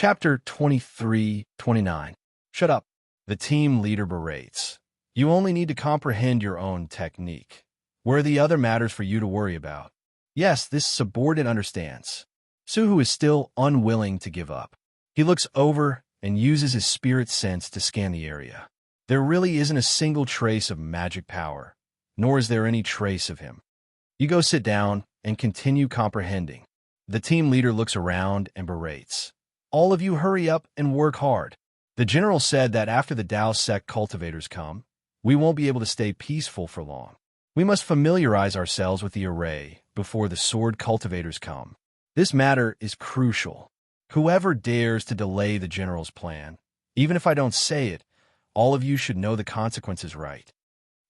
Chapter 23-29. Shut up. The team leader berates. You only need to comprehend your own technique. Where are the other matters for you to worry about? Yes, this subordinate understands. Suhu is still unwilling to give up. He looks over and uses his spirit sense to scan the area. There really isn't a single trace of magic power, nor is there any trace of him. You go sit down and continue comprehending. The team leader looks around and berates. All of you hurry up and work hard. The general said that after the Dao sect cultivators come, we won't be able to stay peaceful for long. We must familiarize ourselves with the array before the sword cultivators come. This matter is crucial. Whoever dares to delay the general's plan, even if I don't say it, all of you should know the consequences, right?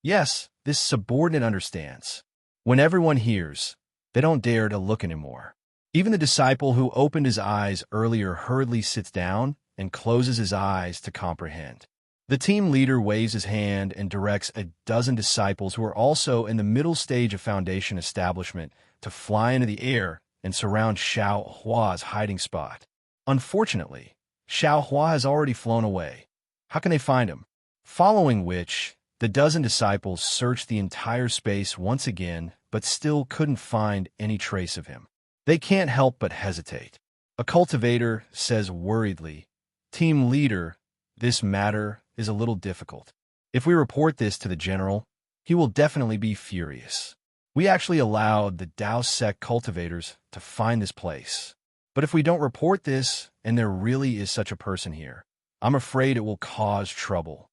Yes, this subordinate understands. When everyone hears, they don't dare to look anymore. Even the disciple who opened his eyes earlier hurriedly sits down and closes his eyes to comprehend. The team leader waves his hand and directs a dozen disciples who are also in the middle stage of foundation establishment to fly into the air and surround Xiao Hua's hiding spot. Unfortunately, Xiao Hua has already flown away. How can they find him? Following which, the dozen disciples searched the entire space once again, but still couldn't find any trace of him. They can't help but hesitate. A cultivator says worriedly, "Team leader, this matter is a little difficult. If we report this to the general, he will definitely be furious. We actually allowed the Dao sect cultivators to find this place. But if we don't report this, and there really is such a person here, I'm afraid it will cause trouble.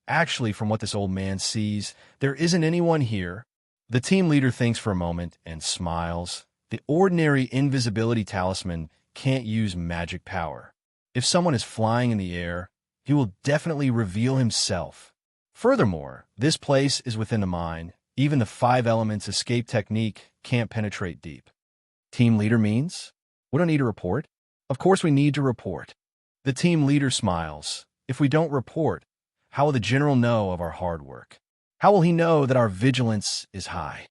Actually, from what this old man sees, there isn't anyone here." The team leader thinks for a moment and smiles. The ordinary invisibility talisman can't use magic power. If someone is flying in the air, he will definitely reveal himself. Furthermore, this place is within the mine. Even the 5 elements escape technique can't penetrate deep. Team leader means? We don't need to report. Of course we need to report. The team leader smiles. If we don't report, how will the general know of our hard work? How will he know that our vigilance is high?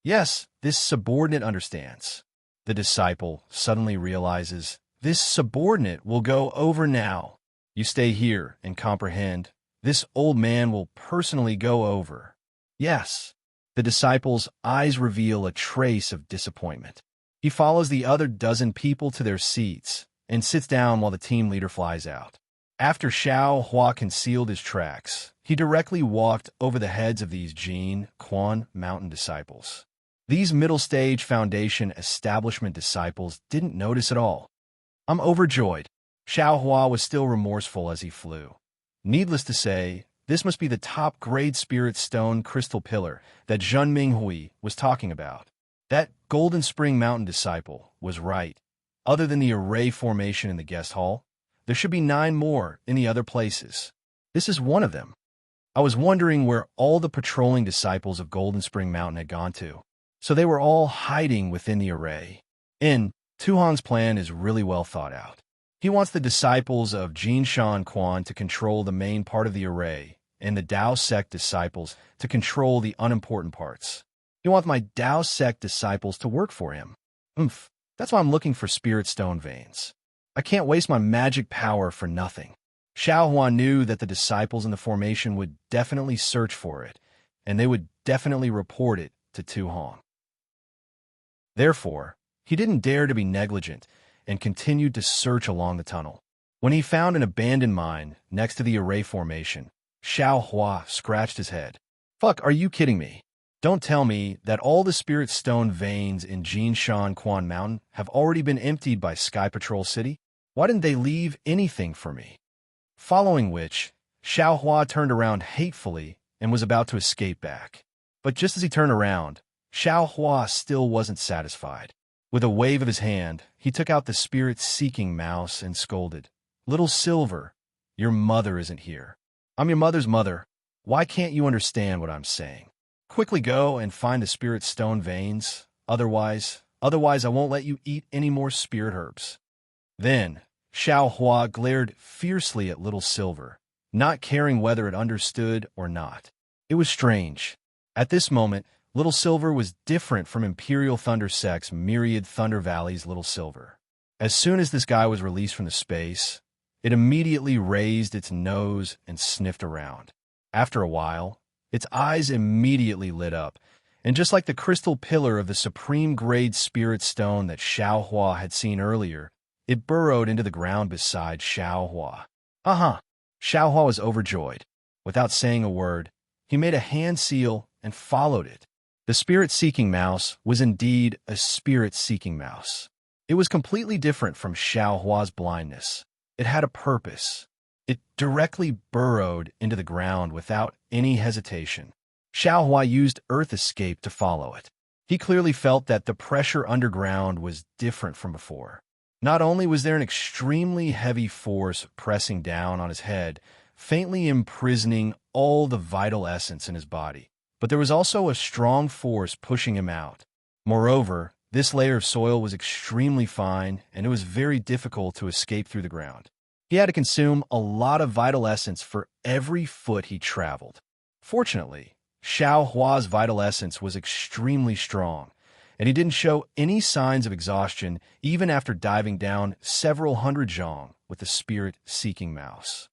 Yes, this subordinate understands. The disciple suddenly realizes, this subordinate will go over now. You stay here and comprehend. This old man will personally go over. Yes. The disciple's eyes reveal a trace of disappointment. He follows the other dozen people to their seats and sits down while the team leader flies out. After Xiao Hua concealed his tracks, he directly walked over the heads of these Jin Quan mountain disciples. These middle-stage foundation establishment disciples didn't notice at all. I'm overjoyed. Xiao Hua was still remorseful as he flew. Needless to say, this must be the top-grade spirit stone crystal pillar that Zhen Minghui was talking about. That Golden Spring Mountain disciple was right. Other than the array formation in the guest hall, there should be 9 more in the other places. This is one of them. I was wondering where all the patrolling disciples of Golden Spring Mountain had gone to. So they were all hiding within the array. Tuhan's plan is really well thought out. He wants the disciples of Jinshan Quan to control the main part of the array, and the Dao sect disciples to control the unimportant parts. He wants my Dao sect disciples to work for him. That's why I'm looking for spirit stone veins. I can't waste my magic power for nothing. Xiao Hua knew that the disciples in the formation would definitely search for it, and they would definitely report it to Tuhan. Therefore, he didn't dare to be negligent and continued to search along the tunnel. When he found an abandoned mine next to the array formation, Xiao Hua scratched his head. Fuck, are you kidding me? Don't tell me that all the spirit stone veins in Jinshan Quan Mountain have already been emptied by Sky Patrol City? Why didn't they leave anything for me? Following which, Xiao Hua turned around hatefully and was about to escape back. But just as he turned around, Xiao Hua still wasn't satisfied. With a wave of his hand, he took out the spirit-seeking mouse and scolded, "Little Silver, your mother isn't here. I'm your mother's mother. Why can't you understand what I'm saying? Quickly go and find the spirit stone veins. Otherwise I won't let you eat any more spirit herbs." Then, Xiao Hua glared fiercely at Little Silver, not caring whether it understood or not. It was strange. At this moment, Little Silver was different from Imperial Thunder Sect's myriad Thunder Valley's Little Silver. As soon as this guy was released from the space, it immediately raised its nose and sniffed around. After a while, its eyes immediately lit up, and just like the crystal pillar of the supreme-grade spirit stone that Xiaohua had seen earlier, it burrowed into the ground beside Xiaohua. Xiaohua was overjoyed. Without saying a word, he made a hand seal and followed it. The spirit-seeking mouse was indeed a spirit-seeking mouse. It was completely different from Xiaohua's blindness. It had a purpose. It directly burrowed into the ground without any hesitation. Xiaohua used Earth Escape to follow it. He clearly felt that the pressure underground was different from before. Not only was there an extremely heavy force pressing down on his head, faintly imprisoning all the vital essence in his body, but there was also a strong force pushing him out. Moreover, this layer of soil was extremely fine, and it was very difficult to escape through the ground. He had to consume a lot of vital essence for every foot he traveled. Fortunately, Xiaohua's vital essence was extremely strong, and he didn't show any signs of exhaustion even after diving down several hundred zhong with the spirit-seeking mouse.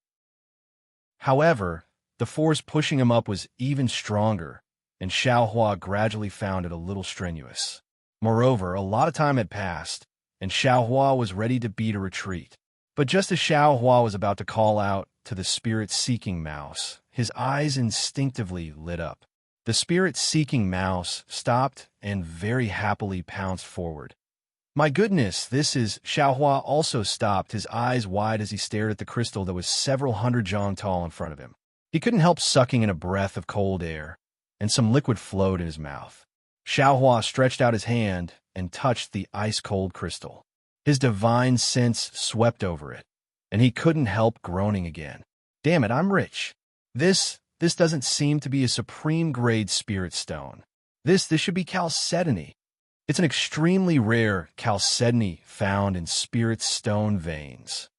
However, the force pushing him up was even stronger, and Xiaohua gradually found it a little strenuous. Moreover, a lot of time had passed, and Xiaohua was ready to beat a retreat. But just as Xiaohua was about to call out to the spirit-seeking mouse, his eyes instinctively lit up. The spirit-seeking mouse stopped and very happily pounced forward. My goodness, this is... Xiaohua also stopped, his eyes wide as he stared at the crystal that was several hundred zhong tall in front of him. He couldn't help sucking in a breath of cold air, and some liquid flowed in his mouth. Xiaohua stretched out his hand and touched the ice-cold crystal. His divine sense swept over it, and he couldn't help groaning again. Damn it, I'm rich. This doesn't seem to be a supreme-grade spirit stone. This should be chalcedony. It's an extremely rare chalcedony found in spirit stone veins.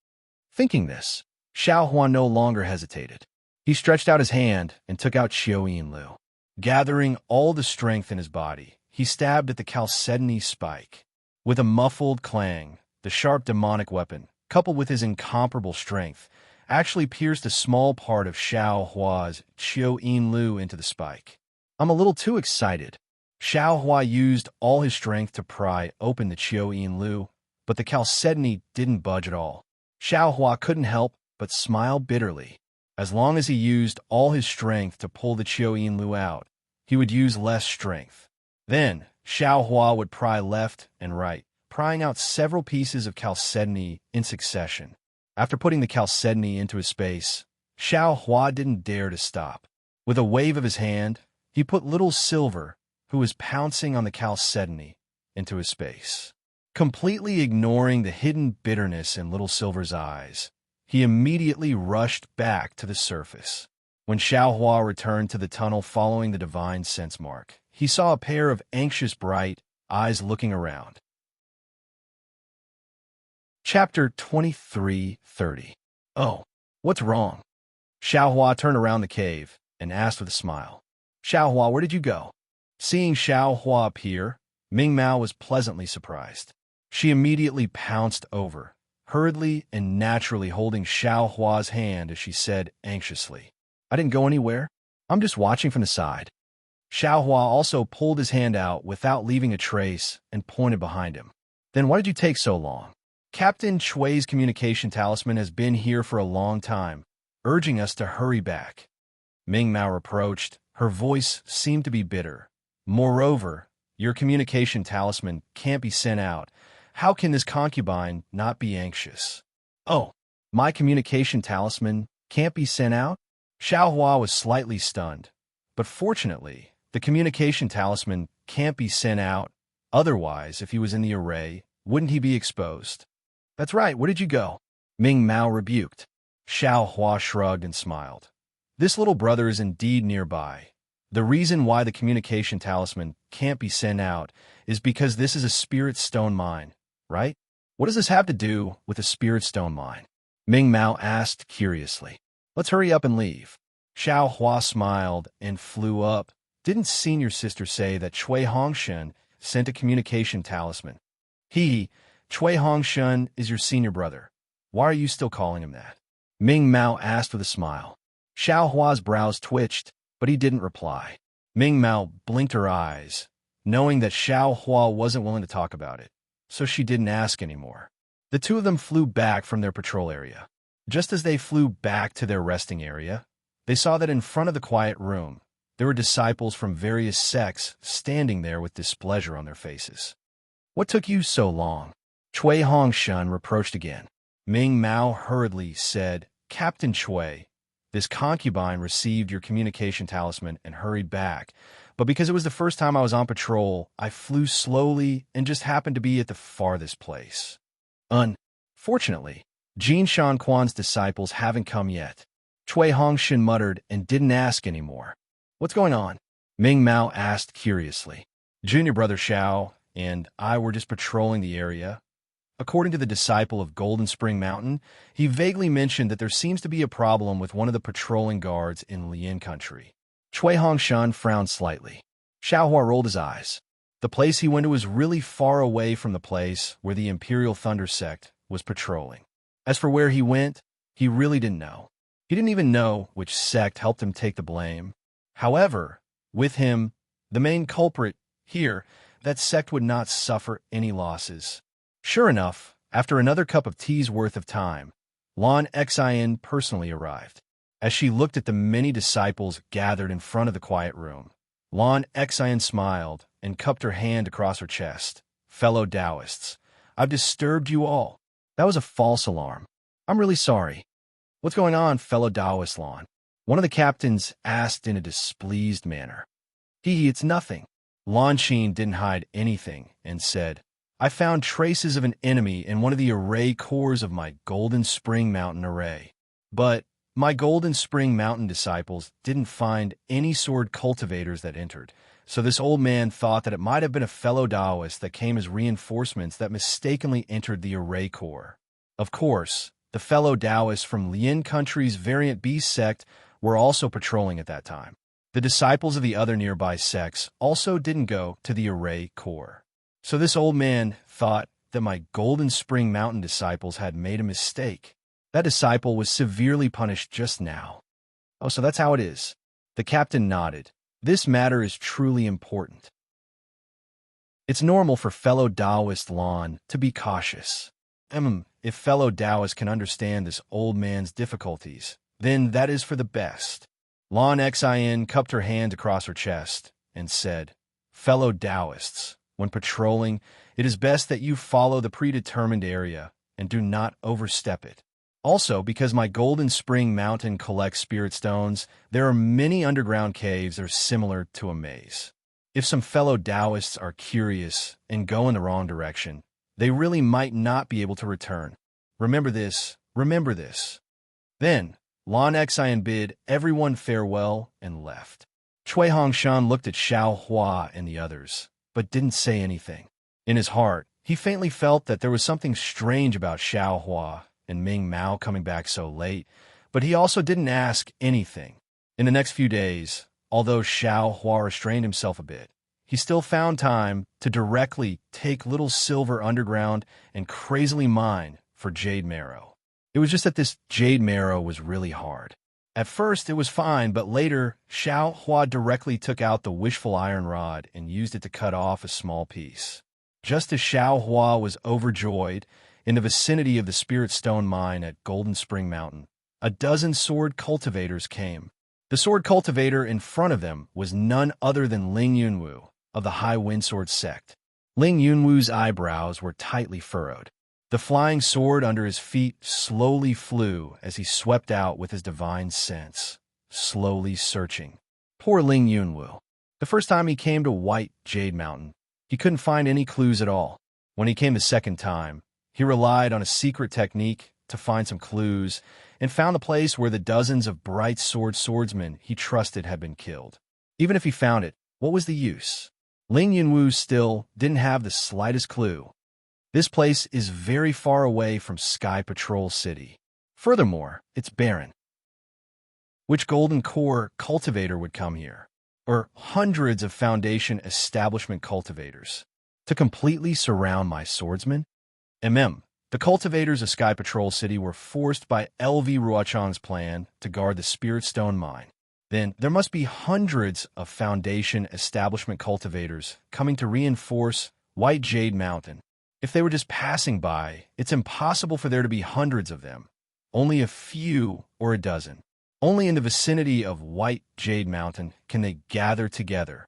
Thinking this, Xiaohua no longer hesitated. He stretched out his hand and took out Qiu Lu. Gathering all the strength in his body, he stabbed at the chalcedony spike. With a muffled clang, the sharp demonic weapon, coupled with his incomparable strength, actually pierced a small part of Xiaohua's Qiu Lu into the spike. I'm a little too excited. Xiaohua used all his strength to pry open the Qiu Lu, but the chalcedony didn't budge at all. Xiaohua couldn't help but smile bitterly. As long as he used all his strength to pull the Qiu Lu out, he would use less strength. Then, Xiaohua would pry left and right, prying out several pieces of chalcedony in succession. After putting the chalcedony into his space, Xiaohua didn't dare to stop. With a wave of his hand, he put Little Silver, who was pouncing on the chalcedony, into his space. Completely ignoring the hidden bitterness in Little Silver's eyes, he immediately rushed back to the surface. When Xiaohua returned to the tunnel following the divine sense mark, he saw a pair of anxious, bright eyes looking around. Chapter 23:30. Oh, what's wrong? Xiaohua turned around the cave and asked with a smile. Xiaohua, where did you go? Seeing Xiaohua appear, Ming Mao was pleasantly surprised. She immediately pounced over, hurriedly and naturally holding Xiaohua's hand as she said anxiously, I didn't go anywhere. I'm just watching from the side. Xiaohua also pulled his hand out without leaving a trace and pointed behind him. Then why did you take so long? Captain Chui's communication talisman has been here for a long time, urging us to hurry back. Ming Mao reproached. Her voice seemed to be bitter. Moreover, your communication talisman can't be sent out. How can this concubine not be anxious? Oh, my communication talisman can't be sent out? Xiaohua was slightly stunned, but fortunately, the communication talisman can't be sent out. Otherwise, if he was in the array, wouldn't he be exposed? That's right, where did you go? Ming Mao rebuked. Xiaohua shrugged and smiled. This little brother is indeed nearby. The reason why the communication talisman can't be sent out is because this is a spirit stone mine, right? What does this have to do with a spirit stone mine? Ming Mao asked curiously. Let's hurry up and leave. Xiaohua smiled and flew up. Didn't senior sister say that Chui Hongshen sent a communication talisman? Chui Hongshun is your senior brother. Why are you still calling him that? Ming Mao asked with a smile. Xiao Hua's brows twitched, but he didn't reply. Ming Mao blinked her eyes, knowing that Xiao Hua wasn't willing to talk about it, so she didn't ask anymore. The two of them flew back from their patrol area. Just as they flew back to their resting area, they saw that in front of the quiet room, there were disciples from various sects standing there with displeasure on their faces. What took you so long? Chui Hongshun reproached again. Ming Mao hurriedly said, Captain Chui, this concubine received your communication talisman and hurried back, but because it was the first time I was on patrol, I flew slowly and just happened to be at the farthest place. Unfortunately, Jin Shan Quan's disciples haven't come yet. Chui Hongshun muttered and didn't ask anymore. What's going on? Ming Mao asked curiously. Junior brother Xiao and I were just patrolling the area. According to the disciple of Golden Spring Mountain, he vaguely mentioned that there seems to be a problem with one of the patrolling guards in Lian country. Chui Hongshun frowned slightly. Xiao Hua rolled his eyes. The place he went to was really far away from the place where the Imperial Thunder sect was patrolling. As for where he went, he really didn't know. He didn't even know which sect helped him take the blame. However, with him, the main culprit here, that sect would not suffer any losses. Sure enough, after another cup of tea's worth of time, Lan Xin personally arrived. As she looked at the many disciples gathered in front of the quiet room, Lan Xin smiled and cupped her hand across her chest. Fellow Taoists, I've disturbed you all. That was a false alarm. I'm really sorry. What's going on, fellow Taoist Lan? One of the captains asked in a displeased manner. It's nothing. Lan Xin didn't hide anything and said, I found traces of an enemy in one of the array cores of my Golden Spring Mountain array. But my Golden Spring Mountain disciples didn't find any sword cultivators that entered, so this old man thought that it might have been a fellow Taoist that came as reinforcements that mistakenly entered the array core. Of course, the fellow Taoists from Lian Country's Variant Beast sect were also patrolling at that time. The disciples of the other nearby sects also didn't go to the array core. So this old man thought that my Golden Spring Mountain disciples had made a mistake. That disciple was severely punished just now. Oh, so that's how it is. The captain nodded. This matter is truly important. It's normal for fellow Taoist Lan to be cautious. If fellow Taoists can understand this old man's difficulties, then that is for the best. Lan Xin cupped her hand across her chest and said, Fellow Taoists, when patrolling, it is best that you follow the predetermined area and do not overstep it. Also, because my Golden Spring Mountain collects spirit stones, there are many underground caves that are similar to a maze. If some fellow Taoists are curious and go in the wrong direction, they really might not be able to return. Remember this, remember this. Then, Lan Xin bid everyone farewell and left. Chui Hongshun looked at Xiao Hua and the others, but didn't say anything. In his heart, he faintly felt that there was something strange about Xiao Hua and Ming Mao coming back so late, but he also didn't ask anything. In the next few days, although Xiao Hua restrained himself a bit, he still found time to directly take Little Silver underground and crazily mine for jade marrow. It was just that this jade marrow was really hard. At first, it was fine, but later, Xiao Hua directly took out the wishful iron rod and used it to cut off a small piece. Just as Xiao Hua was overjoyed, in the vicinity of the Spirit Stone mine at Golden Spring Mountain, a dozen sword cultivators came. The sword cultivator in front of them was none other than Ling Yunwu of the High Windsword sect. Ling Yunwu's eyebrows were tightly furrowed. The flying sword under his feet slowly flew as he swept out with his divine sense, slowly searching. Poor Ling Yunwu. The first time he came to White Jade Mountain, he couldn't find any clues at all. When he came the second time, he relied on a secret technique to find some clues and found the place where the dozens of bright swordsmen he trusted had been killed. Even if he found it, what was the use? Ling Yunwu still didn't have the slightest clue. This place is very far away from Sky Patrol City. Furthermore, it's barren. Which Golden Core cultivator would come here? Or hundreds of Foundation establishment cultivators to completely surround my swordsman? The cultivators of Sky Patrol City were forced by LV Ruochang's plan to guard the Spirit Stone mine. Then there must be hundreds of Foundation establishment cultivators coming to reinforce White Jade Mountain. If they were just passing by, it's impossible for there to be hundreds of them. Only a few or a dozen. Only in the vicinity of White Jade Mountain can they gather together.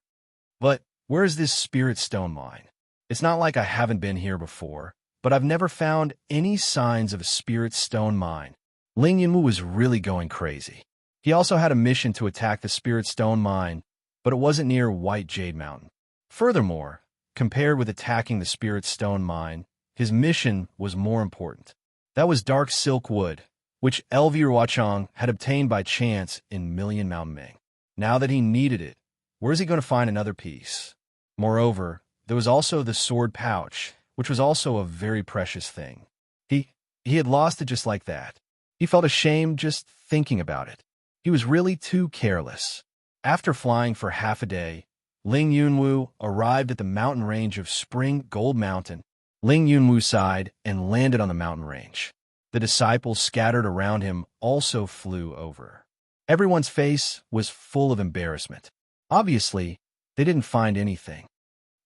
But where is this Spirit Stone mine? It's not like I haven't been here before, but I've never found any signs of a Spirit Stone mine. Ling Yunwu was really going crazy. He also had a mission to attack the Spirit Stone mine, but it wasn't near White Jade Mountain. Furthermore, compared with attacking the Spirit Stone mine, his mission was more important. That was Dark Silk Wood, which LV Ruochang had obtained by chance in Million Mountain Ming. Now that he needed it, where is he going to find another piece? Moreover, there was also the sword pouch, which was also a very precious thing. He had lost it just like that. He felt ashamed just thinking about it. He was really too careless. After flying for half a day, Ling Yunwu arrived at the mountain range of Spring Gold Mountain. Ling Yunwu sighed and landed on the mountain range. The disciples scattered around him also flew over. Everyone's face was full of embarrassment. Obviously, they didn't find anything.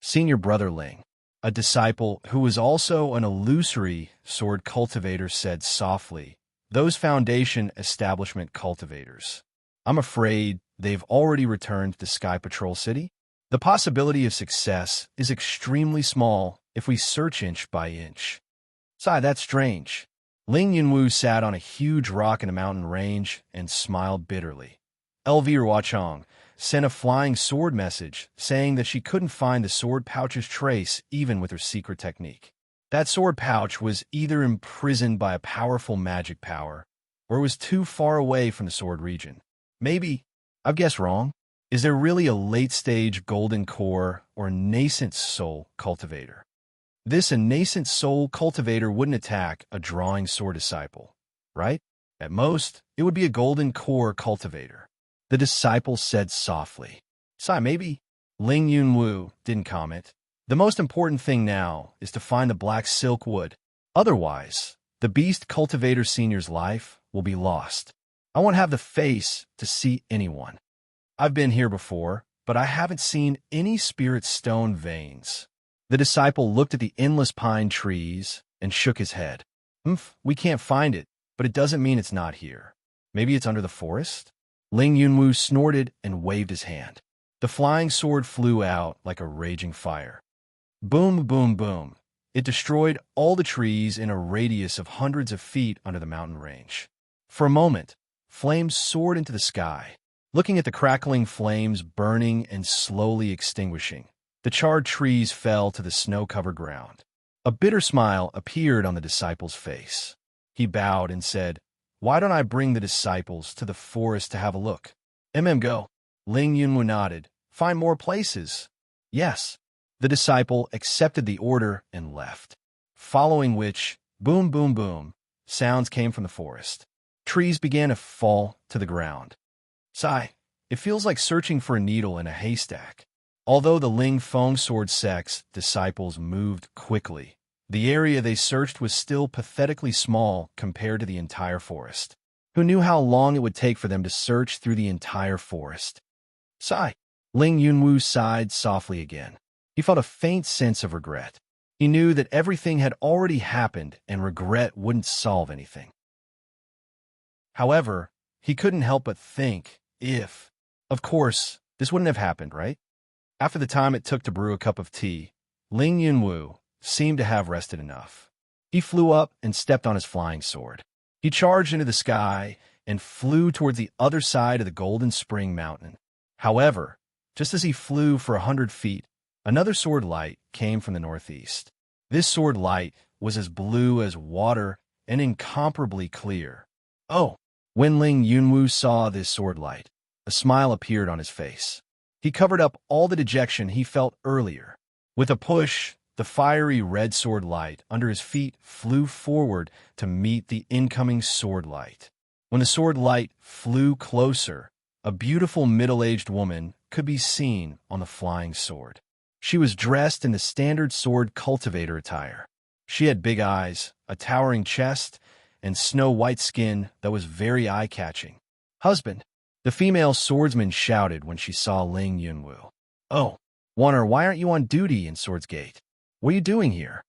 Senior Brother Ling, a disciple who was also an illusory sword cultivator, said softly, "Those Foundation establishment cultivators. I'm afraid they've already returned to Sky Patrol City. The possibility of success is extremely small if we search inch by inch." Sigh, that's strange. Ling Yunwu sat on a huge rock in a mountain range and smiled bitterly. LV Ruochang sent a flying sword message saying that she couldn't find the sword pouch's trace even with her secret technique. That sword pouch was either imprisoned by a powerful magic power, or was too far away from the sword region. Maybe, I've guessed wrong. Is there really a late-stage golden core or nascent soul cultivator? This nascent soul cultivator wouldn't attack a drawing sword disciple, right? At most, it would be a golden core cultivator. The disciple said softly. Sigh, maybe. Ling Yunwu didn't comment. The most important thing now is to find the black silk wood. Otherwise, the beast cultivator senior's life will be lost. I won't have the face to see anyone. I've been here before, but I haven't seen any spirit stone veins. The disciple looked at the endless pine trees and shook his head. We can't find it, but it doesn't mean it's not here. Maybe it's under the forest? Ling Yunwu snorted and waved his hand. The flying sword flew out like a raging fire. Boom, boom, boom. It destroyed all the trees in a radius of hundreds of feet under the mountain range. For a moment, flames soared into the sky. Looking at the crackling flames burning and slowly extinguishing, the charred trees fell to the snow-covered ground. A bitter smile appeared on the disciple's face. He bowed and said, "Why don't I bring the disciples to the forest to have a look?" Go. Ling Yunwu nodded. "Find more places." Yes. The disciple accepted the order and left. Following which, boom, boom, boom, sounds came from the forest. Trees began to fall to the ground. Sigh, it feels like searching for a needle in a haystack. Although the Ling Feng sword sect's disciples moved quickly, the area they searched was still pathetically small compared to the entire forest. Who knew how long it would take for them to search through the entire forest? Sigh. Ling Yunwu sighed softly again. He felt a faint sense of regret. He knew that everything had already happened and regret wouldn't solve anything. However, he couldn't help but think if, of course, this wouldn't have happened, right? After the time it took to brew a cup of tea, Ling Yunwu seemed to have rested enough. He flew up and stepped on his flying sword. He charged into the sky and flew towards the other side of the Golden Spring Mountain. However, just as he flew for 100 feet, another sword light came from the northeast. This sword light was as blue as water and incomparably clear. Oh! When Ling Yunwu saw this sword light, a smile appeared on his face. He covered up all the dejection he felt earlier. With a push, the fiery red sword light under his feet flew forward to meet the incoming sword light. When the sword light flew closer, a beautiful middle-aged woman could be seen on the flying sword. She was dressed in the standard sword cultivator attire. She had big eyes, a towering chest, and snow-white skin that was very eye-catching. "Husband," the female swordsman shouted when she saw Ling Yunwu. "Oh, Warner, why aren't you on duty in Swords Gate? What are you doing here?"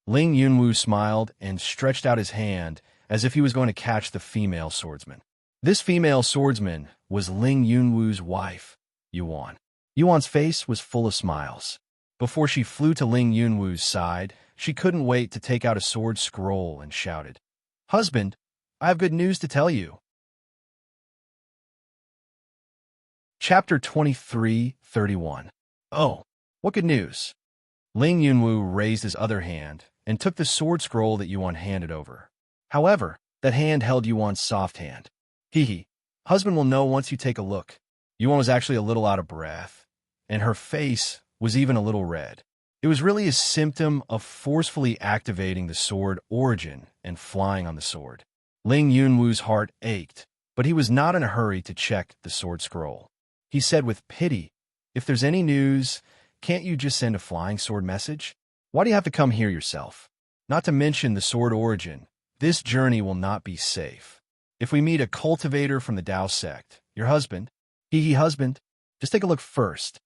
Ling Yunwu smiled and stretched out his hand as if he was going to catch the female swordsman. This female swordsman was Ling Yunwu's wife, Yuan. Yuan's face was full of smiles. Before she flew to Ling Yunwu's side, she couldn't wait to take out a sword scroll and shouted, "Husband, I have good news to tell you." Chapter 23:31. "Oh, what good news?" Ling Yunwu raised his other hand and took the sword scroll that Yuan handed over. However, that hand held Yuan's soft hand. "Hee. Husband will know once you take a look." Yuan was actually a little out of breath, and her face was even a little red. It was really a symptom of forcefully activating the sword origin and flying on the sword. Ling Yunwu's heart ached, but he was not in a hurry to check the sword scroll. He said with pity, "If there's any news, can't you just send a flying sword message? Why do you have to come here yourself? Not to mention the sword origin. This journey will not be safe. If we meet a cultivator from the Dao sect, your husband, husband, just take a look first."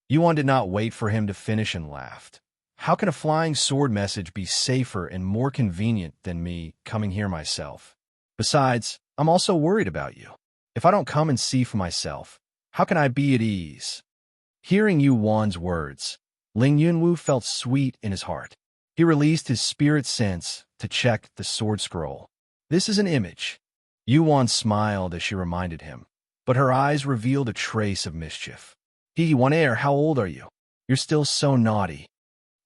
Yuan did not wait for him to finish and laughed. "How can a flying sword message be safer and more convenient than me coming here myself? Besides, I'm also worried about you. If I don't come and see for myself, how can I be at ease?" Hearing Yuan's words, Ling Yunwu felt sweet in his heart. He released his spirit sense to check the sword scroll. "This is an image." Yuan smiled as she reminded him, but her eyes revealed a trace of mischief. "One, how old are you? You're still so naughty."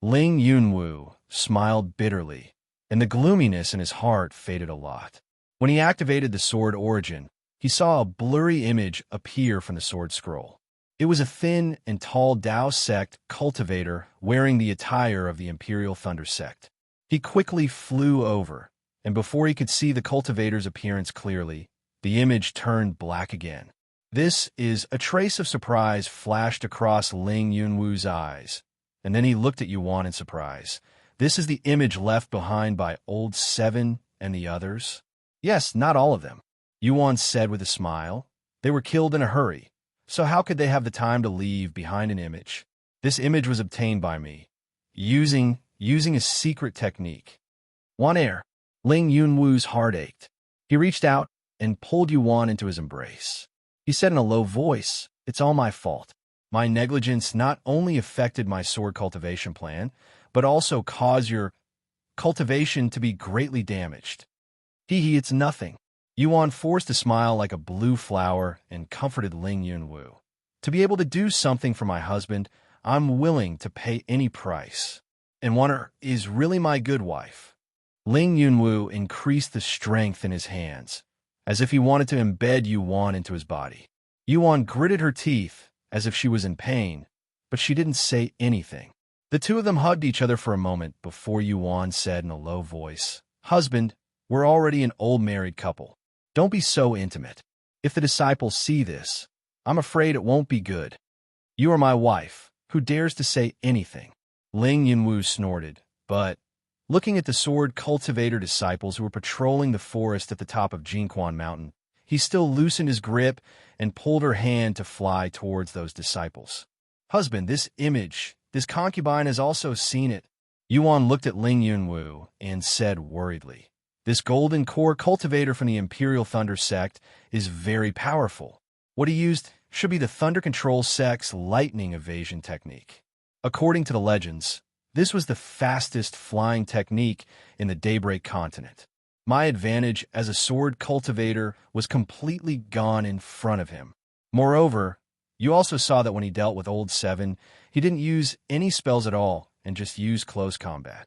Ling Yunwu smiled bitterly, and the gloominess in his heart faded a lot. When he activated the sword origin, he saw a blurry image appear from the sword scroll. It was a thin and tall Dao sect cultivator wearing the attire of the Imperial Thunder sect. He quickly flew over, and before he could see the cultivator's appearance clearly, the image turned black again. This is a trace of surprise flashed across Ling Yunwu's eyes, and then he looked at Yuan in surprise. "This is the image left behind by Old Seven and the others?" "Yes, not all of them," Yuan said with a smile. "They were killed in a hurry, so how could they have the time to leave behind an image? This image was obtained by me, using a secret technique." "Wan, Ling Yunwu's heart ached. He reached out and pulled Yuan into his embrace. He said in a low voice, "It's all my fault. My negligence not only affected my sword cultivation plan, but also caused your cultivation to be greatly damaged." It's nothing." Yuan forced a smile like a blue flower and comforted Ling Yunwu. "To be able to do something for my husband, I'm willing to pay any price. And Warner is really my good wife." Ling Yunwu increased the strength in his hands, as if he wanted to embed Yuan into his body. Yuan gritted her teeth as if she was in pain, but she didn't say anything. The two of them hugged each other for a moment before Yuan said in a low voice, "Husband, we're already an old married couple. Don't be so intimate. If the disciples see this, I'm afraid it won't be good. You are my wife. Who dares to say anything?" Ling Yunwu snorted, but looking at the sword cultivator disciples who were patrolling the forest at the top of Jinquan Mountain, he still loosened his grip and pulled her hand to fly towards those disciples. "Husband, this image, this concubine has also seen it." Yuan looked at Ling Yunwu and said worriedly, "This golden core cultivator from the Imperial Thunder sect is very powerful. What he used should be the Thunder Control sect's lightning evasion technique. According to the legends, this was the fastest flying technique in the Daybreak continent. My advantage as a sword cultivator was completely gone in front of him. Moreover, you also saw that when he dealt with Old Seven, he didn't use any spells at all and just used close combat."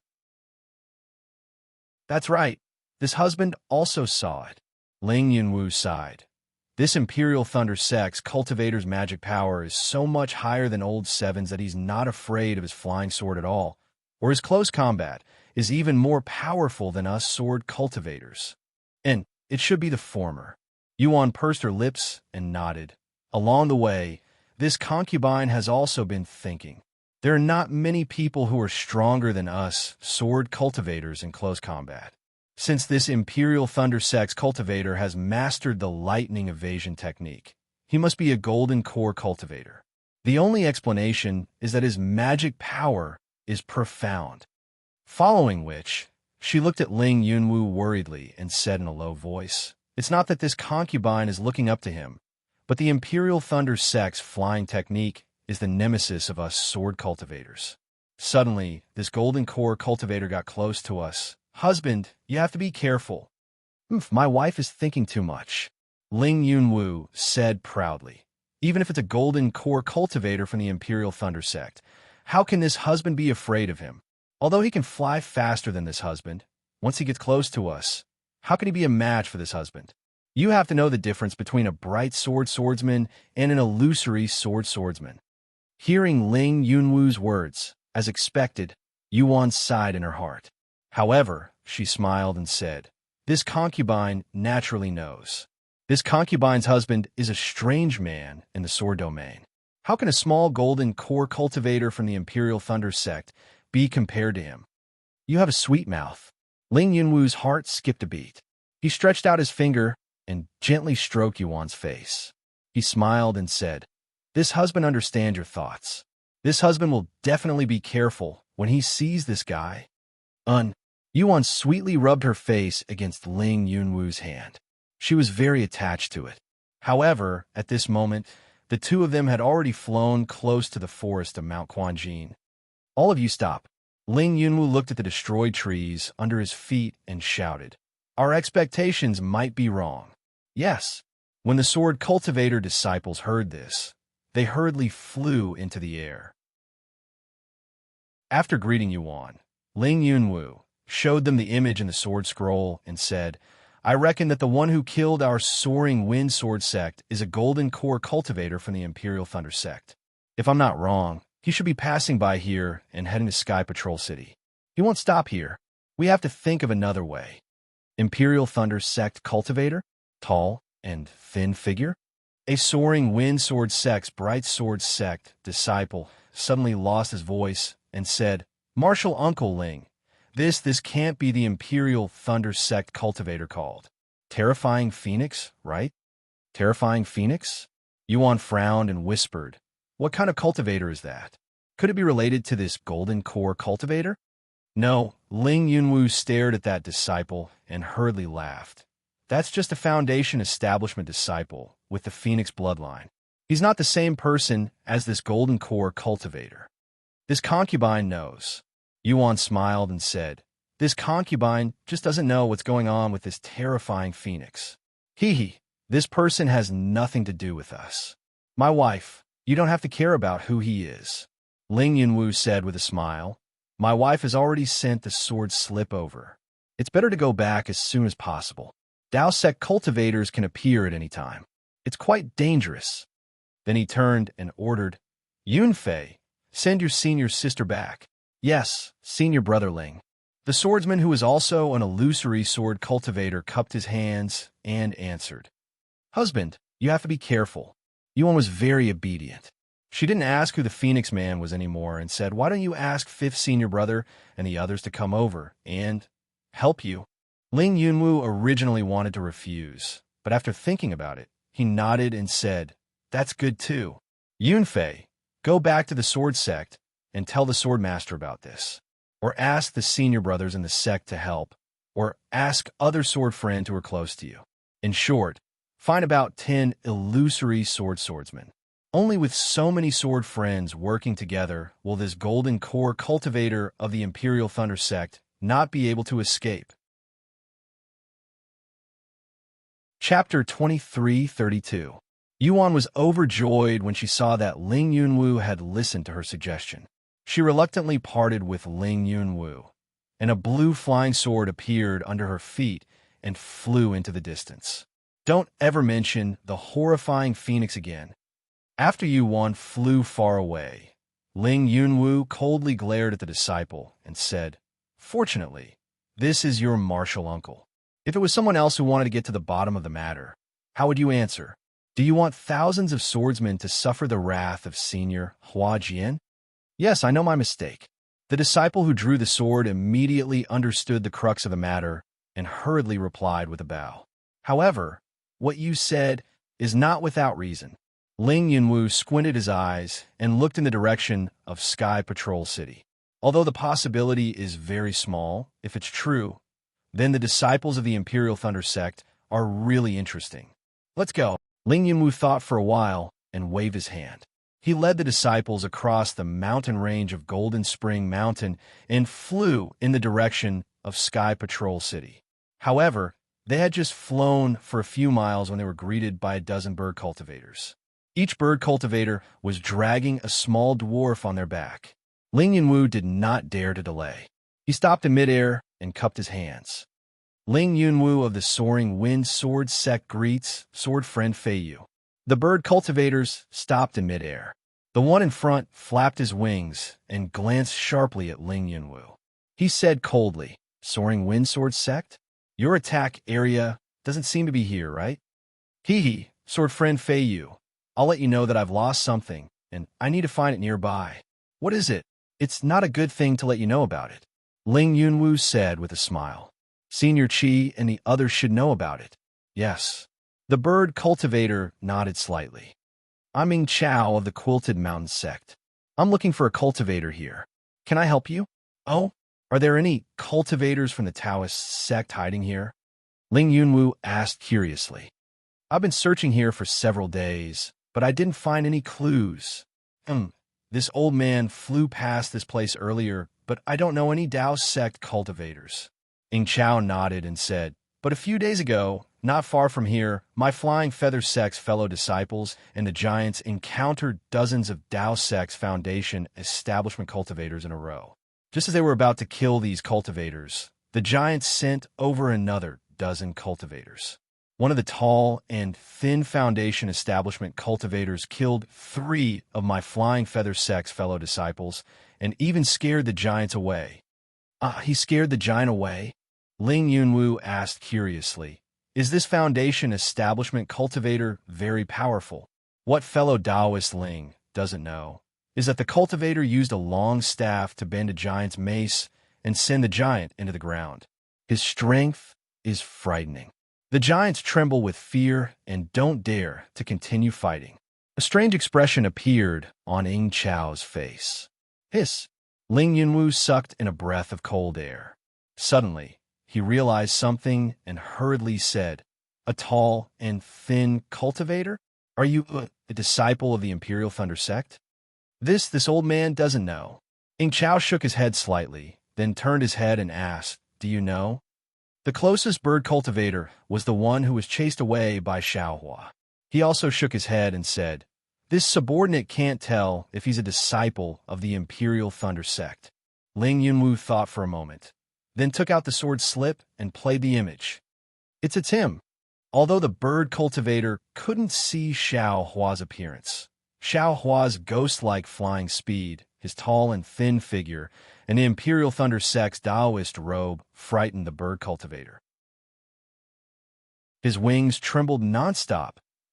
"That's right. This husband also saw it." Ling Yunwu sighed. "This Imperial Thunder sect's cultivator's magic power is so much higher than Old Seven's that he's not afraid of his flying sword at all, or his close combat is even more powerful than us sword cultivators. And it should be the former." Yuan pursed her lips and nodded. "Along the way, this concubine has also been thinking. There are not many people who are stronger than us sword cultivators in close combat. Since this Imperial Thunder Sex cultivator has mastered the lightning evasion technique, he must be a golden core cultivator. The only explanation is that his magic power is profound. Following which, she looked at Ling Yunwu worriedly and said in a low voice, "It's not that this concubine is looking up to him, but the Imperial Thunder Sex flying technique is the nemesis of us sword cultivators." Suddenly, this golden core cultivator got close to us. "Husband, you have to be careful." My wife is thinking too much," Ling Yunwu said proudly. "Even if it's a golden core cultivator from the Imperial Thunder Sect, how can this husband be afraid of him? Although he can fly faster than this husband, once he gets close to us, how can he be a match for this husband? You have to know the difference between a bright sword swordsman and an illusory sword swordsman." Hearing Ling Yunwu's words, as expected, Yuan sighed in her heart. However, she smiled and said, "This concubine naturally knows. This concubine's husband is a strange man in the sword domain. How can a small golden core cultivator from the Imperial Thunder Sect be compared to him?" "You have a sweet mouth." Ling Yunwu's heart skipped a beat. He stretched out his finger and gently stroked Yuan's face. He smiled and said, "This husband understands your thoughts. This husband will definitely be careful when he sees this guy." Yuan sweetly rubbed her face against Ling Yunwu's hand. She was very attached to it. However, at this moment, the two of them had already flown close to the forest of Mount Quanjin. "All of you stop." Ling Yunwu looked at the destroyed trees under his feet and shouted, "Our expectations might be wrong." "Yes." When the sword cultivator disciples heard this, they hurriedly flew into the air. After greeting Yuan, Ling Yunwu showed them the image in the sword scroll and said, "I reckon that the one who killed our soaring wind sword sect is a golden core cultivator from the Imperial Thunder Sect. If I'm not wrong, he should be passing by here and heading to Sky Patrol City. He won't stop here. We have to think of another way." Imperial Thunder Sect cultivator? Tall and thin figure? A soaring wind sword sect's bright sword sect disciple suddenly lost his voice and said, "Martial Uncle Ling, this can't be the Imperial Thunder Sect cultivator called Terrifying Phoenix, right? Terrifying Phoenix?" Yuan frowned and whispered, "What kind of cultivator is that? Could it be related to this golden core cultivator?" "No." Ling Yunwu stared at that disciple and hurriedly laughed. "That's just a Foundation Establishment disciple with the Phoenix bloodline. He's not the same person as this golden core cultivator. This concubine knows." Yuan smiled and said, "This concubine just doesn't know what's going on with this terrifying phoenix. This person has nothing to do with us. My wife, you don't have to care about who he is." Ling Yunwu said with a smile, "My wife has already sent the sword slip over. It's better to go back as soon as possible. Dao Sect cultivators can appear at any time. It's quite dangerous." Then he turned and ordered, "Yunfei, send your senior sister back." "Yes, senior brother Ling." The swordsman, who was also an illusory sword cultivator, cupped his hands and answered, "Husband, you have to be careful." Yuan was very obedient. She didn't ask who the Phoenix Man was anymore and said, "Why don't you ask fifth senior brother and the others to come over and help you?" Ling Yunwu originally wanted to refuse, but after thinking about it, he nodded and said, "That's good too. Yunfei, go back to the sword sect and tell the sword master about this. Or ask the senior brothers in the sect to help, or ask other sword friends who are close to you. In short, find about 10 illusory swordsmen. Only with so many sword friends working together will this golden core cultivator of the Imperial Thunder Sect not be able to escape." Chapter 2332. Yuan was overjoyed when she saw that Ling Yunwu had listened to her suggestion. She reluctantly parted with Ling Yunwu, and a blue flying sword appeared under her feet and flew into the distance. Don't ever mention the horrifying phoenix again. After Yuan flew far away, Ling Yunwu coldly glared at the disciple and said, "Fortunately, this is your martial uncle. If it was someone else who wanted to get to the bottom of the matter, how would you answer? Do you want thousands of swordsmen to suffer the wrath of Senior Hua Jian?" Yes, I know my mistake. The disciple who drew the sword immediately understood the crux of the matter and hurriedly replied with a bow. However, what you said is not without reason. Ling Yunwu squinted his eyes and looked in the direction of Sky Patrol City. Although the possibility is very small, if it's true, then the disciples of the Imperial Thunder Sect are really interesting. Let's go. Ling Yunwu thought for a while and waved his hand. He led the disciples across the mountain range of Golden Spring Mountain and flew in the direction of Sky Patrol City. However, they had just flown for a few miles when they were greeted by a dozen bird cultivators. Each bird cultivator was dragging a small dwarf on their back. Ling Yunwu did not dare to delay. He stopped in midair and cupped his hands. Ling Yunwu of the Soaring Wind Sword Sect greets Sword Friend Feiyu. The bird cultivators stopped in midair. The one in front flapped his wings and glanced sharply at Ling Yunwu. He said coldly, Soaring Wind Sword Sect? Your attack area doesn't seem to be here, right? Hee, Sword Friend Feiyu. I'll let you know that I've lost something, and I need to find it nearby. What is it? It's not a good thing to let you know about it, Ling Yunwu said with a smile. Senior Qi and the others should know about it. Yes. The bird cultivator nodded slightly. I'm Ming Chao of the Quilted Mountain Sect. I'm looking for a cultivator here. Can I help you? Oh, are there any cultivators from the Taoist sect hiding here? Ling Yunwu asked curiously. I've been searching here for several days, but I didn't find any clues. This old man flew past this place earlier, but I don't know any Tao sect cultivators. Ing Chao nodded and said, but a few days ago, not far from here, my Flying Feather Sect's fellow disciples and the giants encountered dozens of Tao Sect's Foundation establishment cultivators in a row. Just as they were about to kill these cultivators, the giants sent over another dozen cultivators. One of the tall and thin Foundation establishment cultivators killed 3 of my Flying Feather Sect's fellow disciples and even scared the giants away. He scared the giant away? Ling Yunwu asked curiously. Is this Foundation establishment cultivator very powerful? What fellow Taoist Ling doesn't know is that the cultivator used a long staff to bend a giant's mace and send the giant into the ground. His strength is frightening. The giants tremble with fear and don't dare to continue fighting. A strange expression appeared on Ing Chao's face. Hiss! Ling Yunwu sucked in a breath of cold air. Suddenly, he realized something and hurriedly said, a tall and thin cultivator? Are you a disciple of the Imperial Thunder Sect? This old man doesn't know. Ing Chao shook his head slightly, then turned his head and asked, do you know? The closest bird cultivator was the one who was chased away by Xiaohua. He also shook his head and said, this subordinate can't tell if he's a disciple of the Imperial Thunder Sect. Ling Yunwu thought for a moment, then took out the sword slip and played the image. It's him. Although the bird cultivator couldn't see Xiaohua's appearance, Xiaohua's ghost-like flying speed, his tall and thin figure, and the Imperial Thunder Sect's Taoist robe frightened the bird cultivator. His wings trembled nonstop,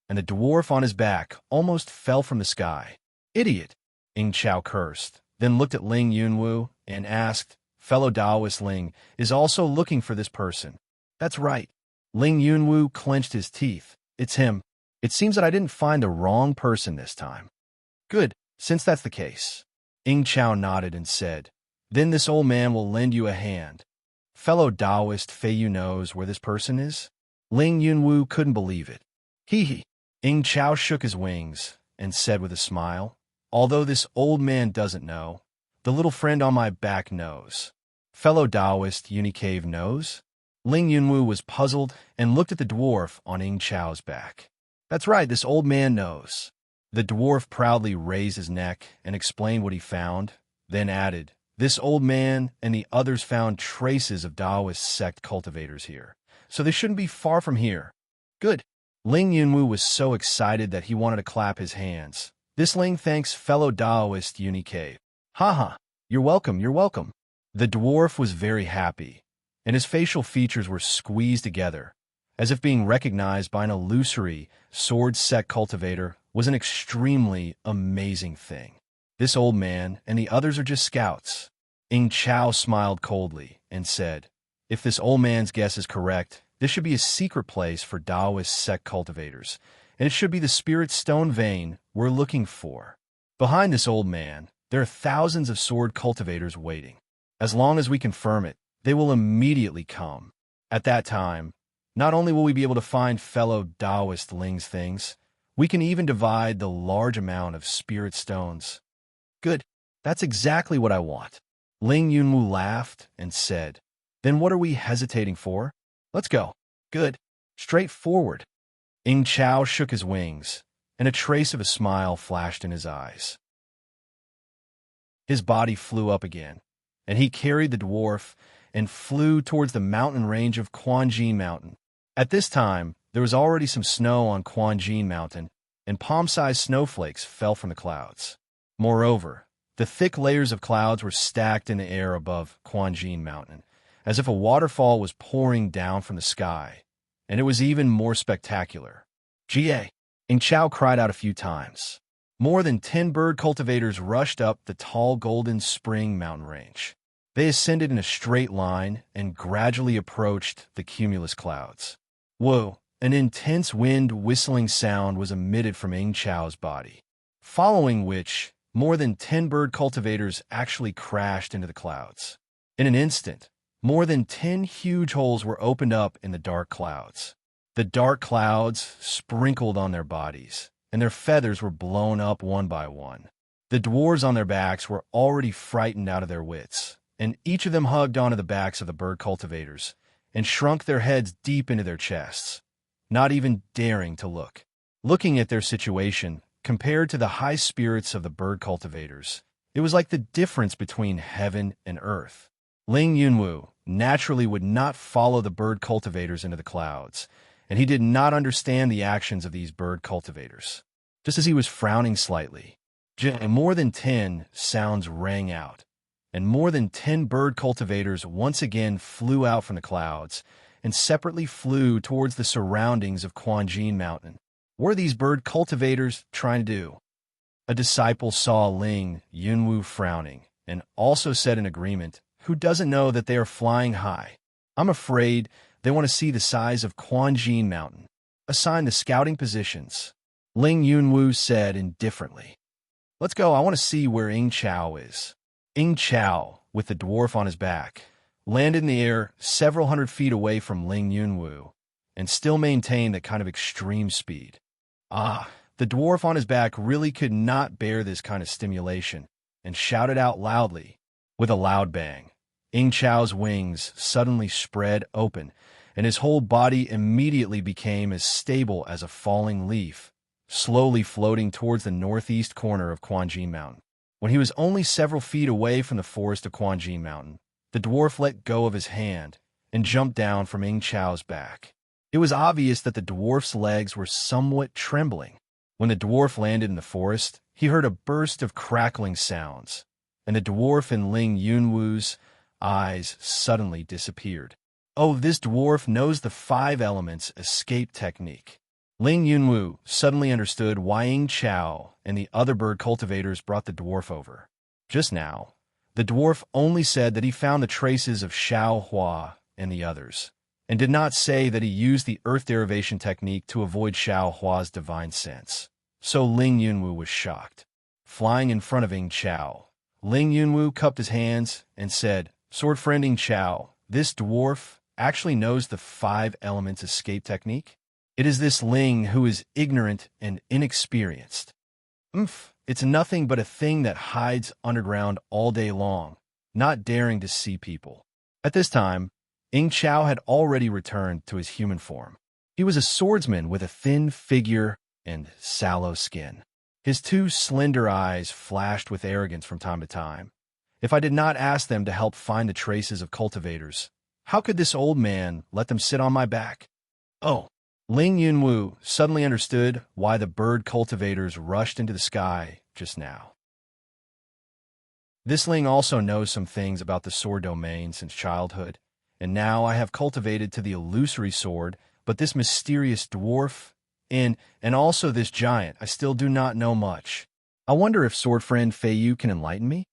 and the dwarf on his back almost fell from the sky. Idiot! Ing Chao cursed, then looked at Ling Yunwu and asked, fellow Taoist Ling is also looking for this person. That's right. Ling Yunwu clenched his teeth. It's him. It seems that I didn't find the wrong person this time. Good, since that's the case. Ing Chao nodded and said, then this old man will lend you a hand. Fellow Taoist Feiyu knows where this person is? Ling Yunwu couldn't believe it. Hee. Ing Chao shook his wings and said with a smile, although this old man doesn't know, the little friend on my back knows. Fellow Taoist Unicave knows? Ling Yunwu was puzzled and looked at the dwarf on Ing Chao's back. That's right, this old man knows. The dwarf proudly raised his neck and explained what he found, then added, this old man and the others found traces of Taoist sect cultivators here, so they shouldn't be far from here. Good. Ling Yunwu was so excited that he wanted to clap his hands. This Ling thanks fellow Taoist Unicave. Haha, you're welcome, you're welcome. The dwarf was very happy, and his facial features were squeezed together, as if being recognized by an illusory sword sect cultivator was an extremely amazing thing. This old man and the others are just scouts. Ing Chao smiled coldly and said, if this old man's guess is correct, this should be a secret place for Taoist sect cultivators, and it should be the spirit stone vein we're looking for. Behind this old man, there are thousands of sword cultivators waiting. As long as we confirm it, they will immediately come. At that time, not only will we be able to find fellow Taoist Ling's things, we can even divide the large amount of spirit stones. Good, that's exactly what I want. Ling Yunwu laughed and said, then what are we hesitating for? Let's go. Good. Straightforward. Ing Chao shook his wings, and a trace of a smile flashed in his eyes. His body flew up again, and he carried the dwarf and flew towards the mountain range of Quanjin Mountain. At this time, there was already some snow on Quanjin Mountain, and palm-sized snowflakes fell from the clouds. Moreover, the thick layers of clouds were stacked in the air above Quanjin Mountain, as if a waterfall was pouring down from the sky, and it was even more spectacular. Jie! Ing Chao cried out a few times. More than 10 bird cultivators rushed up the tall Golden Spring mountain range. They ascended in a straight line and gradually approached the cumulus clouds. Whoa! An intense wind whistling sound was emitted from Ing Chao's body, following which more than 10 bird cultivators actually crashed into the clouds. In an instant, more than 10 huge holes were opened up in the dark clouds. The dark clouds sprinkled on their bodies, and their feathers were blown up one by one. The dwarves on their backs were already frightened out of their wits, and each of them hugged onto the backs of the bird cultivators and shrunk their heads deep into their chests, not even daring to look. Looking at their situation, compared to the high spirits of the bird cultivators, it was like the difference between heaven and earth. Ling Yunwu naturally would not follow the bird cultivators into the clouds, and he did not understand the actions of these bird cultivators. Just as he was frowning slightly, more than 10 sounds rang out, and more than 10 bird cultivators once again flew out from the clouds and separately flew towards the surroundings of Quanjin Mountain. What are these bird cultivators trying to do? A disciple saw Ling Yunwu frowning and also said in agreement, who doesn't know that they are flying high? I'm afraid they want to see the size of Quanjin Mountain. Assign the scouting positions. Ling Yunwu said indifferently. Let's go, I want to see where Ing Chao is. Ing Chao, with the dwarf on his back, landed in the air several hundred feet away from Ling Yunwu, and still maintained that kind of extreme speed. The dwarf on his back really could not bear this kind of stimulation, and shouted out loudly. With a loud bang, Ing Chao's wings suddenly spread open, and his whole body immediately became as stable as a falling leaf, slowly floating towards the northeast corner of Quanjin Mountain. When he was only several feet away from the forest of Quanjin Mountain, the dwarf let go of his hand and jumped down from Ing Chao's back. It was obvious that the dwarf's legs were somewhat trembling. When the dwarf landed in the forest, he heard a burst of crackling sounds, and the dwarf in Ling Yunwu's eyes suddenly disappeared. Oh, this dwarf knows the 5 elements escape technique. Ling Yunwu suddenly understood why Ing Chao and the other bird cultivators brought the dwarf over. Just now, the dwarf only said that he found the traces of Xiao Hua and the others, and did not say that he used the earth derivation technique to avoid Xiao Hua's divine sense. So Ling Yunwu was shocked. Flying in front of Ing Chao, Ling Yunwu cupped his hands and said, Sword friend Ing Chao, this dwarf actually knows the 5 elements escape technique? It is this Ling who is ignorant and inexperienced. It's nothing but a thing that hides underground all day long, not daring to see people. At this time, Ing Chao had already returned to his human form. He was a swordsman with a thin figure and sallow skin. His 2 slender eyes flashed with arrogance from time to time. If I did not ask them to help find the traces of cultivators, how could this old man let them sit on my back? Oh, Ling Yunwu suddenly understood why the bird cultivators rushed into the sky just now. This Ling also knows some things about the sword domain since childhood, and now I have cultivated to the illusory sword, but this mysterious dwarf, and also this giant, I still do not know much. I wonder if sword friend Fei Yu can enlighten me?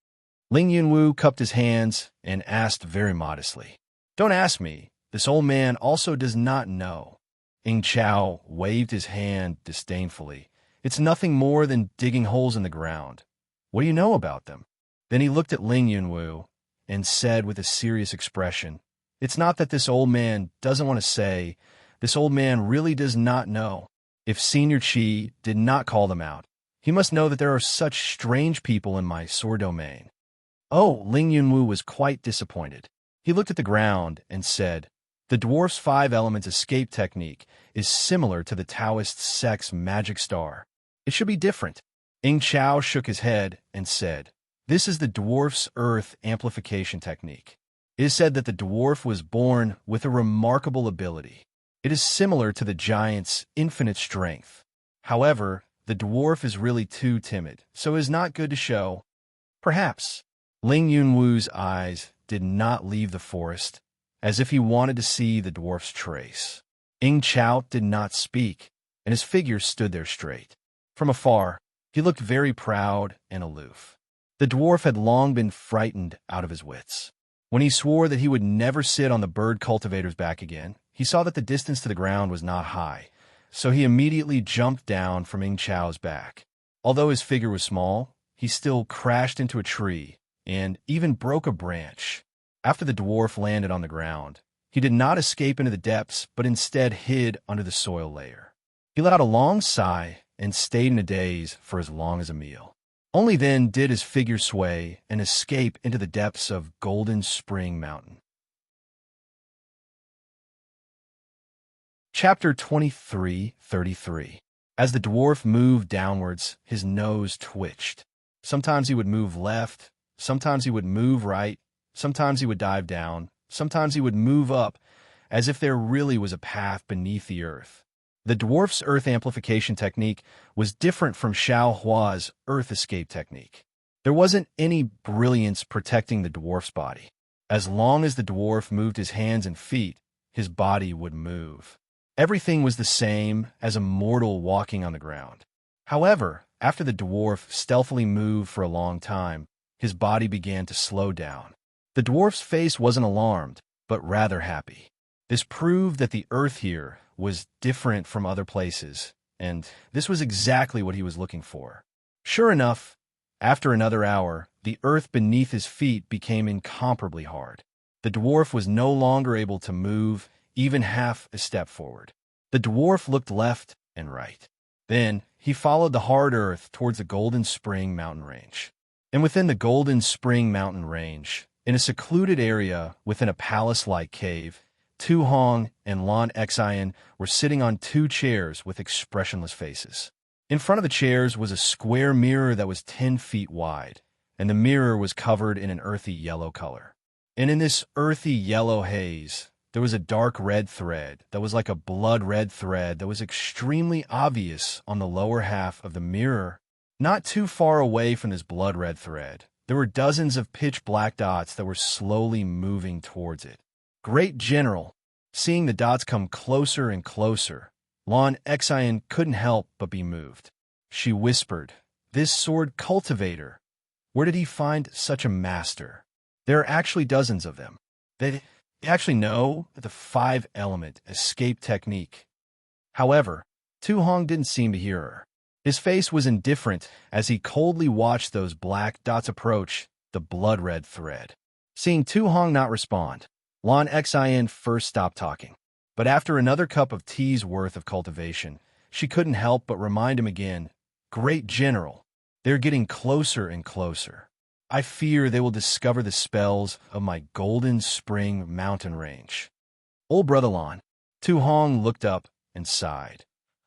Ling Yunwu cupped his hands and asked very modestly. Don't ask me. This old man also does not know. Ing Chao waved his hand disdainfully. It's nothing more than digging holes in the ground. What do you know about them? Then he looked at Ling Yunwu and said with a serious expression, It's not that this old man doesn't want to say. This old man really does not know. If Senior Qi did not call them out, he must know that there are such strange people in my sword domain. Oh, Ling Yunwu was quite disappointed. He looked at the ground and said, The dwarf's 5 elements escape technique is similar to the Taoist sect's magic star. It should be different. Ing Chao shook his head and said, This is the dwarf's earth amplification technique. It is said that the dwarf was born with a remarkable ability. It is similar to the giant's infinite strength. However, the dwarf is really too timid, so it is not good to show. Perhaps. Ling Yunwu's eyes did not leave the forest, as if he wanted to see the dwarf's trace. Ing Chao did not speak, and his figure stood there straight. From afar, he looked very proud and aloof. The dwarf had long been frightened out of his wits. When he swore that he would never sit on the bird cultivator's back again, he saw that the distance to the ground was not high, so he immediately jumped down from Ing Chao's back. Although his figure was small, he still crashed into a tree and even broke a branch. After the dwarf landed on the ground, he did not escape into the depths, but instead hid under the soil layer. He let out a long sigh and stayed in a daze for as long as a meal. Only then did his figure sway and escape into the depths of Golden Spring Mountain. Chapter 23:33. As the dwarf moved downwards, his nose twitched. Sometimes he would move left, sometimes he would move right, sometimes he would dive down, sometimes he would move up, as if there really was a path beneath the earth. The dwarf's earth amplification technique was different from Xiao Hua's earth escape technique. There wasn't any brilliance protecting the dwarf's body. As long as the dwarf moved his hands and feet, his body would move. Everything was the same as a mortal walking on the ground. However, after the dwarf stealthily moved for a long time, his body began to slow down. The dwarf's face wasn't alarmed, but rather happy. This proved that the earth here was different from other places, and this was exactly what he was looking for. Sure enough, after another hour, the earth beneath his feet became incomparably hard. The dwarf was no longer able to move even half a step forward. The dwarf looked left and right. Then he followed the hard earth towards the Golden Spring Mountain Range. And within the Golden Spring Mountain Range, in a secluded area within a palace-like cave, Tu Hong and Lan Xian were sitting on 2 chairs with expressionless faces. In front of the chairs was a square mirror that was 10 feet wide, and the mirror was covered in an earthy yellow color. And in this earthy yellow haze, there was a dark red thread that was like a blood-red thread that was extremely obvious on the lower half of the mirror. Not too far away from this blood-red thread, there were dozens of pitch-black dots that were slowly moving towards it. Great General, seeing the dots come closer and closer, Lan Xian couldn't help but be moved. She whispered, This sword cultivator, where did he find such a master? There are actually dozens of them. They actually know the 5-element escape technique. However, Tu Hong didn't seem to hear her. His face was indifferent as he coldly watched those black dots approach the blood-red thread. Seeing Tu Hong not respond, Lan Xian first stopped talking. But after another cup of tea's worth of cultivation, she couldn't help but remind him again, Great General, they're getting closer and closer. I fear they will discover the spells of my Golden Spring Mountain Range. Old Brother Lan, Tu Hong looked up and sighed.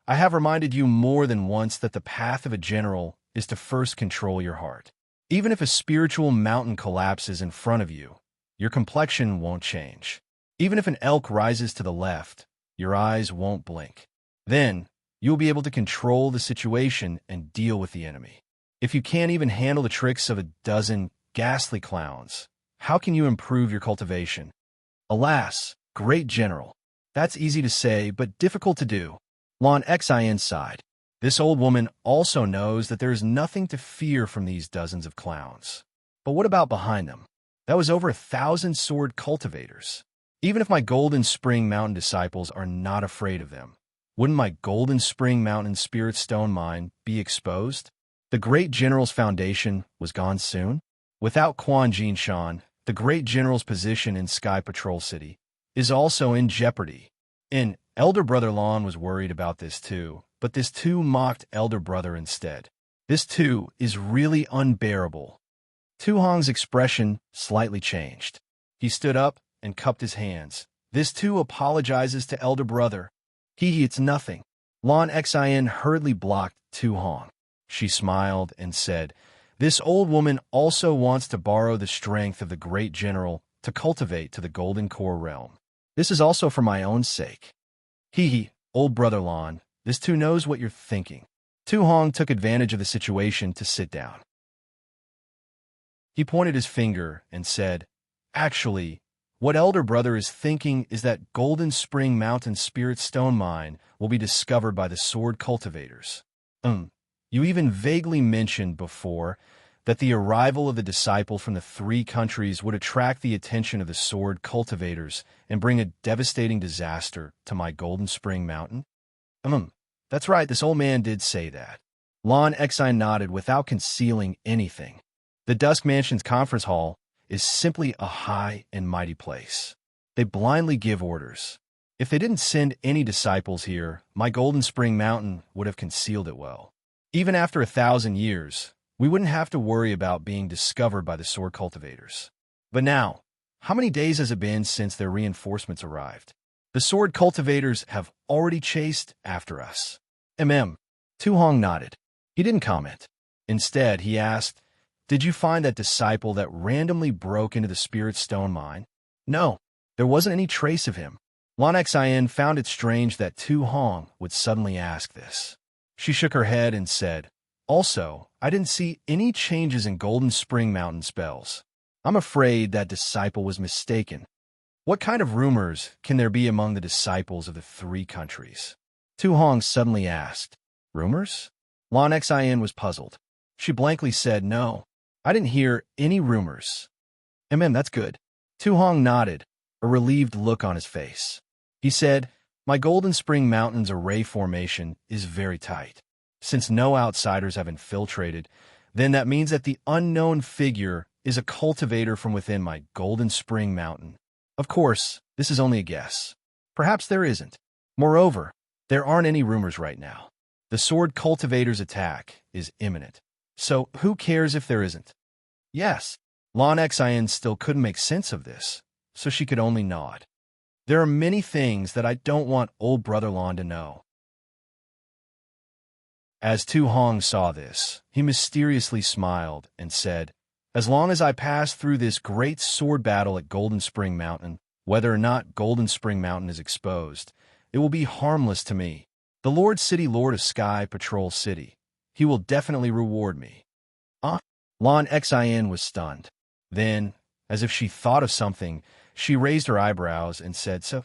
I have reminded you more than once that the path of a general is to first control your heart. Even if a spiritual mountain collapses in front of you, your complexion won't change. Even if an elk rises to the left, your eyes won't blink. Then, you'll be able to control the situation and deal with the enemy. If you can't even handle the tricks of a dozen ghastly clowns, how can you improve your cultivation? Alas, Great General, that's easy to say but difficult to do. Lan Xian sighed. This old woman also knows that there is nothing to fear from these dozens of clowns. But what about behind them? That was over 1,000 sword cultivators. Even if my Golden Spring Mountain disciples are not afraid of them, wouldn't my Golden Spring Mountain Spirit Stone Mine be exposed? The Great General's foundation was gone soon. Without Quan Jinshan, the Great General's position in Sky Patrol City is also in jeopardy. And Elder Brother Lon was worried about this too, but this too mocked Elder Brother instead. This too is really unbearable. Tu Hong's expression slightly changed. He stood up and cupped his hands. This too apologizes to Elder Brother. It's nothing. Lon Xin hurriedly blocked Tu Hong. She smiled and said, this old woman also wants to borrow the strength of the Great General to cultivate to the Golden Core realm. This is also for my own sake. Old Brother Lon, this too knows what you're thinking. Tu Hong took advantage of the situation to sit down. He pointed his finger and said, actually, what Elder Brother is thinking is that Golden Spring Mountain Spirit Stone Mine will be discovered by the sword cultivators. You even vaguely mentioned before that the arrival of the disciple from the 3 countries would attract the attention of the sword cultivators and bring a devastating disaster to my Golden Spring Mountain? That's right, this old man did say that. Lon Xi nodded without concealing anything. The Dusk Mansion's conference hall is simply a high and mighty place. They blindly give orders. If they didn't send any disciples here, my Golden Spring Mountain would have concealed it well. Even after 1,000 years, we wouldn't have to worry about being discovered by the sword cultivators. But now, how many days has it been since their reinforcements arrived? The sword cultivators have already chased after us. Tu Hong nodded. He didn't comment. Instead, he asked, did you find that disciple that randomly broke into the Spirit Stone Mine? No, there wasn't any trace of him. Lon Xin found it strange that Tu Hong would suddenly ask this. She shook her head and said, also, I didn't see any changes in Golden Spring Mountain spells. I'm afraid that disciple was mistaken. What kind of rumors can there be among the disciples of the 3 countries? Tu Hong suddenly asked. Rumors? Lon Xin was puzzled. She blankly said, no, I didn't hear any rumors. That's good. Tu Hong nodded, a relieved look on his face. He said, my Golden Spring Mountain's array formation is very tight. Since no outsiders have infiltrated, then that means that the unknown figure is a cultivator from within my Golden Spring Mountain. Of course, this is only a guess. Perhaps there isn't. Moreover, there aren't any rumors right now. The sword cultivator's attack is imminent. So who cares if there isn't? Yes, Lon Xin still couldn't make sense of this, so she could only nod. There are many things that I don't want old Brother Lon to know. As Tu Hong saw this, he mysteriously smiled and said, as long as I pass through this great sword battle at Golden Spring Mountain, whether or not Golden Spring Mountain is exposed, it will be harmless to me. The Lord City Lord of Sky Patrol City. He will definitely reward me. Lon Xin was stunned. Then, as if she thought of something, she raised her eyebrows and said, so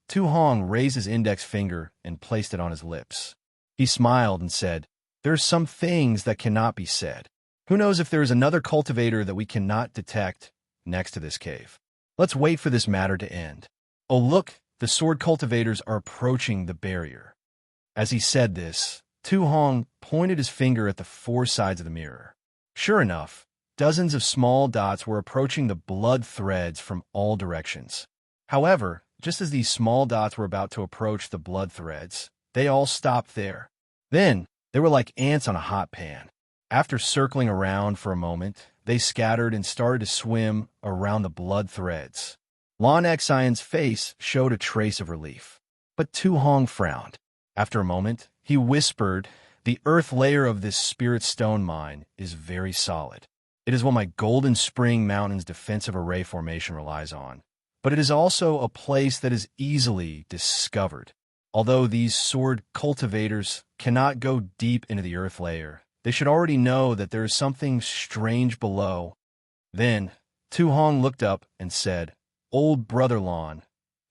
Tu Hong raised his index finger and placed it on his lips. He smiled and said, there are some things that cannot be said. Who knows if there is another cultivator that we cannot detect next to this cave. Let's wait for this matter to end. Oh, look, the sword cultivators are approaching the barrier. As he said this, Tu Hong pointed his finger at the 4 sides of the mirror. Sure enough, dozens of small dots were approaching the blood threads from all directions. However, just as these small dots were about to approach the blood threads, they all stopped there. Then, they were like ants on a hot pan. After circling around for a moment, they scattered and started to swim around the blood threads. Lon Xion's face showed a trace of relief. But Tu Hong frowned. After a moment, he whispered, the earth layer of this spirit stone mine is very solid. It is what my Golden Spring Mountain's defensive array formation relies on. But it is also a place that is easily discovered. Although these sword cultivators cannot go deep into the earth layer, they should already know that there is something strange below. Then, Tu Hong looked up and said, old Brother Lon,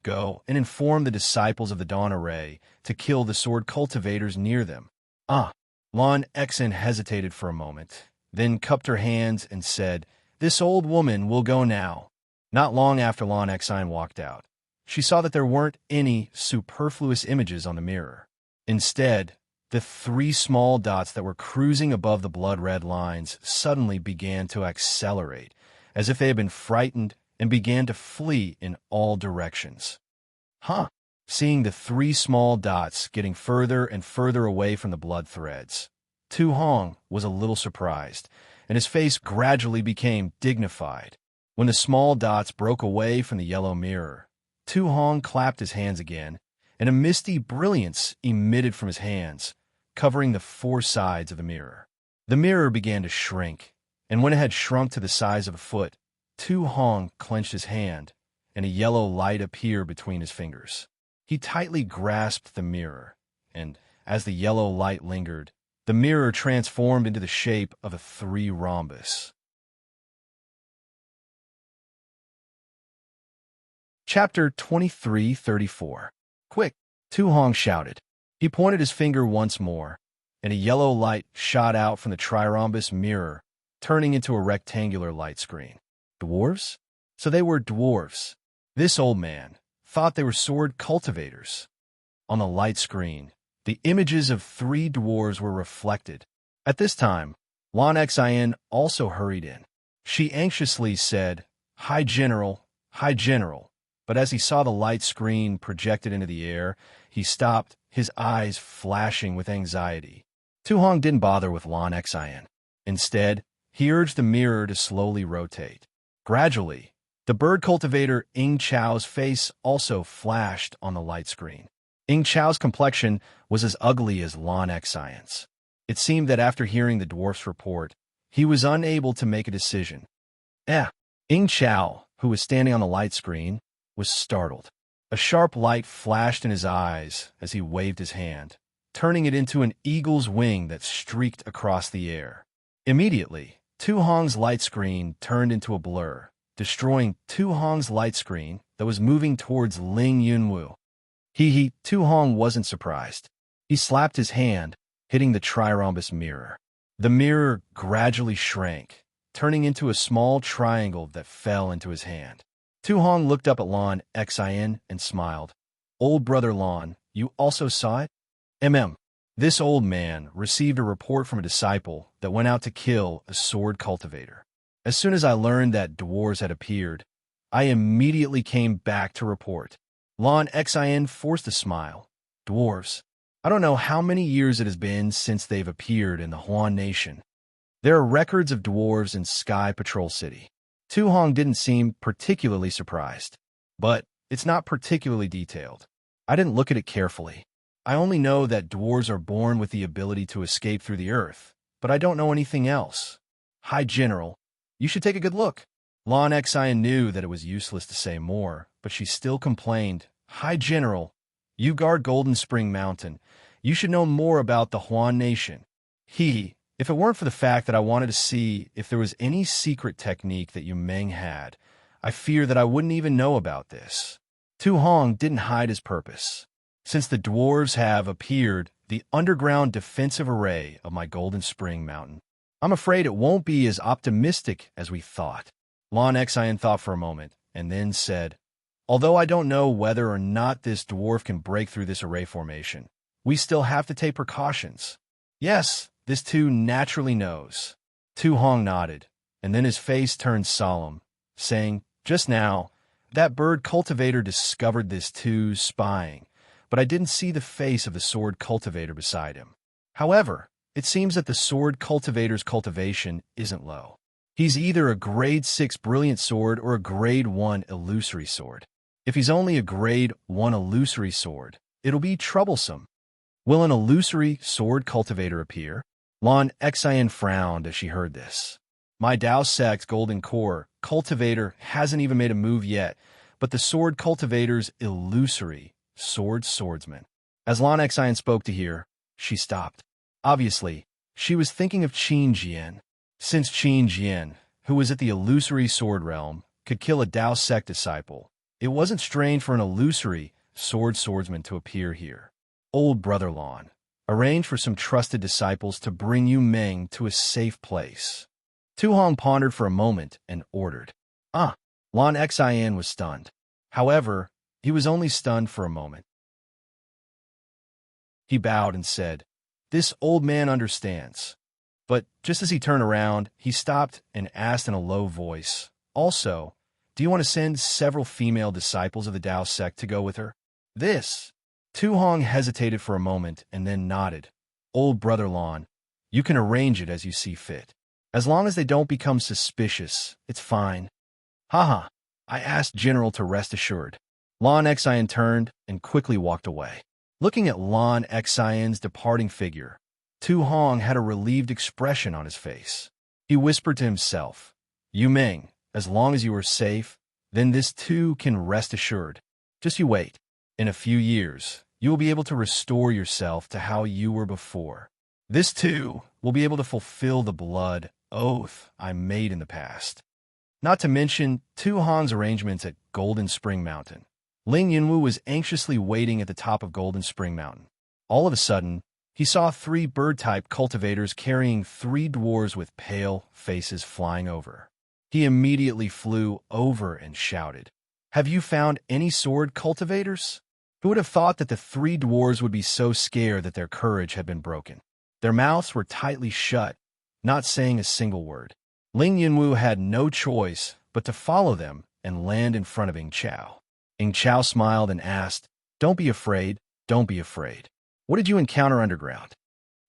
go and inform the disciples of the Dawn Array to kill the sword cultivators near them. Ah. Lan Exen hesitated for a moment, then cupped her hands and said, "This old woman will go now." Not long after Lan Exine walked out, she saw that there weren't any superfluous images on the mirror. Instead, the three small dots that were cruising above the blood-red lines suddenly began to accelerate, as if they had been frightened, and began to flee in all directions. Huh. Seeing the three small dots getting further and further away from the blood threads, Tu Hong was a little surprised, and his face gradually became dignified. When the small dots broke away from the yellow mirror, Tu Hong clapped his hands again, and a misty brilliance emitted from his hands, covering the four sides of the mirror. The mirror began to shrink, and when it had shrunk to the size of a foot, Tu Hong clenched his hand, and a yellow light appeared between his fingers. He tightly grasped the mirror, and, as the yellow light lingered, the mirror transformed into the shape of a three rhombus. Chapter 23:34. Quick! Tu Hong shouted. He pointed his finger once more, and a yellow light shot out from the trirhombus mirror, turning into a rectangular light screen. Dwarves? So they were dwarves. This old man thought they were sword cultivators. On the light screen, the images of three dwarves were reflected. At this time, Lan Xian also hurried in. She anxiously said, "Hi, General, hi, General." But as he saw the light screen projected into the air, he stopped, his eyes flashing with anxiety. Tu Hong didn't bother with Lan Xian. Instead, he urged the mirror to slowly rotate. Gradually, the bird cultivator Ing Chao's face also flashed on the light screen. Ing Chao's complexion was as ugly as Lan Xian's. It seemed that after hearing the dwarf's report, he was unable to make a decision. Ing Chao, who was standing on the light screen, was startled. A sharp light flashed in his eyes as he waved his hand, turning it into an eagle's wing that streaked across the air. Immediately, Tu Hong's light screen turned into a blur, destroying Tu Hong's light screen that was moving towards Ling Yunwu. Tu Hong wasn't surprised. He slapped his hand, hitting the trirhombus mirror. The mirror gradually shrank, turning into a small triangle that fell into his hand. Tu Hong looked up at Lan Xian and smiled. "Old brother Lan, you also saw it?" This old man received a report from a disciple that went out to kill a sword cultivator. As soon as I learned that dwarves had appeared, I immediately came back to report. Lan Xian forced a smile. Dwarves. I don't know how many years it has been since they've appeared in the Huan Nation. There are records of dwarves in Sky Patrol City. Tu Hong didn't seem particularly surprised, but it's not particularly detailed. I didn't look at it carefully. I only know that dwarves are born with the ability to escape through the earth, but I don't know anything else. Hi, General. You should take a good look. Lan Xian knew that it was useless to say more, but she still complained. Hi, General. You guard Golden Spring Mountain. You should know more about the Huan Nation. If it weren't for the fact that I wanted to see if there was any secret technique that Yu Meng had, I fear that I wouldn't even know about this. Tu Hong didn't hide his purpose. Since the dwarves have appeared, the underground defensive array of my Golden Spring Mountain, I'm afraid it won't be as optimistic as we thought. Lan Xian thought for a moment, and then said, although I don't know whether or not this dwarf can break through this array formation, we still have to take precautions. Yes, this too naturally knows. Tu Hong nodded, and then his face turned solemn, saying, just now, that bird cultivator discovered this too spying, but I didn't see the face of the sword cultivator beside him. However, it seems that the sword cultivator's cultivation isn't low. He's either a grade 6 brilliant sword or a grade 1 illusory sword. If he's only a grade 1 illusory sword, it'll be troublesome. Will an illusory sword cultivator appear? Lan Xian frowned as she heard this. My Dao Sect Golden Core cultivator hasn't even made a move yet, but the sword cultivator's illusory swordsman. As Lan Xian spoke to her, she stopped. Obviously, she was thinking of Qin Jian. Since Qin Jian, who was at the illusory sword realm, could kill a Dao Sect disciple, it wasn't strange for an illusory swordsman to appear here. Old brother Lan, Arrange for some trusted disciples to bring you Meng to a safe place. Tu Hong pondered for a moment and ordered. Ah! Lan Xian was stunned. However, he was only stunned for a moment. He bowed and said, "This old man understands." But just as he turned around, he stopped and asked in a low voice, "Also, do you want to send several female disciples of the Tao sect to go with her?" This. Tu Hong hesitated for a moment and then nodded. "Old Brother Lan, you can arrange it as you see fit. As long as they don't become suspicious, it's fine." "Haha, I asked General to rest assured." Lan Xian turned and quickly walked away. Looking at Lan Xian's departing figure, Tu Hong had a relieved expression on his face. He whispered to himself, "Yu Ming, as long as you are safe, then this too can rest assured. Just you wait. In a few years, you will be able to restore yourself to how you were before. This too will be able to fulfill the blood oath I made in the past." Not to mention Tu Hong's arrangements at Golden Spring Mountain. Ling Yunwu was anxiously waiting at the top of Golden Spring Mountain. All of a sudden, he saw 3 bird-type cultivators carrying 3 dwarves with pale faces flying over. He immediately flew over and shouted, "Have you found any sword cultivators?" Who would have thought that the 3 dwarves would be so scared that their courage had been broken? Their mouths were tightly shut, not saying a single word. Ling Yunwu had no choice but to follow them and land in front of Ing Chao. Ing Chao smiled and asked, "Don't be afraid, don't be afraid. What did you encounter underground?"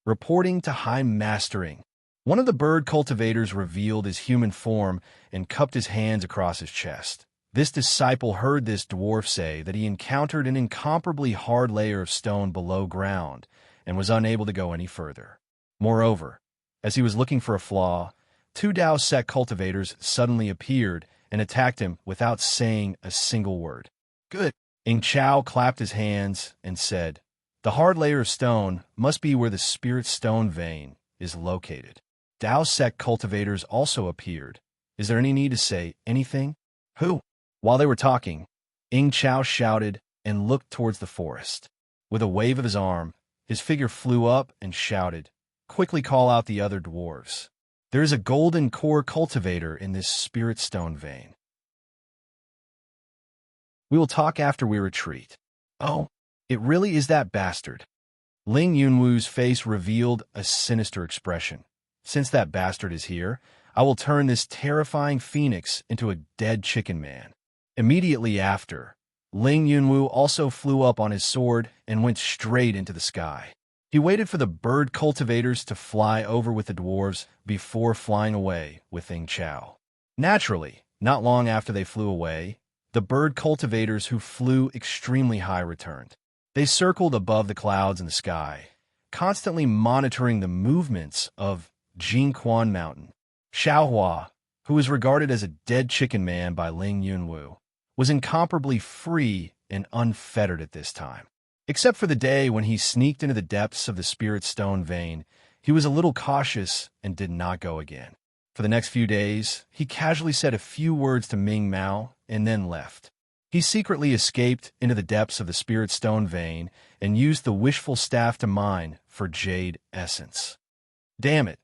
Reporting to High Mastering, one of the bird cultivators revealed his human form and cupped his hands across his chest. This disciple heard this dwarf say that he encountered an incomparably hard layer of stone below ground and was unable to go any further. Moreover, as he was looking for a flaw, 2 Tao sect cultivators suddenly appeared and attacked him without saying a single word. "Good." Ing Chao clapped his hands and said, "The hard layer of stone must be where the spirit stone vein is located." Tao sect cultivators also appeared. Is there any need to say anything? Who? While they were talking, Ing Chao shouted and looked towards the forest. With a wave of his arm, his figure flew up and shouted, "Quickly call out the other dwarves. There is a golden core cultivator in this spirit stone vein. We will talk after we retreat." "Oh, it really is that bastard." Ling Yunwu's face revealed a sinister expression. "Since that bastard is here, I will turn this terrifying phoenix into a dead chicken man." Immediately after, Ling Yunwu also flew up on his sword and went straight into the sky. He waited for the bird cultivators to fly over with the dwarves before flying away with Ing Chao. Naturally, not long after they flew away, the bird cultivators who flew extremely high returned. They circled above the clouds in the sky, constantly monitoring the movements of Jingquan Mountain. Xiaohua, who was regarded as a dead chicken man by Ling Yunwu, was incomparably free and unfettered at this time. Except for the day when he sneaked into the depths of the spirit stone vein, he was a little cautious and did not go again. For the next few days, he casually said a few words to Ming Mao and then left. He secretly escaped into the depths of the spirit stone vein and used the wishful staff to mine for jade essence. Damn it,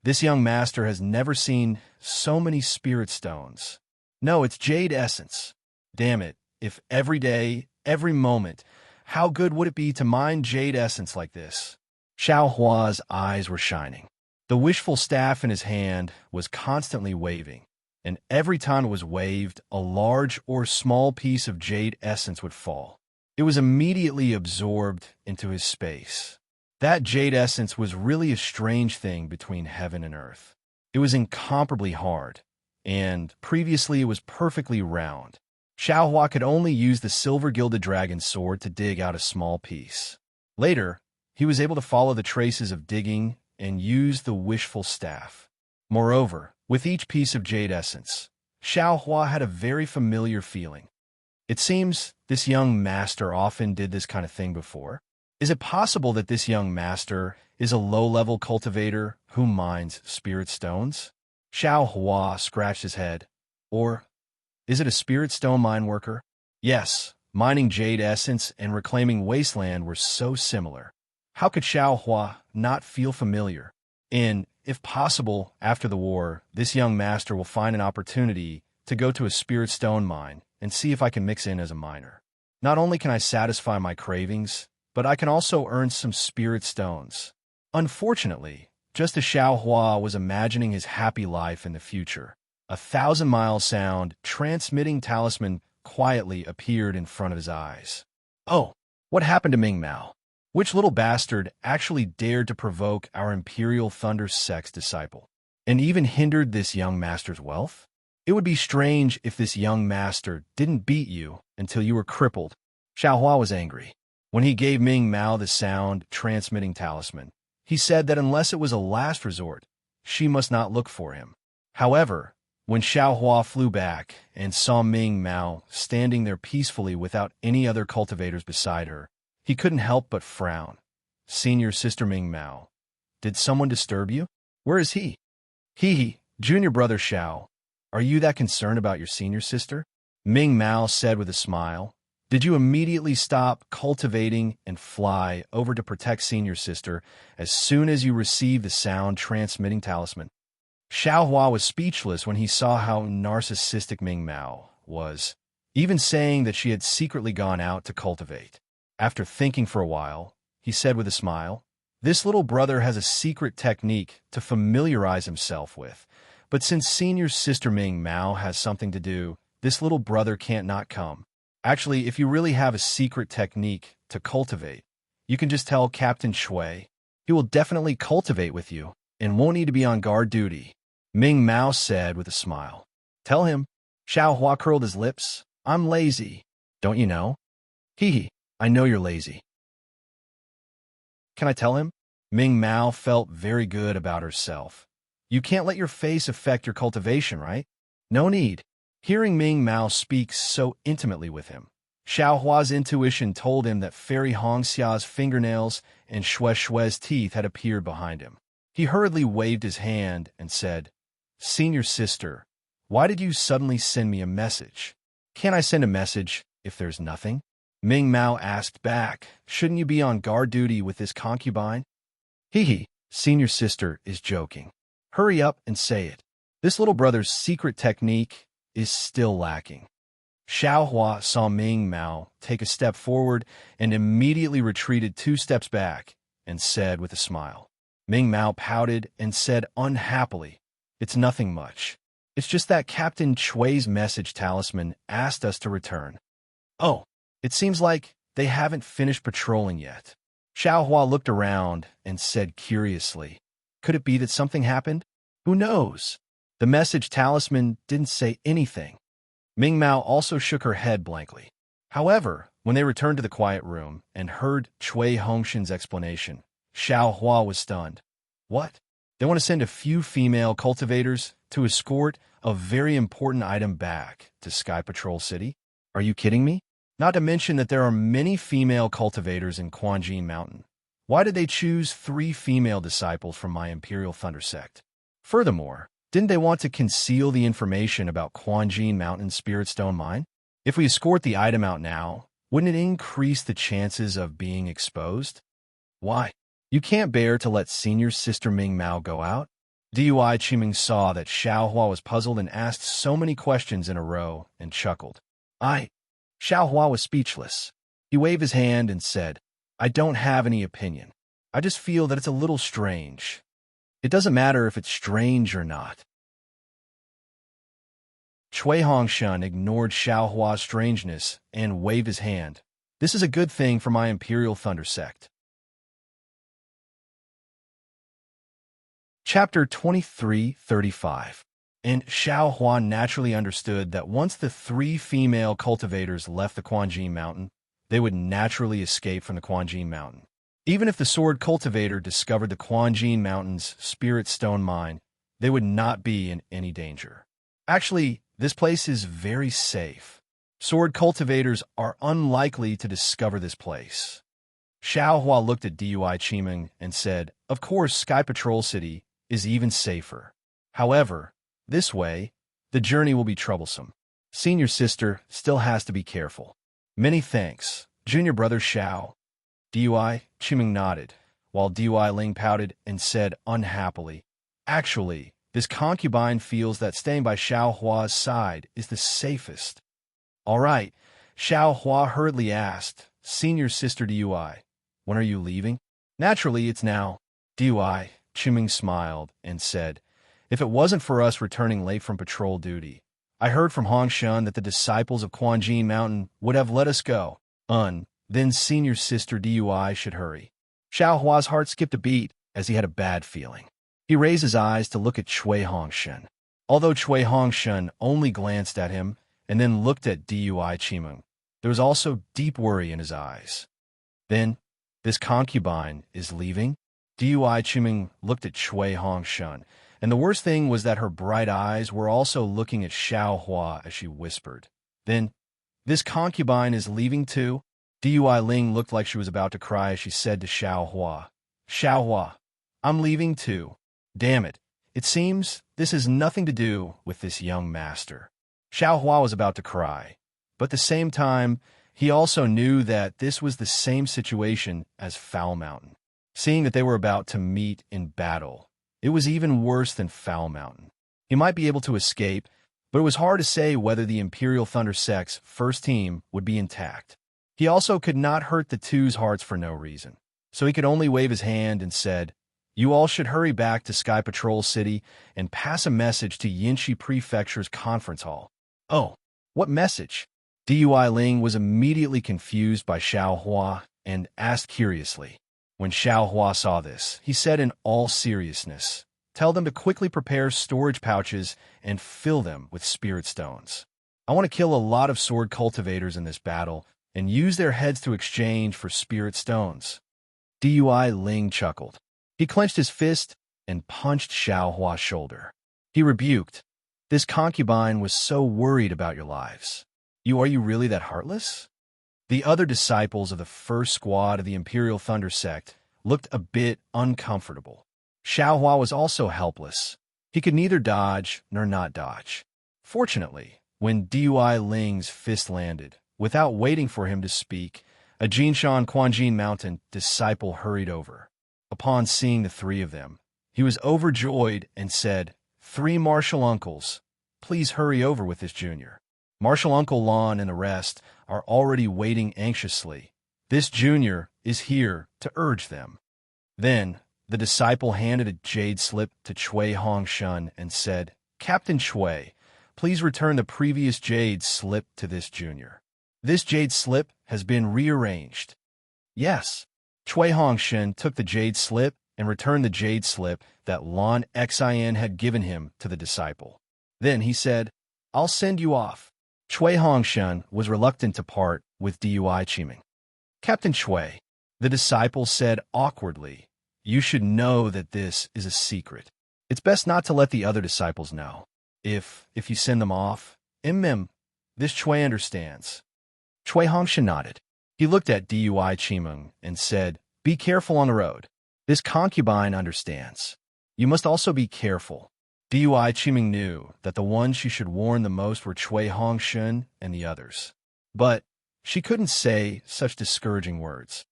this young master has never seen so many spirit stones. No, it's jade essence. Damn it, if every day, every moment, how good would it be to mine jade essence like this? Xiaohua's eyes were shining. The wishful staff in his hand was constantly waving, and every time it was waved, a large or small piece of jade essence would fall. It was immediately absorbed into his space. That jade essence was really a strange thing between heaven and earth. It was incomparably hard, and previously it was perfectly round. Xiaohua could only use the silver-gilded dragon sword to dig out a small piece. Later, he was able to follow the traces of digging and use the wishful staff. Moreover, with each piece of jade essence, Xiaohua had a very familiar feeling. It seems this young master often did this kind of thing before. Is it possible that this young master is a low-level cultivator who mines spirit stones? Xiaohua scratched his head. Or is it a spirit stone mine worker? Yes, mining jade essence and reclaiming wasteland were so similar. How could Xiao Hua not feel familiar? And, if possible, after the war, this young master will find an opportunity to go to a spirit stone mine and see if I can mix in as a miner. Not only can I satisfy my cravings, but I can also earn some spirit stones. Unfortunately, just as Xiao Hua was imagining his happy life in the future, a 1,000-mile sound transmitting talisman quietly appeared in front of his eyes. Oh, what happened to Ming Mao? Which little bastard actually dared to provoke our Imperial Thunder Sect's disciple, and even hindered this young master's wealth? It would be strange if this young master didn't beat you until you were crippled. Xiao Hua was angry. When he gave Ming Mao the sound-transmitting talisman, he said that unless it was a last resort, she must not look for him. However, when Xiao Hua flew back and saw Ming Mao standing there peacefully without any other cultivators beside her, he couldn't help but frown. Senior Sister Ming Mao, did someone disturb you? Where is he? Junior brother Xiao. Are you that concerned about your senior sister? Ming Mao said with a smile. Did you immediately stop cultivating and fly over to protect senior sister as soon as you received the sound-transmitting talisman? Xiao Hua was speechless when he saw how narcissistic Ming Mao was, even saying that she had secretly gone out to cultivate. After thinking for a while, he said with a smile, "This little brother has a secret technique to familiarize himself with, but since senior sister Ming Mao has something to do, this little brother can't not come. Actually, if you really have a secret technique to cultivate, you can just tell Captain Shui. He will definitely cultivate with you and won't need to be on guard duty," Ming Mao said with a smile. "Tell him." Xiao Hua curled his lips. "I'm lazy. Don't you know?" I know you're lazy." "Can I tell him?" Ming Mao felt very good about herself. "You can't let your face affect your cultivation, right?" "No need." Hearing Ming Mao speak so intimately with him, Xiao Hua's intuition told him that Fairy Hongxia's fingernails and Shue's teeth had appeared behind him. He hurriedly waved his hand and said, "Senior sister, why did you suddenly send me a message?" "Can't I send a message if there's nothing?" Ming Mao asked back. "Shouldn't you be on guard duty with this concubine?" Senior sister is joking. Hurry up and say it. This little brother's secret technique is still lacking. Xiao Hua saw Ming Mao take a step forward and immediately retreated 2 steps back and said with a smile. Ming Mao pouted and said unhappily, "It's nothing much. It's just that Captain Chui's message talisman asked us to return." "Oh, it seems like they haven't finished patrolling yet." Xiao Hua looked around and said curiously, "Could it be that something happened? Who knows? The message talisman didn't say anything." Ming Mao also shook her head blankly. However, when they returned to the quiet room and heard Chui Hongshan's explanation, Xiao Hua was stunned. "What? They want to send a few female cultivators to escort a very important item back to Sky Patrol City? Are you kidding me? Not to mention that there are many female cultivators in Quanjin Mountain. Why did they choose 3 female disciples from my Imperial Thunder Sect? Furthermore, didn't they want to conceal the information about Quanjin Mountain Spirit Stone Mine? If we escort the item out now, wouldn't it increase the chances of being exposed? Why? You can't bear to let senior sister Ming Mao go out?" Dui Qiming saw that Xiao Hua was puzzled and asked so many questions in a row and chuckled. Xiao Hua was speechless. He waved his hand and said, "I don't have any opinion. I just feel that it's a little strange. It doesn't matter if it's strange or not." Chui Hongshan ignored Xiao Hua's strangeness and waved his hand. "This is a good thing for my Imperial Thunder Sect." Chapter 23:35. And Xiao Hua naturally understood that once the 3 female cultivators left the Quanjin Mountain, they would naturally escape from the Quanjin Mountain. Even if the sword cultivator discovered the Quanjin Mountain's spirit stone mine, they would not be in any danger. Actually, this place is very safe. Sword cultivators are unlikely to discover this place. Xiao Hua looked at Dui Qiming and said, "Of course, Sky Patrol City is even safer. However, this way, the journey will be troublesome. Senior sister still has to be careful." "Many thanks, junior brother Xiao." Dui Qiming nodded. while Dui Ling pouted and said unhappily, "Actually, this concubine feels that staying by Xiao Hua's side is the safest." "All right," Xiao Hua hurriedly asked, "Senior Sister Dui, when are you leaving?" "Naturally, it's now." Dui Chiming smiled and said, "If it wasn't for us returning late from patrol duty, I heard from Hongshan that the disciples of Quanjin Mountain would have let us go. Then Senior Sister Dui should hurry." Xiao Hua's heart skipped a beat as he had a bad feeling. He raised his eyes to look at Cui Hongshan. Although Cui Hongshan only glanced at him and then looked at Dui Chimeng, there was also deep worry in his eyes. "Then, this concubine is leaving?" Dui Chimeng looked at Cui Hongshan, and the worst thing was that her bright eyes were also looking at Xiao Hua as she whispered, "Then, this concubine is leaving too?" Dui Ling looked like she was about to cry as she said to Xiao Hua, "Xiao Hua, I'm leaving too. Damn it, it seems this has nothing to do with this young master." Xiao Hua was about to cry, but at the same time, he also knew that this was the same situation as Foul Mountain. Seeing that they were about to meet in battle, it was even worse than Foul Mountain. He might be able to escape, but it was hard to say whether the Imperial Thunder Sect's first team would be intact. He also could not hurt the two's hearts for no reason, so he could only wave his hand and said, "You all should hurry back to Sky Patrol City and pass a message to Yinshi Prefecture's conference hall." "Oh, what message?" Dui Ling was immediately confused by Xiao Hua and asked curiously. When Xiao Hua saw this, he said in all seriousness, "Tell them to quickly prepare storage pouches and fill them with spirit stones. I want to kill a lot of sword cultivators in this battle and use their heads to exchange for spirit stones." Dui Ling chuckled. He clenched his fist and punched Xiao Hua's shoulder. He rebuked, "This concubine was so worried about your lives. Are you really that heartless?" The other disciples of the first squad of the Imperial Thunder Sect looked a bit uncomfortable. Xiao Hua was also helpless. He could neither dodge nor not dodge. Fortunately, when Dui Ling's fist landed, without waiting for him to speak, a Jinshan Quanjin Mountain disciple hurried over. Upon seeing the three of them, he was overjoyed and said, "Three martial uncles, please hurry over with this junior." Martial Uncle Lon and the rest are already waiting anxiously. This junior is here to urge them. Then, the disciple handed a jade slip to Cui Hongshan and said, "Captain Cui, please return the previous jade slip to this junior. This jade slip has been rearranged." "Yes." Cui Hongshan took the jade slip and returned the jade slip that Lon Xin had given him to the disciple. Then he said, "I'll send you off." Cui Hongshan was reluctant to part with Dui Chiming. "Captain Cui," the disciple said awkwardly, "you should know that this is a secret. It's best not to let the other disciples know. If you send them off, this Cui understands." Cui Hongshan nodded. He looked at Dui Chiming and said, "Be careful on the road. This concubine understands. You must also be careful." Dui Chiming knew that the ones she should warn the most were Cui Hongshan and the others. But she couldn't say such discouraging words.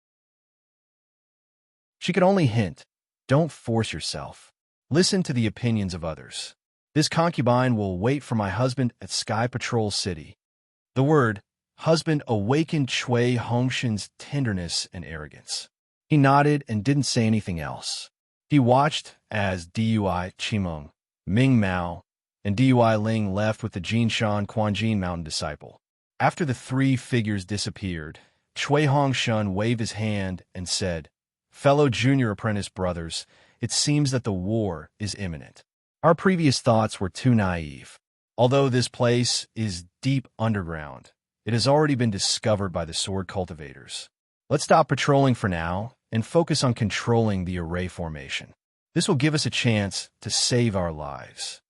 She could only hint, "Don't force yourself. Listen to the opinions of others. This concubine will wait for my husband at Sky Patrol City." The word husband awakened Cui Hongshan's tenderness and arrogance. He nodded and didn't say anything else. He watched as Dui Chimeng, Ming Mao, and Dui Ling left with the Jinshan Quanjin Mountain disciple. After the three figures disappeared, Cui Hongshan waved his hand and said, "Fellow junior apprentice brothers, it seems that the war is imminent. Our previous thoughts were too naive. Although this place is deep underground, it has already been discovered by the sword cultivators. Let's stop patrolling for now and focus on controlling the array formation. This will give us a chance to save our lives."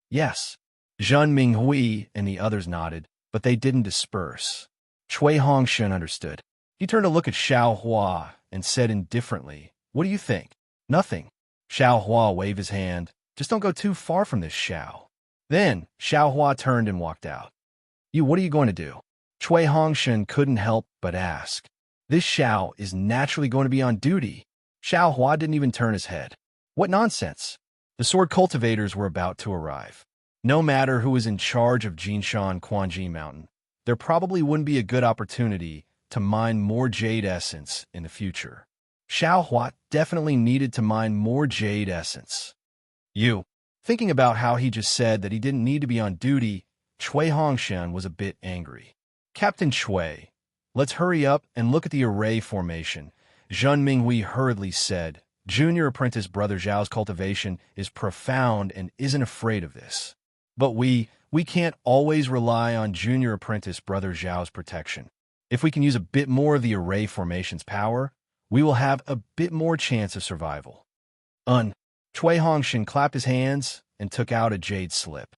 "Yes." Zhen Minghui and the others nodded, but they didn't disperse. Cui Hongshan understood. He turned to look at Xiao Hua and said indifferently, "What do you think?" "Nothing." Xiao Hua waved his hand. "Just don't go too far from this Xiao." Then Xiao Hua turned and walked out. What are you going to do?" Cui Hongshan couldn't help but ask. "This Xiao is naturally going to be on duty. Xiao Hua didn't even turn his head. What nonsense! The sword cultivators were about to arrive. No matter who was in charge of Jinshan Quanji Mountain, there probably wouldn't be a good opportunity to mine more jade essence in the future. Xiao Hua definitely needed to mine more jade essence. Thinking about how he just said that he didn't need to be on duty, Cui Hongshan was a bit angry. Captain Cui, let's hurry up and look at the array formation, Zhun Minghui hurriedly said. Junior apprentice Brother Zhao's cultivation is profound and isn't afraid of this. But we can't always rely on junior apprentice Brother Zhao's protection. If we can use a bit more of the array formation's power, we will have a bit more chance of survival. Cui Hongshan clapped his hands and took out a jade slip.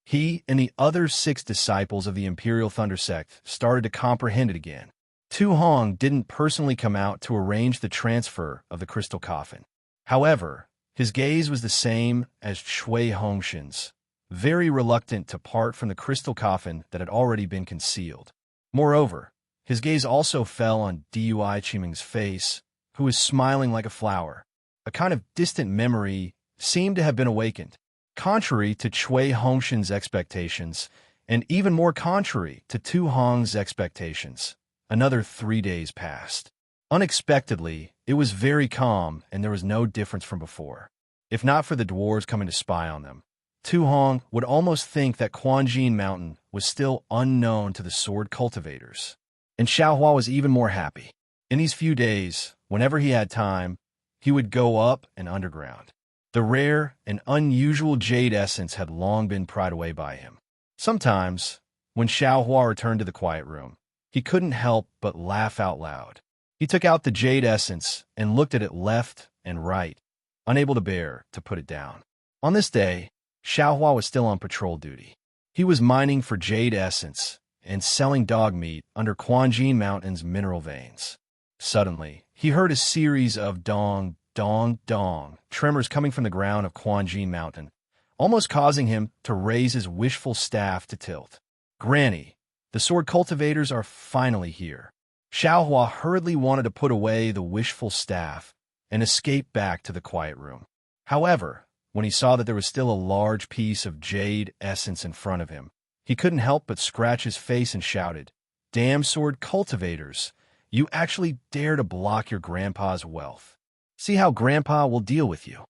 He and the other 6 disciples of the Imperial Thunder Sect started to comprehend it again. Tu Hong didn't personally come out to arrange the transfer of the crystal coffin. However, his gaze was the same as Cui Hongshan's, very reluctant to part from the crystal coffin that had already been concealed. Moreover, his gaze also fell on Dui Qiming's face, who was smiling like a flower. A kind of distant memory seemed to have been awakened. Contrary to Cui Hongshan's expectations, and even more contrary to Tu Hong's expectations, another 3 days passed. Unexpectedly, it was very calm and there was no difference from before. If not for the dwarves coming to spy on them, Tu Hong would almost think that Quanjin Mountain was still unknown to the sword cultivators. And Xiao Hua was even more happy. In these few days, whenever he had time, he would go up and underground. The rare and unusual jade essence had long been pried away by him. Sometimes, when Xiao Hua returned to the quiet room, he couldn't help but laugh out loud. He took out the jade essence and looked at it left and right, unable to bear to put it down. On this day, Xiao Hua was still on patrol duty. He was mining for jade essence and selling dog meat under Quanjin Mountain's mineral veins. Suddenly, he heard a series of dong, dong, dong tremors coming from the ground of Quanjin Mountain, almost causing him to raise his wishful staff to tilt. Granny, the sword cultivators are finally here. Xiao Hua hurriedly wanted to put away the wishful staff and escape back to the quiet room. However, when he saw that there was still a large piece of jade essence in front of him, he couldn't help but scratch his face and shouted, "Damn sword cultivators! You actually dare to block your grandpa's wealth. See how grandpa will deal with you."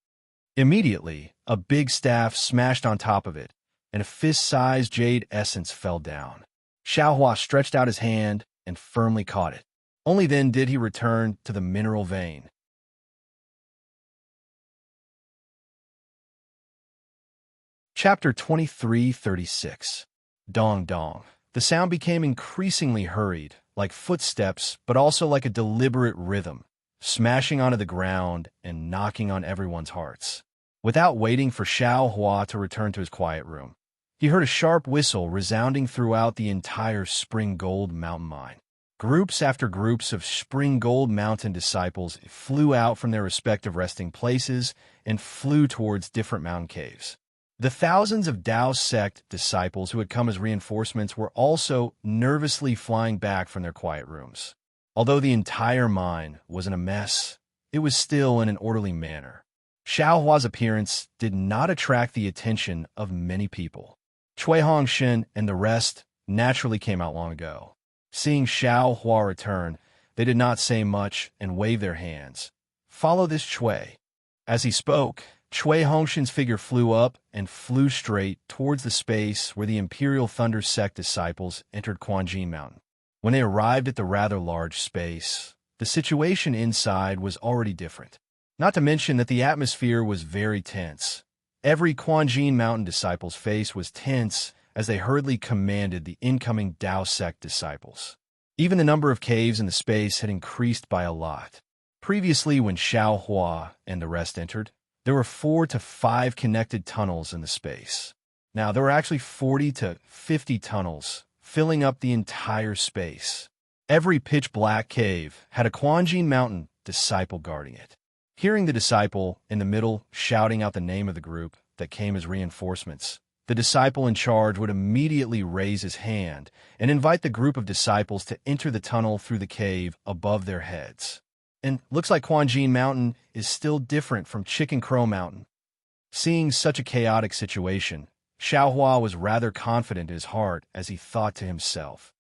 Immediately, a big staff smashed on top of it, and a fist-sized jade essence fell down. Xiao Hua stretched out his hand and firmly caught it. Only then did he return to the mineral vein. Chapter 2336. Dong Dong. The sound became increasingly hurried, like footsteps, but also like a deliberate rhythm, smashing onto the ground and knocking on everyone's hearts. Without waiting for Xiao Hua to return to his quiet room, he heard a sharp whistle resounding throughout the entire Spring Gold Mountain mine. Groups after groups of Spring Gold Mountain disciples flew out from their respective resting places and flew towards different mountain caves. The thousands of Dao sect disciples who had come as reinforcements were also nervously flying back from their quiet rooms. Although the entire mine was in a mess, it was still in an orderly manner. Xiao Hua's appearance did not attract the attention of many people. Cui Hongshan and the rest naturally came out long ago. Seeing Xiao Hua return, they did not say much and waved their hands. "Follow this Cui." As he spoke, Cui Hongshan's figure flew up and flew straight towards the space where the Imperial Thunder Sect disciples entered Quanjin Mountain. When they arrived at the rather large space, the situation inside was already different. Not to mention that the atmosphere was very tense. Every Quanjin Mountain disciple's face was tense as they hurriedly commanded the incoming Dao sect disciples. Even the number of caves in the space had increased by a lot. Previously, when Xiao Hua and the rest entered, there were 4 to 5 connected tunnels in the space. Now, there were actually 40 to 50 tunnels, filling up the entire space. Every pitch-black cave had a Quanjin Mountain disciple guarding it. Hearing the disciple in the middle shouting out the name of the group that came as reinforcements, the disciple in charge would immediately raise his hand and invite the group of disciples to enter the tunnel through the cave above their heads. And looks like Quanjin Mountain is still different from Chicken Crow Mountain. Seeing such a chaotic situation, Xiaohua was rather confident in his heart as he thought to himself,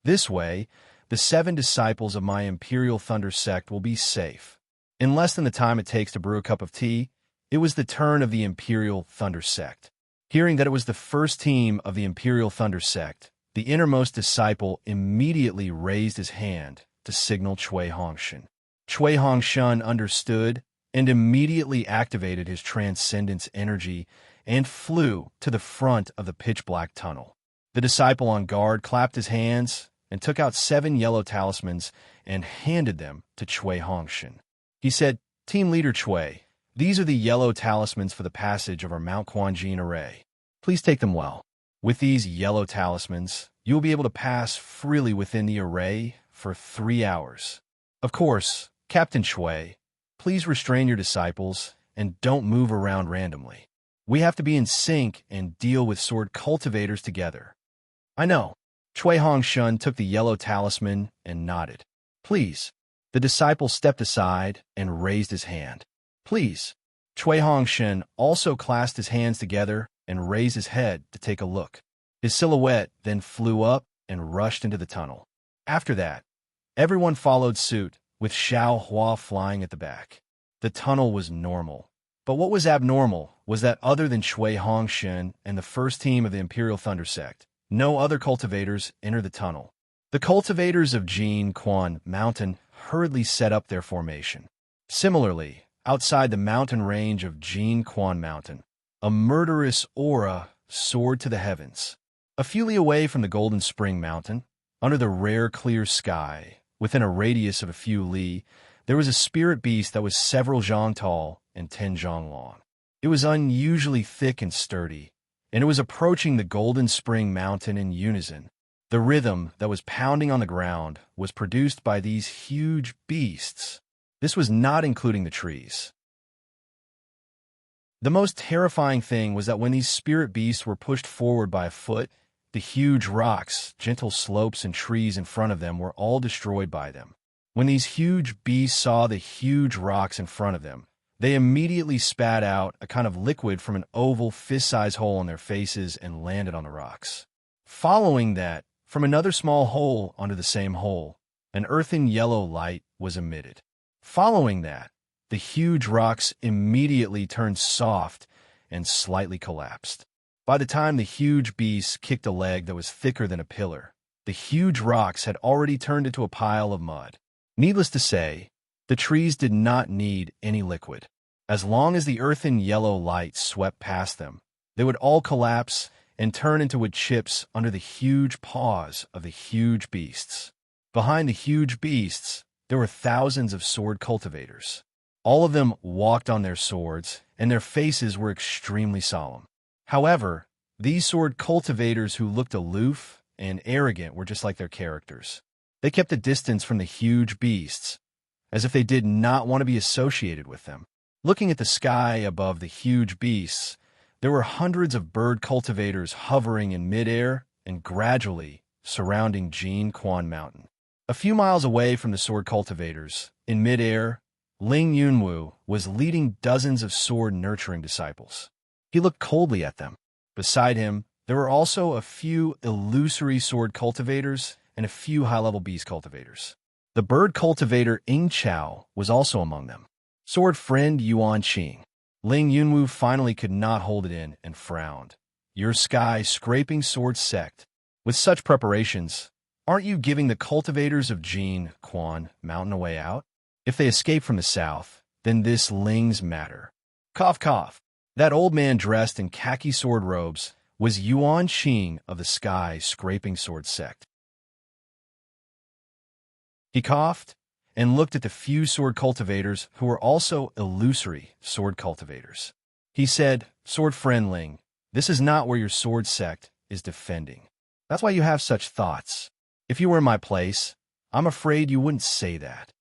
"This way, the 7 disciples of my Imperial Thunder sect will be safe." In less than the time it takes to brew a cup of tea, it was the turn of the Imperial Thunder sect. Hearing that it was the first team of the Imperial Thunder sect, the innermost disciple immediately raised his hand to signal Cui Hongshan. Cui Hongshan understood and immediately activated his transcendence energy and flew to the front of the pitch-black tunnel. The disciple on guard clapped his hands and took out 7 yellow talismans and handed them to Cui Hongshan. He said, "Team Leader Cui, these are the yellow talismans for the passage of our Mount Quanjin array. Please take them well. With these yellow talismans, you will be able to pass freely within the array for 3 hours. Of course, Captain Cui, please restrain your disciples and don't move around randomly. We have to be in sync and deal with sword cultivators together." "I know." Cui Hongshan took the yellow talisman and nodded. "Please." The disciple stepped aside and raised his hand. "Please." Cui Hongshan also clasped his hands together and raised his head to take a look. His silhouette then flew up and rushed into the tunnel. After that, everyone followed suit, with Xiaohua flying at the back. The tunnel was normal. But what was abnormal was that other than Cui Hongshan and the first team of the Imperial Thunder sect, no other cultivators entered the tunnel. The cultivators of Jin Quan Mountain hurriedly set up their formation. Similarly, outside the mountain range of Jin Quan Mountain, a murderous aura soared to the heavens. A few li away from the Golden Spring Mountain, under the rare clear sky, within a radius of a few li, there was a spirit beast that was several zhang tall and 10 zhang long. It was unusually thick and sturdy, and it was approaching the Golden Spring Mountain in unison. The rhythm that was pounding on the ground was produced by these huge beasts. This was not including the trees. The most terrifying thing was that when these spirit beasts were pushed forward by a foot, the huge rocks, gentle slopes, and trees in front of them were all destroyed by them. When these huge beasts saw the huge rocks in front of them, they immediately spat out a kind of liquid from an oval fist-sized hole in their faces and landed on the rocks. Following that, from another small hole under the same hole, an earthen yellow light was emitted. Following that, the huge rocks immediately turned soft and slightly collapsed. By the time the huge beast kicked a leg that was thicker than a pillar, the huge rocks had already turned into a pile of mud. Needless to say, the trees did not need any liquid. As long as the earthen yellow light swept past them, they would all collapse and turn into wood chips under the huge paws of the huge beasts. Behind the huge beasts, there were thousands of sword cultivators. All of them walked on their swords, and their faces were extremely solemn. However, these sword cultivators who looked aloof and arrogant were just like their characters. They kept a distance from the huge beasts, as if they did not want to be associated with them. Looking at the sky above the huge beasts, there were hundreds of bird cultivators hovering in midair and gradually surrounding Jin Quan Mountain. A few miles away from the sword cultivators, in midair, Ling Yunwu was leading dozens of sword-nurturing disciples. He looked coldly at them. Beside him, there were also a few illusory sword cultivators and a few high-level beast cultivators. The bird cultivator Ing Chao was also among them. Sword friend Yuan Qing. Ling Yunwu finally could not hold it in and frowned. "Your sky-scraping sword sect. With such preparations, aren't you giving the cultivators of Jin Quan Mountain a way out? If they escape from the south, then this Ling's matter." Cough, cough. That old man dressed in khaki sword robes was Yuan Qing of the sky-scraping sword sect. He coughed and looked at the few sword cultivators who were also illusory sword cultivators. He said, "Sword friend Ling, this is not where your sword sect is defending. That's why you have such thoughts. If you were in my place, I'm afraid you wouldn't say that."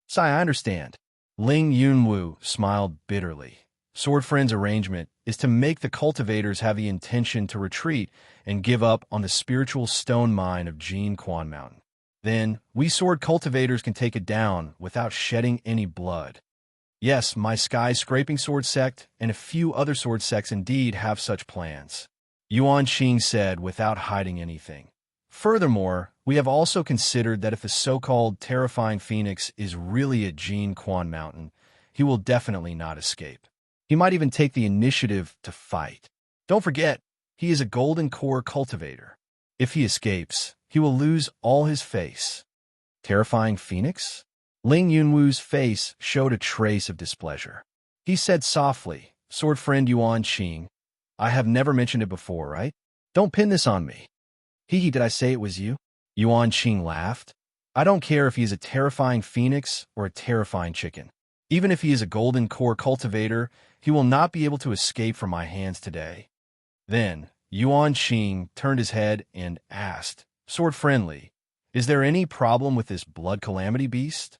"Sai, I understand." Ling Yunwu smiled bitterly. Sword Friend's arrangement is to make the cultivators have the intention to retreat and give up on the spiritual stone mine of Jin Quan Mountain. Then, we sword cultivators can take it down without shedding any blood. Yes, my sky-scraping sword sect and a few other sword sects indeed have such plans, Yuan Qing said without hiding anything. Furthermore, we have also considered that if the so-called terrifying phoenix is really at Jin Quan Mountain, he will definitely not escape. He might even take the initiative to fight. Don't forget, he is a golden core cultivator. If he escapes, he will lose all his face. Terrifying phoenix? Ling Yunwu's face showed a trace of displeasure. He said softly, "Sword friend Yuan Qing, I have never mentioned it before, right? Don't pin this on me." Hee, did I say it was you? Yuan Qing laughed. I don't care if he is a terrifying phoenix or a terrifying chicken. Even if he is a golden core cultivator, he will not be able to escape from my hands today. Then, Yuan Qing turned his head and asked, "Sword friendly, is there any problem with this blood calamity beast?"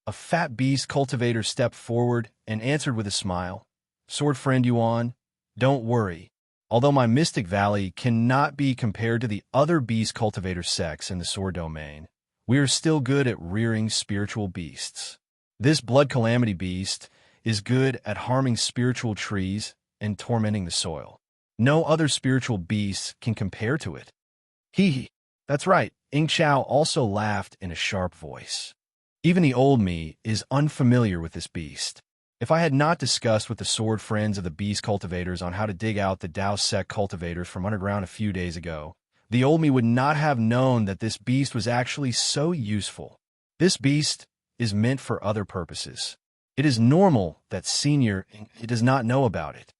A fat beast cultivator stepped forward and answered with a smile, "Sword friend Yuan, don't worry. Although my Mystic Valley cannot be compared to the other beast cultivator sects in the sword domain, we are still good at rearing spiritual beasts. This blood calamity beast is good at harming spiritual trees and tormenting the soil. No other spiritual beasts can compare to it." Hee. That's right, Ing Chao also laughed in a sharp voice. Even the old me is unfamiliar with this beast. If I had not discussed with the sword friends of the beast cultivators on how to dig out the Dao sect cultivators from underground a few days ago, the old me would not have known that this beast was actually so useful. This beast is meant for other purposes. It is normal that Senior does not know about it.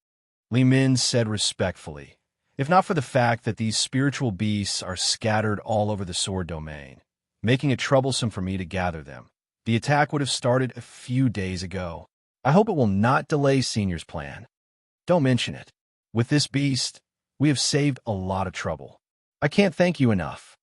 Li Min said respectfully, if not for the fact that these spiritual beasts are scattered all over the sword domain, making it troublesome for me to gather them, the attack would have started a few days ago. I hope it will not delay Senior's plan. Don't mention it. With this beast, we have saved a lot of trouble. I can't thank you enough.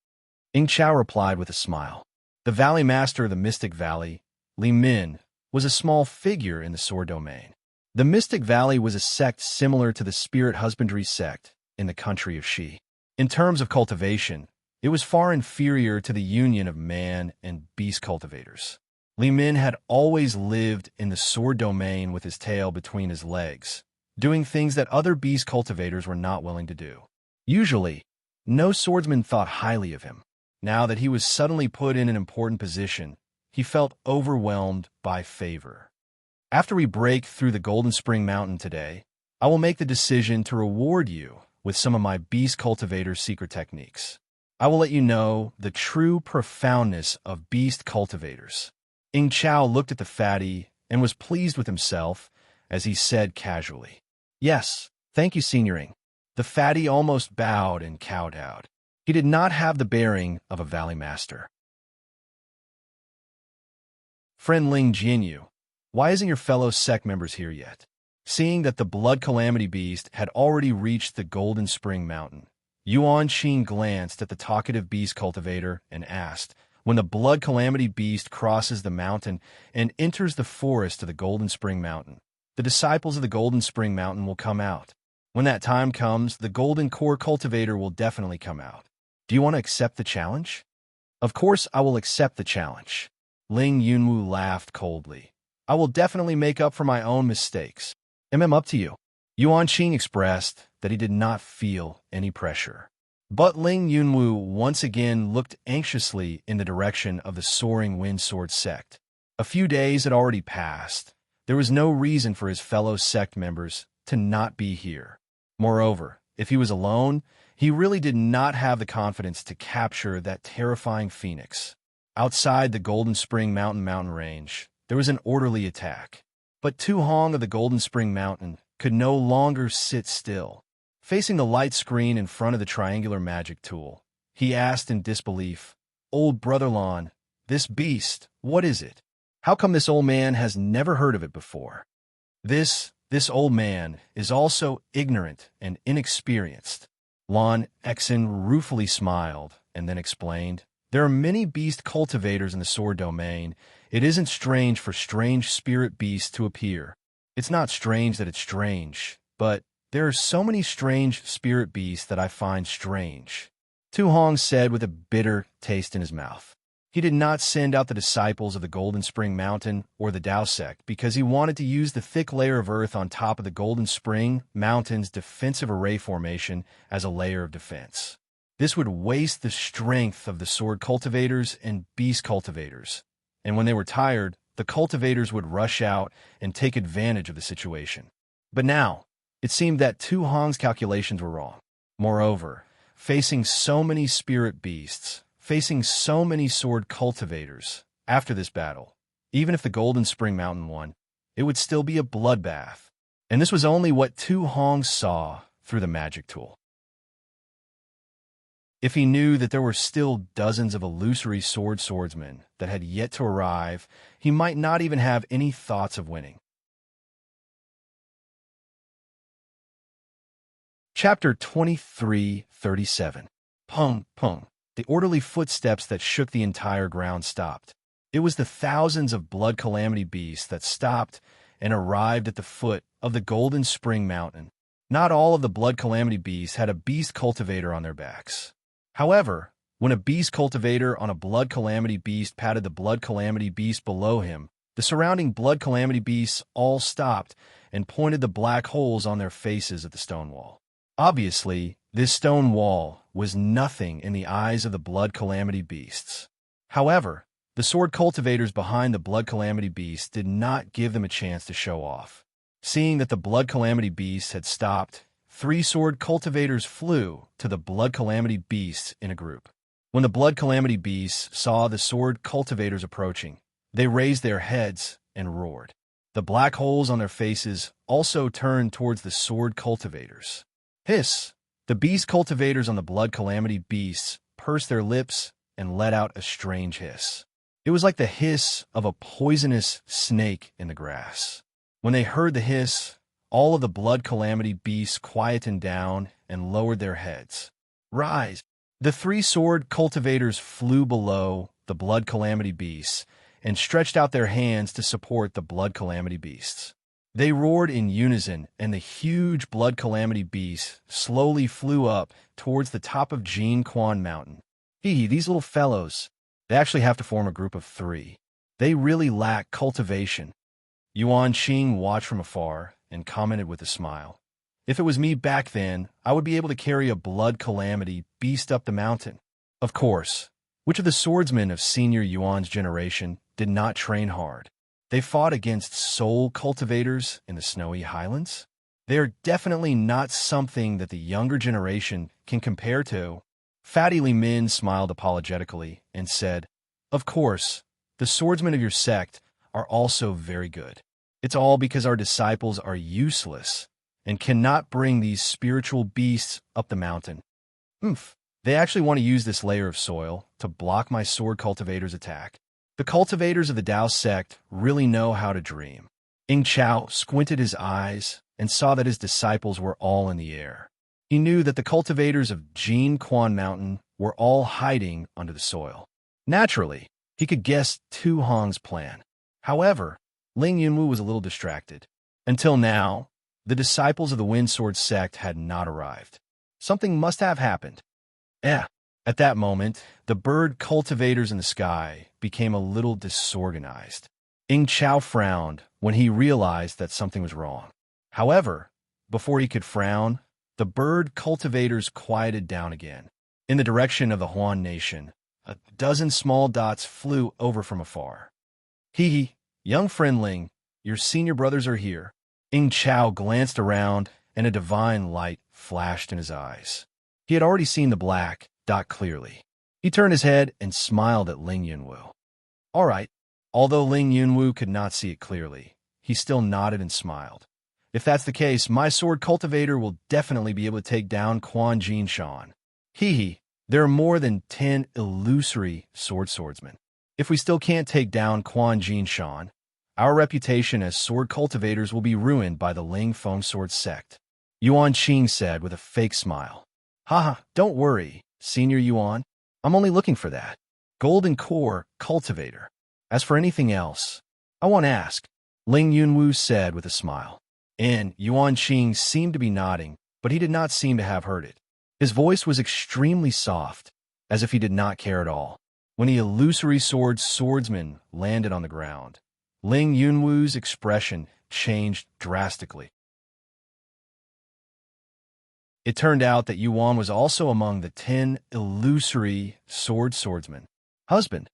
Ing Chao replied with a smile. The Valley Master of the Mystic Valley, Li Min, was a small figure in the sword domain. The Mystic Valley was a sect similar to the Spirit Husbandry sect in the country of Shi. In terms of cultivation, it was far inferior to the union of man and beast cultivators. Li Min had always lived in the sword domain with his tail between his legs, doing things that other beast cultivators were not willing to do. Usually, no swordsman thought highly of him. Now that he was suddenly put in an important position, he felt overwhelmed by favor. After we break through the Golden Spring Mountain today, I will make the decision to reward you with some of my beast cultivator's secret techniques. I will let you know the true profoundness of beast cultivators. Ing Chao looked at the fatty and was pleased with himself as he said casually, "Yes, thank you, Senior Ing." The fatty almost bowed and kowtowed. He did not have the bearing of a valley master. Friend Ling Jianyu, why isn't your fellow sect members here yet? Seeing that the blood calamity beast had already reached the Golden Spring Mountain, Yuan Qing glanced at the talkative beast cultivator and asked, when the blood calamity beast crosses the mountain and enters the forest of the Golden Spring Mountain, the disciples of the Golden Spring Mountain will come out. When that time comes, the Golden Core Cultivator will definitely come out. Do you want to accept the challenge? Of course I will accept the challenge. Ling Yunwu laughed coldly. I will definitely make up for my own mistakes. Up to you. Yuan Qing expressed that he did not feel any pressure. But Ling Yunwu once again looked anxiously in the direction of the soaring wind sword sect. A few days had already passed. There was no reason for his fellow sect members to not be here. Moreover, if he was alone, he really did not have the confidence to capture that terrifying phoenix. Outside the Golden Spring mountain range, there was an orderly attack. But Tu Hong of the Golden Spring Mountain could no longer sit still. Facing the light screen in front of the triangular magic tool, he asked in disbelief, Old Brother Lon, this beast, what is it? How come this old man has never heard of it before? This old man is also ignorant and inexperienced. Lon Exon ruefully smiled and then explained, there are many beast cultivators in the sword domain. It isn't strange for strange spirit beasts to appear. It's not strange that it's strange, but there are so many strange spirit beasts that I find strange. Tu Hong said with a bitter taste in his mouth. He did not send out the disciples of the Golden Spring Mountain or the Tao sect because he wanted to use the thick layer of earth on top of the Golden Spring Mountain's defensive array formation as a layer of defense. This would waste the strength of the sword cultivators and beast cultivators, and when they were tired, the cultivators would rush out and take advantage of the situation. But now, it seemed that Tu Hong's calculations were wrong. Moreover, facing so many spirit beasts, facing so many sword cultivators, after this battle, even if the Golden Spring Mountain won, it would still be a bloodbath. And this was only what Tu Hong saw through the magic tool. If he knew that there were still dozens of illusory swordsmen that had yet to arrive, he might not even have any thoughts of winning. Chapter 23:37. Pung, pung. The orderly footsteps that shook the entire ground stopped. It was the thousands of blood calamity beasts that stopped and arrived at the foot of the Golden Spring Mountain. Not all of the blood calamity beasts had a beast cultivator on their backs. However, when a beast cultivator on a blood calamity beast patted the blood calamity beast below him, the surrounding blood calamity beasts all stopped and pointed the black holes on their faces at the stone wall. Obviously, this stone wall was nothing in the eyes of the blood calamity beasts. However, the sword cultivators behind the blood calamity beasts did not give them a chance to show off. Seeing that the blood calamity beasts had stopped, 3 sword cultivators flew to the blood calamity beasts in a group. When the blood calamity beasts saw the sword cultivators approaching, they raised their heads and roared. The black holes on their faces also turned towards the sword cultivators. Hiss! The beast cultivators on the blood calamity beasts pursed their lips and let out a strange hiss. It was like the hiss of a poisonous snake in the grass. When they heard the hiss, all of the blood calamity beasts quietened down and lowered their heads. Rise! The 3 sword cultivators flew below the blood calamity beasts and stretched out their hands to support the blood calamity beasts. They roared in unison, and the huge blood calamity beasts slowly flew up towards the top of Jin Quan Mountain. These little fellows, they actually have to form a group of 3. They really lack cultivation. Yuan Qing watched from afar and commented with a smile. If it was me back then, I would be able to carry a blood calamity beast up the mountain. Of course, which of the swordsmen of senior Yuan's generation did not train hard? They fought against soul cultivators in the snowy highlands. They are definitely not something that the younger generation can compare to. Fatty Li Min smiled apologetically and said, "Of course, the swordsmen of your sect are also very good. It's all because our disciples are useless and cannot bring these spiritual beasts up the mountain. They actually want to use this layer of soil to block my sword cultivator's attack. The cultivators of the Tao sect really know how to dream." Ing Chao squinted his eyes and saw that his disciples were all in the air. He knew that the cultivators of Jin Quan Mountain were all hiding under the soil. Naturally, he could guess Tu Hong's plan. However, Ling Yunwu was a little distracted. Until now, the disciples of the Wind Sword sect had not arrived. Something must have happened. At that moment, the bird cultivators in the sky became a little disorganized. Ing Chao frowned when he realized that something was wrong. However, before he could frown, the bird cultivators quieted down again. In the direction of the Huan nation, a dozen small dots flew over from afar. Young friend Ling, your senior brothers are here." Ing Chao glanced around, and a divine light flashed in his eyes. He had already seen the black dot clearly. He turned his head and smiled at Ling Yunwu. All right. Although Ling Yunwu could not see it clearly, he still nodded and smiled. If that's the case, my sword cultivator will definitely be able to take down Quan Jin Shan. There are more than 10 illusory swordsmen. If we still can't take down Quan Jin Shan, our reputation as sword cultivators will be ruined by the Ling Feng Sword sect, Yuan Qing said with a fake smile. Don't worry, Senior Yuan. I'm only looking for that golden core cultivator. As for anything else, I won't ask, Ling Yunwu said with a smile. And Yuan Qing seemed to be nodding, but he did not seem to have heard it. His voice was extremely soft, as if he did not care at all. When the illusory swordsman landed on the ground, Ling Yunwu's expression changed drastically. It turned out that Yuan was also among the 10 illusory swordsmen. Husband.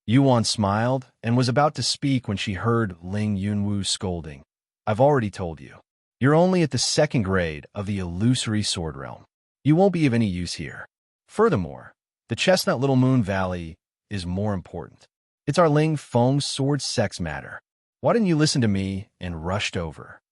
Yuan smiled and was about to speak when she heard Ling Yunwu scolding. I've already told you. You're only at the 2nd grade of the illusory sword realm. You won't be of any use here. Furthermore, the Chestnut Little Moon Valley is more important. It's our Ling Feng sword sex matter. Why didn't you listen to me and rushed over?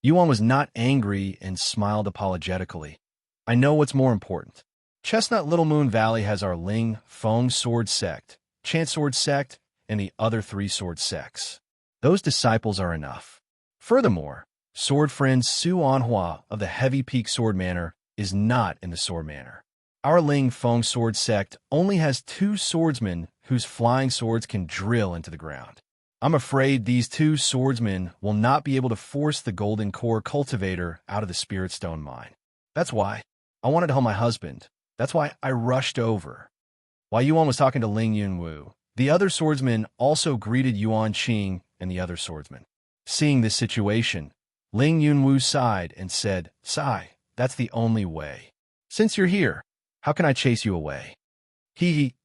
Yuan was not angry and smiled apologetically. I know what's more important. Chestnut Little Moon Valley has our Ling Feng sword sect, Chant sword sect, and the other 3 sword sects. Those disciples are enough. Furthermore, sword friend Su Anhua of the Heavy Peak Sword Manor is not in the Sword Manor. Our Ling Feng sword sect only has 2 swordsmen whose flying swords can drill into the ground. I'm afraid these 2 swordsmen will not be able to force the Golden Core cultivator out of the Spirit Stone mine. That's why I wanted to help my husband. That's why I rushed over. While Yuan was talking to Ling Yunwu, the other swordsman also greeted Yuan Qing and the other swordsman. Seeing this situation, Ling Yunwu sighed and said, Sigh, that's the only way. Since you're here, how can I chase you away?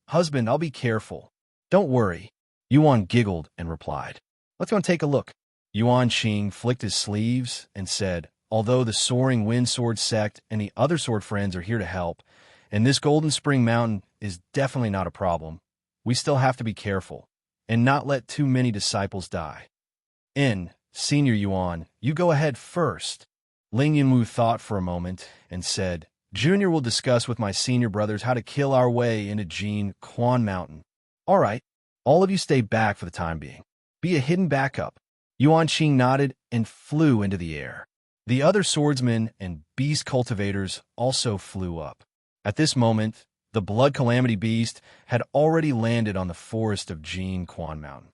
Husband, I'll be careful. Don't worry. Yuan giggled and replied, Let's go and take a look. Yuan Qing flicked his sleeves and said, Although the Soaring Wind Sword sect and the other sword friends are here to help, and this Golden Spring Mountain is definitely not a problem, we still have to be careful and not let too many disciples die. Senior Yuan, you go ahead first. Ling Yunwu thought for a moment and said, Junior will discuss with my senior brothers how to kill our way into Jin Quan Mountain. All right, all of you stay back for the time being. Be a hidden backup. Yuan Qing nodded and flew into the air. The other swordsmen and beast cultivators also flew up. At this moment, the Blood Calamity Beast had already landed on the forest of Jin Quan Mountain.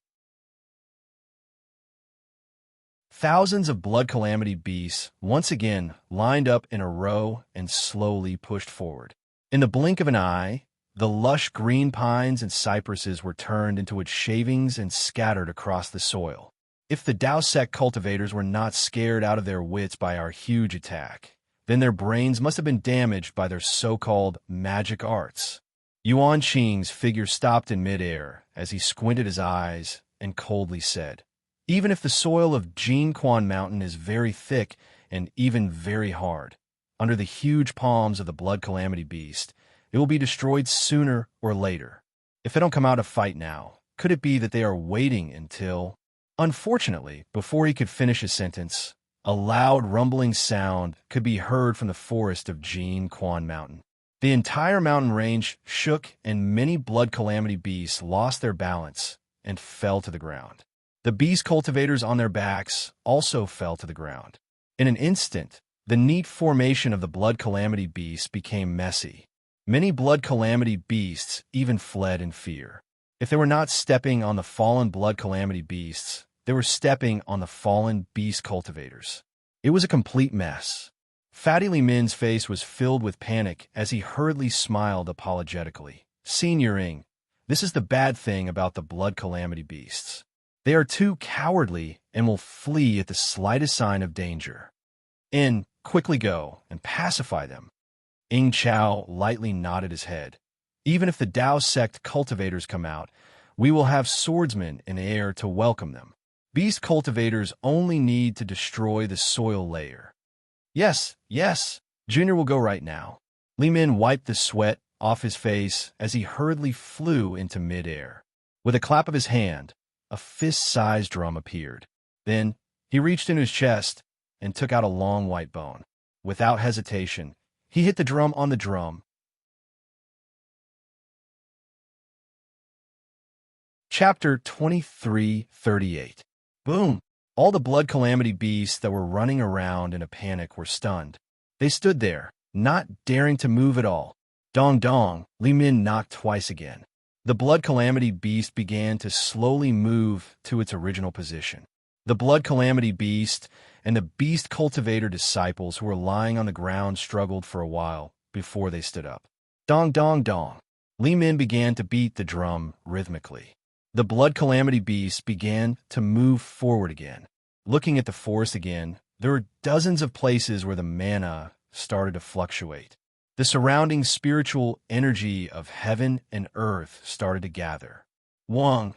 Thousands of Blood Calamity Beasts once again lined up in a row and slowly pushed forward. In the blink of an eye, the lush green pines and cypresses were turned into its shavings and scattered across the soil. If the Dao sect cultivators were not scared out of their wits by our huge attack, then their brains must have been damaged by their so-called magic arts. Yuan Qing's figure stopped in midair as he squinted his eyes and coldly said, Even if the soil of Jin Quan Mountain is very thick and even very hard, under the huge palms of the Blood Calamity Beast, it will be destroyed sooner or later. If they don't come out to fight now, could it be that they are waiting until... Unfortunately, before he could finish his sentence, a loud rumbling sound could be heard from the forest of Jin Quan Mountain. The entire mountain range shook and many Blood Calamity Beasts lost their balance and fell to the ground. The beast cultivators on their backs also fell to the ground. In an instant, the neat formation of the Blood Calamity Beasts became messy. Many Blood Calamity Beasts even fled in fear. If they were not stepping on the fallen Blood Calamity Beasts, they were stepping on the fallen beast cultivators. It was a complete mess. Fatty Li Min's face was filled with panic as he hurriedly smiled apologetically. Senior Ing, this is the bad thing about the Blood Calamity Beasts. They are too cowardly and will flee at the slightest sign of danger. Quickly go and pacify them. Ing Chao lightly nodded his head. Even if the Dao sect cultivators come out, we will have swordsmen in the air to welcome them. Beast cultivators only need to destroy the soil layer. Yes, Junior will go right now. Li Min wiped the sweat off his face as he hurriedly flew into midair. With a clap of his hand, a fist-sized drum appeared. Then he reached into his chest and took out a long white bone. Without hesitation, he hit the drum on the drum. Chapter 2338. Boom! All the Blood Calamity Beasts that were running around in a panic were stunned. They stood there, not daring to move at all. Dong dong, Li Min knocked twice again. The Blood Calamity Beast began to slowly move to its original position. The Blood Calamity Beast and the Beast Cultivator disciples who were lying on the ground struggled for a while before they stood up. Dong dong dong. Li Min began to beat the drum rhythmically. The Blood Calamity beasts began to move forward again. Looking at the forest again, there were dozens of places where the mana started to fluctuate. The surrounding spiritual energy of heaven and earth started to gather. Wong,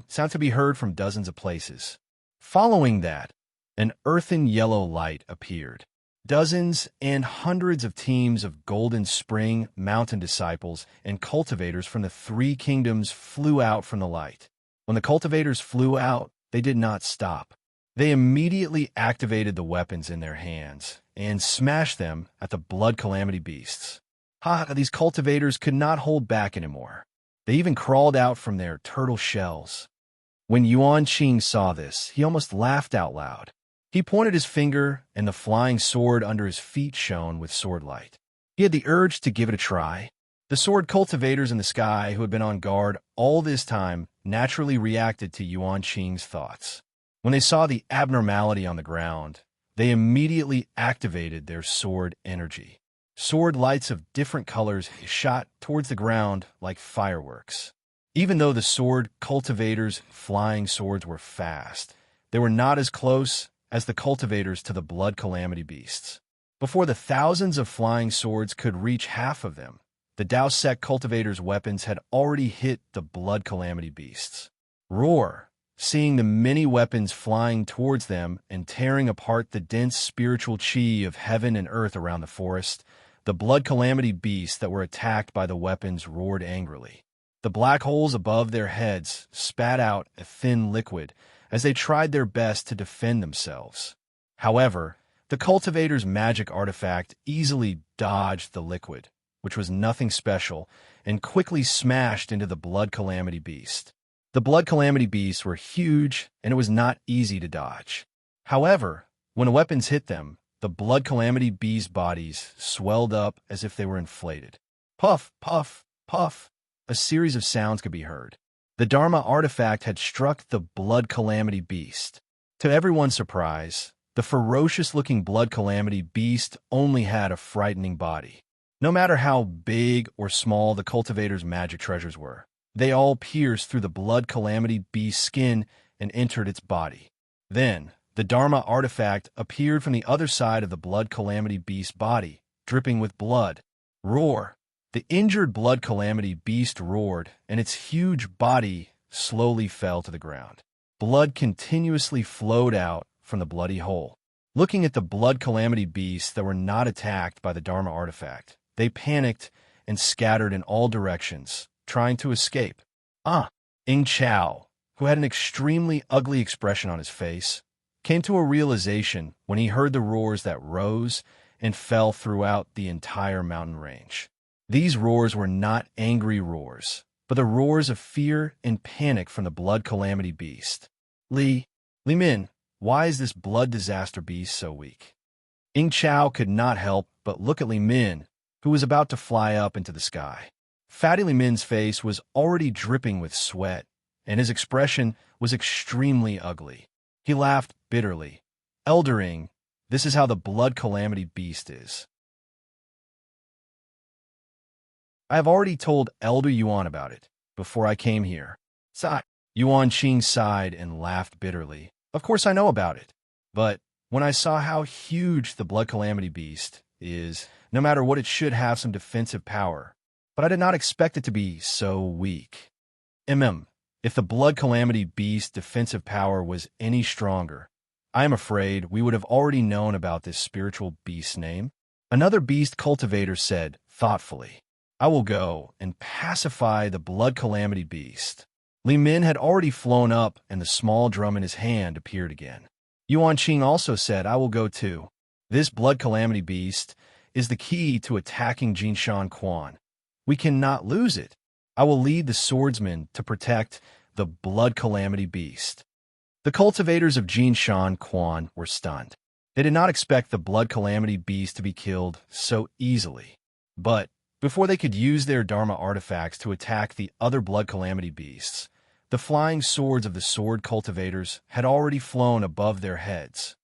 sound to be heard from dozens of places. Following that, an earthen yellow light appeared. Dozens and hundreds of teams of Golden Spring mountain disciples and cultivators from the three kingdoms flew out from the light. When the cultivators flew out, they did not stop. They immediately activated the weapons in their hands and smashed them at the Blood Calamity beasts. These cultivators could not hold back anymore. They even crawled out from their turtle shells. When Yuan Qing saw this, he almost laughed out loud. He pointed his finger, and the flying sword under his feet shone with sword light. He had the urge to give it a try. The sword cultivators in the sky, who had been on guard all this time, naturally reacted to Yuan Qing's thoughts. When they saw the abnormality on the ground, they immediately activated their sword energy. Sword lights of different colors shot towards the ground like fireworks. Even though the sword cultivators' flying swords were fast, they were not as close as the cultivators to the Blood Calamity beasts. Before the thousands of flying swords could reach half of them, the Dao Sect cultivators' weapons had already hit the Blood Calamity beasts. Roar! Seeing the many weapons flying towards them and tearing apart the dense spiritual chi of heaven and earth around the forest, the Blood Calamity beasts that were attacked by the weapons roared angrily. The black holes above their heads spat out a thin liquid as they tried their best to defend themselves. However, the cultivator's magic artifact easily dodged the liquid, which was nothing special, and quickly smashed into the Blood Calamity beast. The Blood Calamity beasts were huge, and it was not easy to dodge. However, when the weapons hit them, the Blood Calamity beast bodies swelled up as if they were inflated. Puff, puff, puff. A series of sounds could be heard. The Dharma artifact had struck the Blood Calamity beast. To everyone's surprise, the ferocious-looking Blood Calamity beast only had a frightening body. No matter how big or small the cultivator's magic treasures were, they all pierced through the Blood Calamity beast's skin and entered its body. Then, the Dharma artifact appeared from the other side of the Blood Calamity beast's body, dripping with blood. Roar! The injured Blood Calamity beast roared, and its huge body slowly fell to the ground. Blood continuously flowed out from the bloody hole. Looking at the Blood Calamity beasts that were not attacked by the Dharma artifact, they panicked and scattered in all directions, trying to escape. Ing Chao, who had an extremely ugly expression on his face, came to a realization when he heard the roars that rose and fell throughout the entire mountain range. These roars were not angry roars, but the roars of fear and panic from the Blood Calamity beast. Li Min, why is this blood disaster beast so weak? Ing Chao could not help but look at Li Min, who was about to fly up into the sky. Fatty Li Min's face was already dripping with sweat, and his expression was extremely ugly. He laughed bitterly. Elder Ing, this is how the Blood Calamity beast is. I have already told Elder Yuan about it before I came here. Sigh. Yuan Qing sighed and laughed bitterly. Of course I know about it, but when I saw how huge the Blood Calamity beast is, no matter what, it should have some defensive power, but I did not expect it to be so weak. If the Blood Calamity beast's defensive power was any stronger, I am afraid we would have already known about this spiritual beast's name. Another beast cultivator said thoughtfully, I will go and pacify the Blood Calamity beast. Li Min had already flown up, and the small drum in his hand appeared again. Yuan Qing also said, I will go too. This Blood Calamity beast is the key to attacking Jinshan Quan. We cannot lose it. I will lead the swordsmen to protect the Blood Calamity beast. The cultivators of Jinshan Quan were stunned. They did not expect the Blood Calamity beast to be killed so easily. But before they could use their Dharma artifacts to attack the other Blood Calamity beasts, the flying swords of the sword cultivators had already flown above their heads.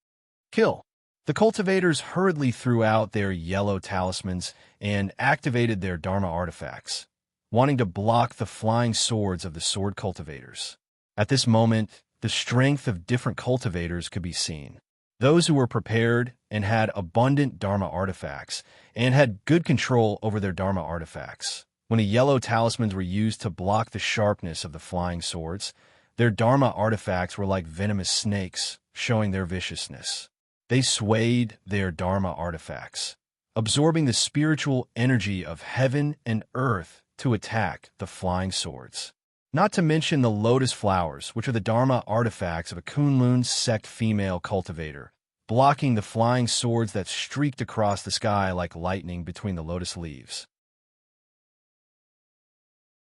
Kill! The cultivators hurriedly threw out their yellow talismans and activated their Dharma artifacts. wanting to block the flying swords of the sword cultivators. At this moment, the strength of different cultivators could be seen. Those who were prepared and had abundant Dharma artifacts, and had good control over their Dharma artifacts. When the yellow talismans were used to block the sharpness of the flying swords, their Dharma artifacts were like venomous snakes, showing their viciousness. They swayed their Dharma artifacts, absorbing the spiritual energy of heaven and earth to attack the flying swords. Not to mention the lotus flowers, which are the Dharma artifacts of a Kunlun sect female cultivator, blocking the flying swords that streaked across the sky like lightning between the lotus leaves.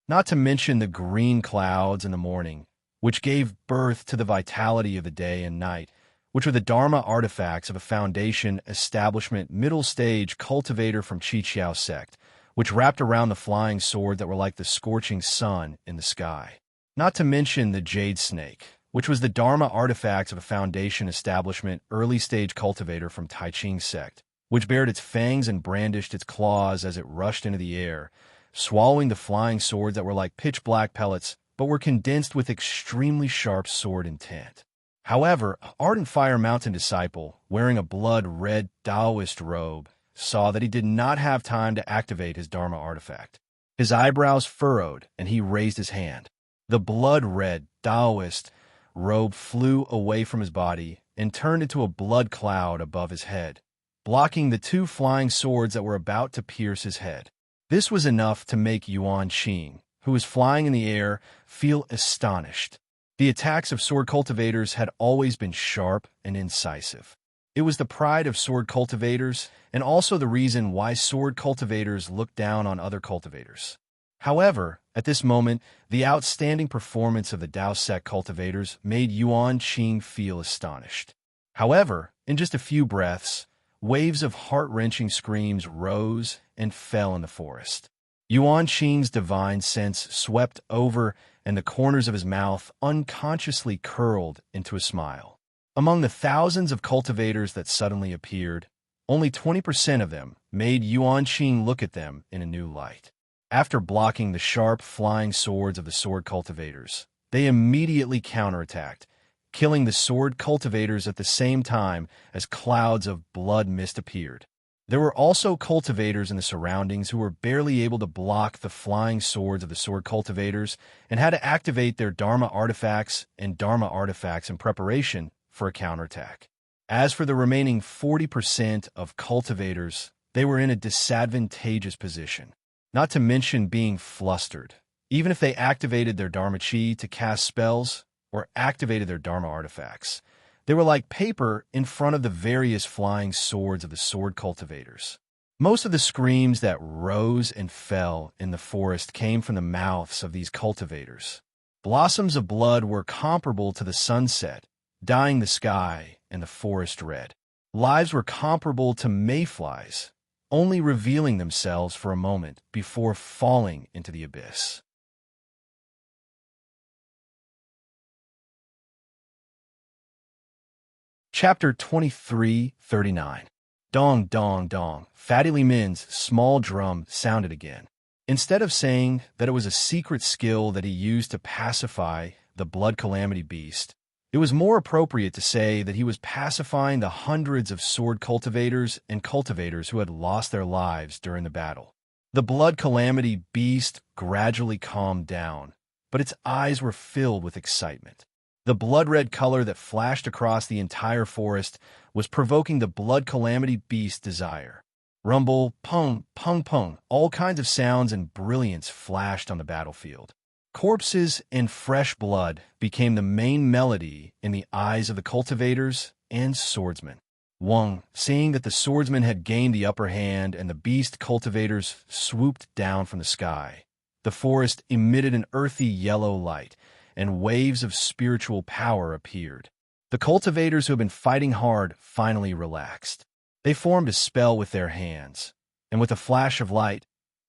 Not to mention the green clouds in the morning, which gave birth to the vitality of the day and night, which were the Dharma artifacts of a foundation establishment middle stage cultivator from Chichiao sect, which wrapped around the flying sword that were like the scorching sun in the sky. Not to mention the jade snake, which was the Dharma artifacts of a foundation establishment early stage cultivator from Taiching sect, which bared its fangs and brandished its claws as it rushed into the air, swallowing the flying swords that were like pitch-black pellets, but were condensed with extremely sharp sword intent. However, Ardent Fire Mountain disciple, wearing a blood-red Taoist robe, saw that he did not have time to activate his Dharma artifact. His eyebrows furrowed, and he raised his hand. The blood-red Taoist robe flew away from his body and turned into a blood cloud above his head, blocking the two flying swords that were about to pierce his head. This was enough to make Yuan Qing, who was flying in the air, feel astonished. The attacks of sword cultivators had always been sharp and incisive. It was the pride of sword cultivators, and also the reason why sword cultivators looked down on other cultivators. However, at this moment, the outstanding performance of the Dao sect cultivators made Yuan Qing feel astonished. However, in just a few breaths, waves of heart-wrenching screams rose and fell in the forest. Yuan Qing's divine sense swept over, and the corners of his mouth unconsciously curled into a smile. Among the thousands of cultivators that suddenly appeared, only 20% of them made Yuan Qing look at them in a new light. After blocking the sharp, flying swords of the sword cultivators, they immediately counterattacked, killing the sword cultivators at the same time as clouds of blood mist appeared. There were also cultivators in the surroundings who were barely able to block the flying swords of the sword cultivators and had to activate their Dharma artifacts and Dharma artifacts in preparation for a counterattack. As for the remaining 40% of cultivators, they were in a disadvantageous position, not to mention being flustered. Even if they activated their Dharma Chi to cast spells or activated their Dharma artifacts, they were like paper in front of the various flying swords of the sword cultivators. Most of the screams that rose and fell in the forest came from the mouths of these cultivators. Blossoms of blood were comparable to the sunset, dyeing the sky and the forest red. Lives were comparable to mayflies, only revealing themselves for a moment before falling into the abyss. Chapter 23:39. Dong, dong, dong. Fatty Li Min's small drum sounded again. Instead of saying that it was a secret skill that he used to pacify the blood calamity beast, it was more appropriate to say that he was pacifying the hundreds of sword cultivators and cultivators who had lost their lives during the battle. The blood calamity beast gradually calmed down, but its eyes were filled with excitement. The blood-red color that flashed across the entire forest was provoking the blood calamity beast's desire. Rumble, pung, pung, pung, all kinds of sounds and brilliance flashed on the battlefield. Corpses and fresh blood became the main melody in the eyes of the cultivators and swordsmen. Wang, seeing that the swordsmen had gained the upper hand and the beast cultivators swooped down from the sky, the forest emitted an earthy yellow light, and waves of spiritual power appeared. The cultivators who had been fighting hard finally relaxed. They formed a spell with their hands, and with a flash of light,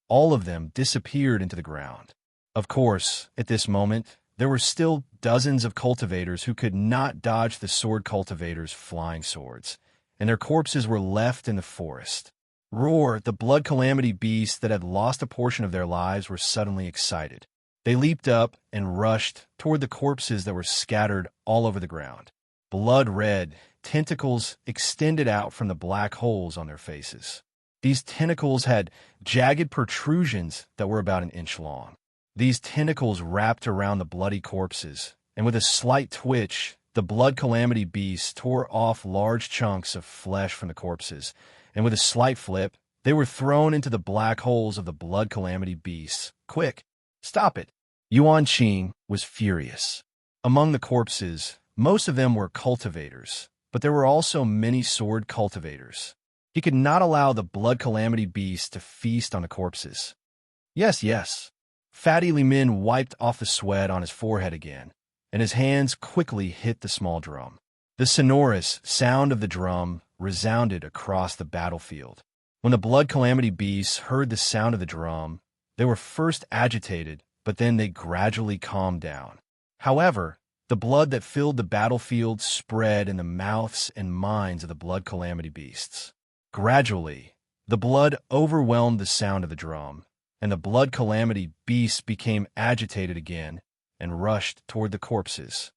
all of them disappeared into the ground. Of course, at this moment, there were still dozens of cultivators who could not dodge the sword cultivators' flying swords, and their corpses were left in the forest. Roar! The blood calamity beasts that had lost a portion of their lives were suddenly excited. They leaped up and rushed toward the corpses that were scattered all over the ground. Blood red, tentacles extended out from the black holes on their faces. These tentacles had jagged protrusions that were about an inch long. These tentacles wrapped around the bloody corpses, and with a slight twitch, the blood calamity beasts tore off large chunks of flesh from the corpses, and with a slight flip, they were thrown into the black holes of the blood calamity beasts. Quick! Stop it! Yuan Qing was furious. Among the corpses, most of them were cultivators, but there were also many sword cultivators. He could not allow the blood calamity beasts to feast on the corpses. Yes, yes. Fatty Li Min wiped off the sweat on his forehead again, and his hands quickly hit the small drum. The sonorous sound of the drum resounded across the battlefield. When the blood calamity beasts heard the sound of the drum, they were first agitated, but then they gradually calmed down. However, the blood that filled the battlefield spread in the mouths and minds of the blood calamity beasts. Gradually, the blood overwhelmed the sound of the drum, and the blood calamity beasts became agitated again and rushed toward the corpses.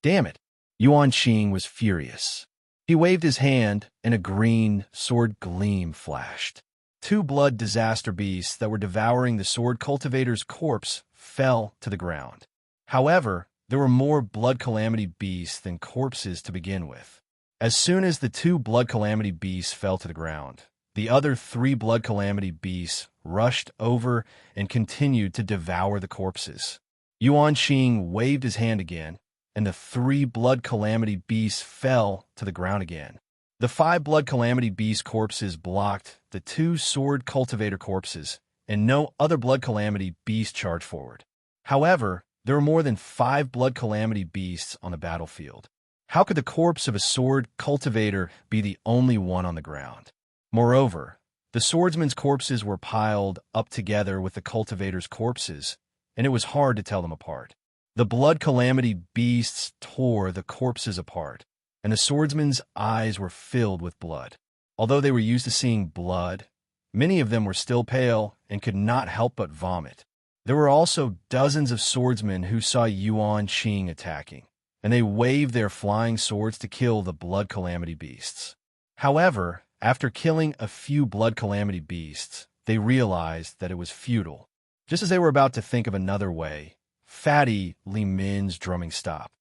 Damn it! Yuan Qing was furious. He waved his hand, and a green sword gleam flashed. Two blood disaster beasts that were devouring the sword cultivator's corpse fell to the ground. However, there were more blood calamity beasts than corpses to begin with. As soon as the two blood calamity beasts fell to the ground, the other three blood calamity beasts rushed over and continued to devour the corpses. Yuan Qing waved his hand again, and the three blood calamity beasts fell to the ground again. The five blood calamity beast corpses blocked the two sword cultivator corpses, and no other blood calamity beast charged forward. However, there were more than 5 blood calamity beasts on the battlefield. How could the corpse of a sword cultivator be the only one on the ground? Moreover, the swordsmen's corpses were piled up together with the cultivators' corpses, and it was hard to tell them apart. The blood calamity beasts tore the corpses apart, and the swordsmen's eyes were filled with blood. Although they were used to seeing blood, many of them were still pale and could not help but vomit. There were also dozens of swordsmen who saw Yuan Qing attacking, and they waved their flying swords to kill the blood calamity beasts. However, after killing a few blood calamity beasts, they realized that it was futile. Just as they were about to think of another way, Fatty Li Min's drumming stopped.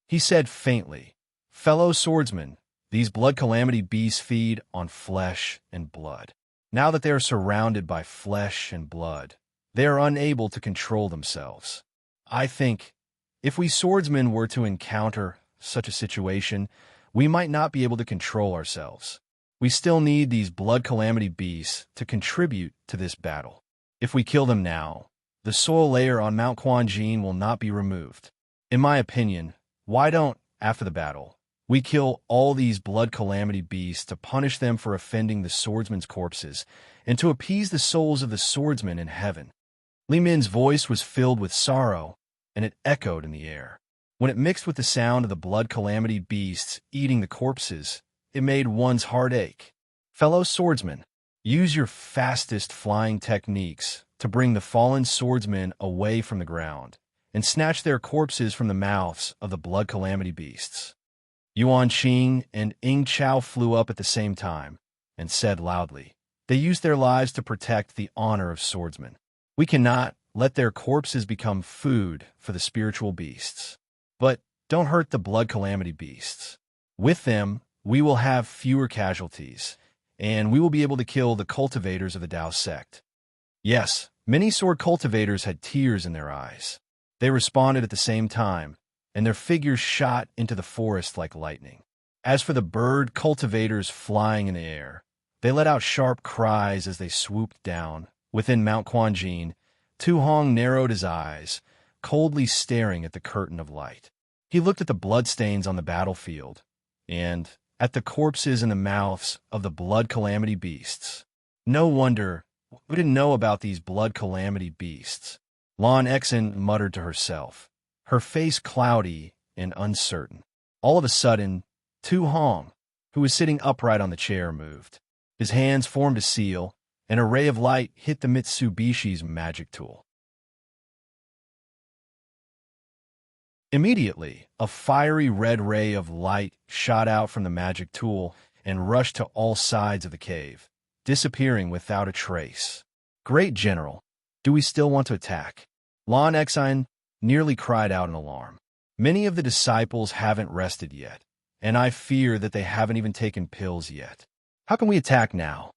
He said faintly, "Fellow swordsmen, these blood calamity beasts feed on flesh and blood. Now that they are surrounded by flesh and blood, they are unable to control themselves. I think, if we swordsmen were to encounter such a situation, we might not be able to control ourselves. We still need these blood calamity beasts to contribute to this battle. If we kill them now, the soil layer on Mount Quanjin will not be removed. In my opinion, why don't, after the battle, we kill all these blood calamity beasts to punish them for offending the swordsmen's corpses and to appease the souls of the swordsmen in heaven?" Li Min's voice was filled with sorrow, and it echoed in the air. When it mixed with the sound of the blood calamity beasts eating the corpses, it made one's heart ache. Fellow swordsmen, use your fastest flying techniques to bring the fallen swordsmen away from the ground and snatch their corpses from the mouths of the blood calamity beasts. Yuan Qing and Ying Chao flew up at the same time and said loudly, "They used their lives to protect the honor of swordsmen. We cannot let their corpses become food for the spiritual beasts. But don't hurt the blood calamity beasts. With them, we will have fewer casualties, and we will be able to kill the cultivators of the Tao sect." Yes, many sword cultivators had tears in their eyes. They responded at the same time, and their figures shot into the forest like lightning. As for the bird cultivators flying in the air, they let out sharp cries as they swooped down. Within Mount Quanjin, Tu Hong narrowed his eyes, coldly staring at the curtain of light. He looked at the bloodstains on the battlefield, and at the corpses in the mouths of the blood calamity beasts. No wonder we didn't know about these blood calamity beasts. Lan Exen muttered to herself, her face cloudy and uncertain. All of a sudden, Tu Hong, who was sitting upright on the chair, moved. His hands formed a seal, and a ray of light hit the Mitsubishi's magic tool. Immediately, a fiery red ray of light shot out from the magic tool and rushed to all sides of the cave, disappearing without a trace. "Great General, do we still want to attack?" Lon Exine nearly cried out in alarm. "Many of the disciples haven't rested yet, and I fear that they haven't even taken pills yet. How can we attack now?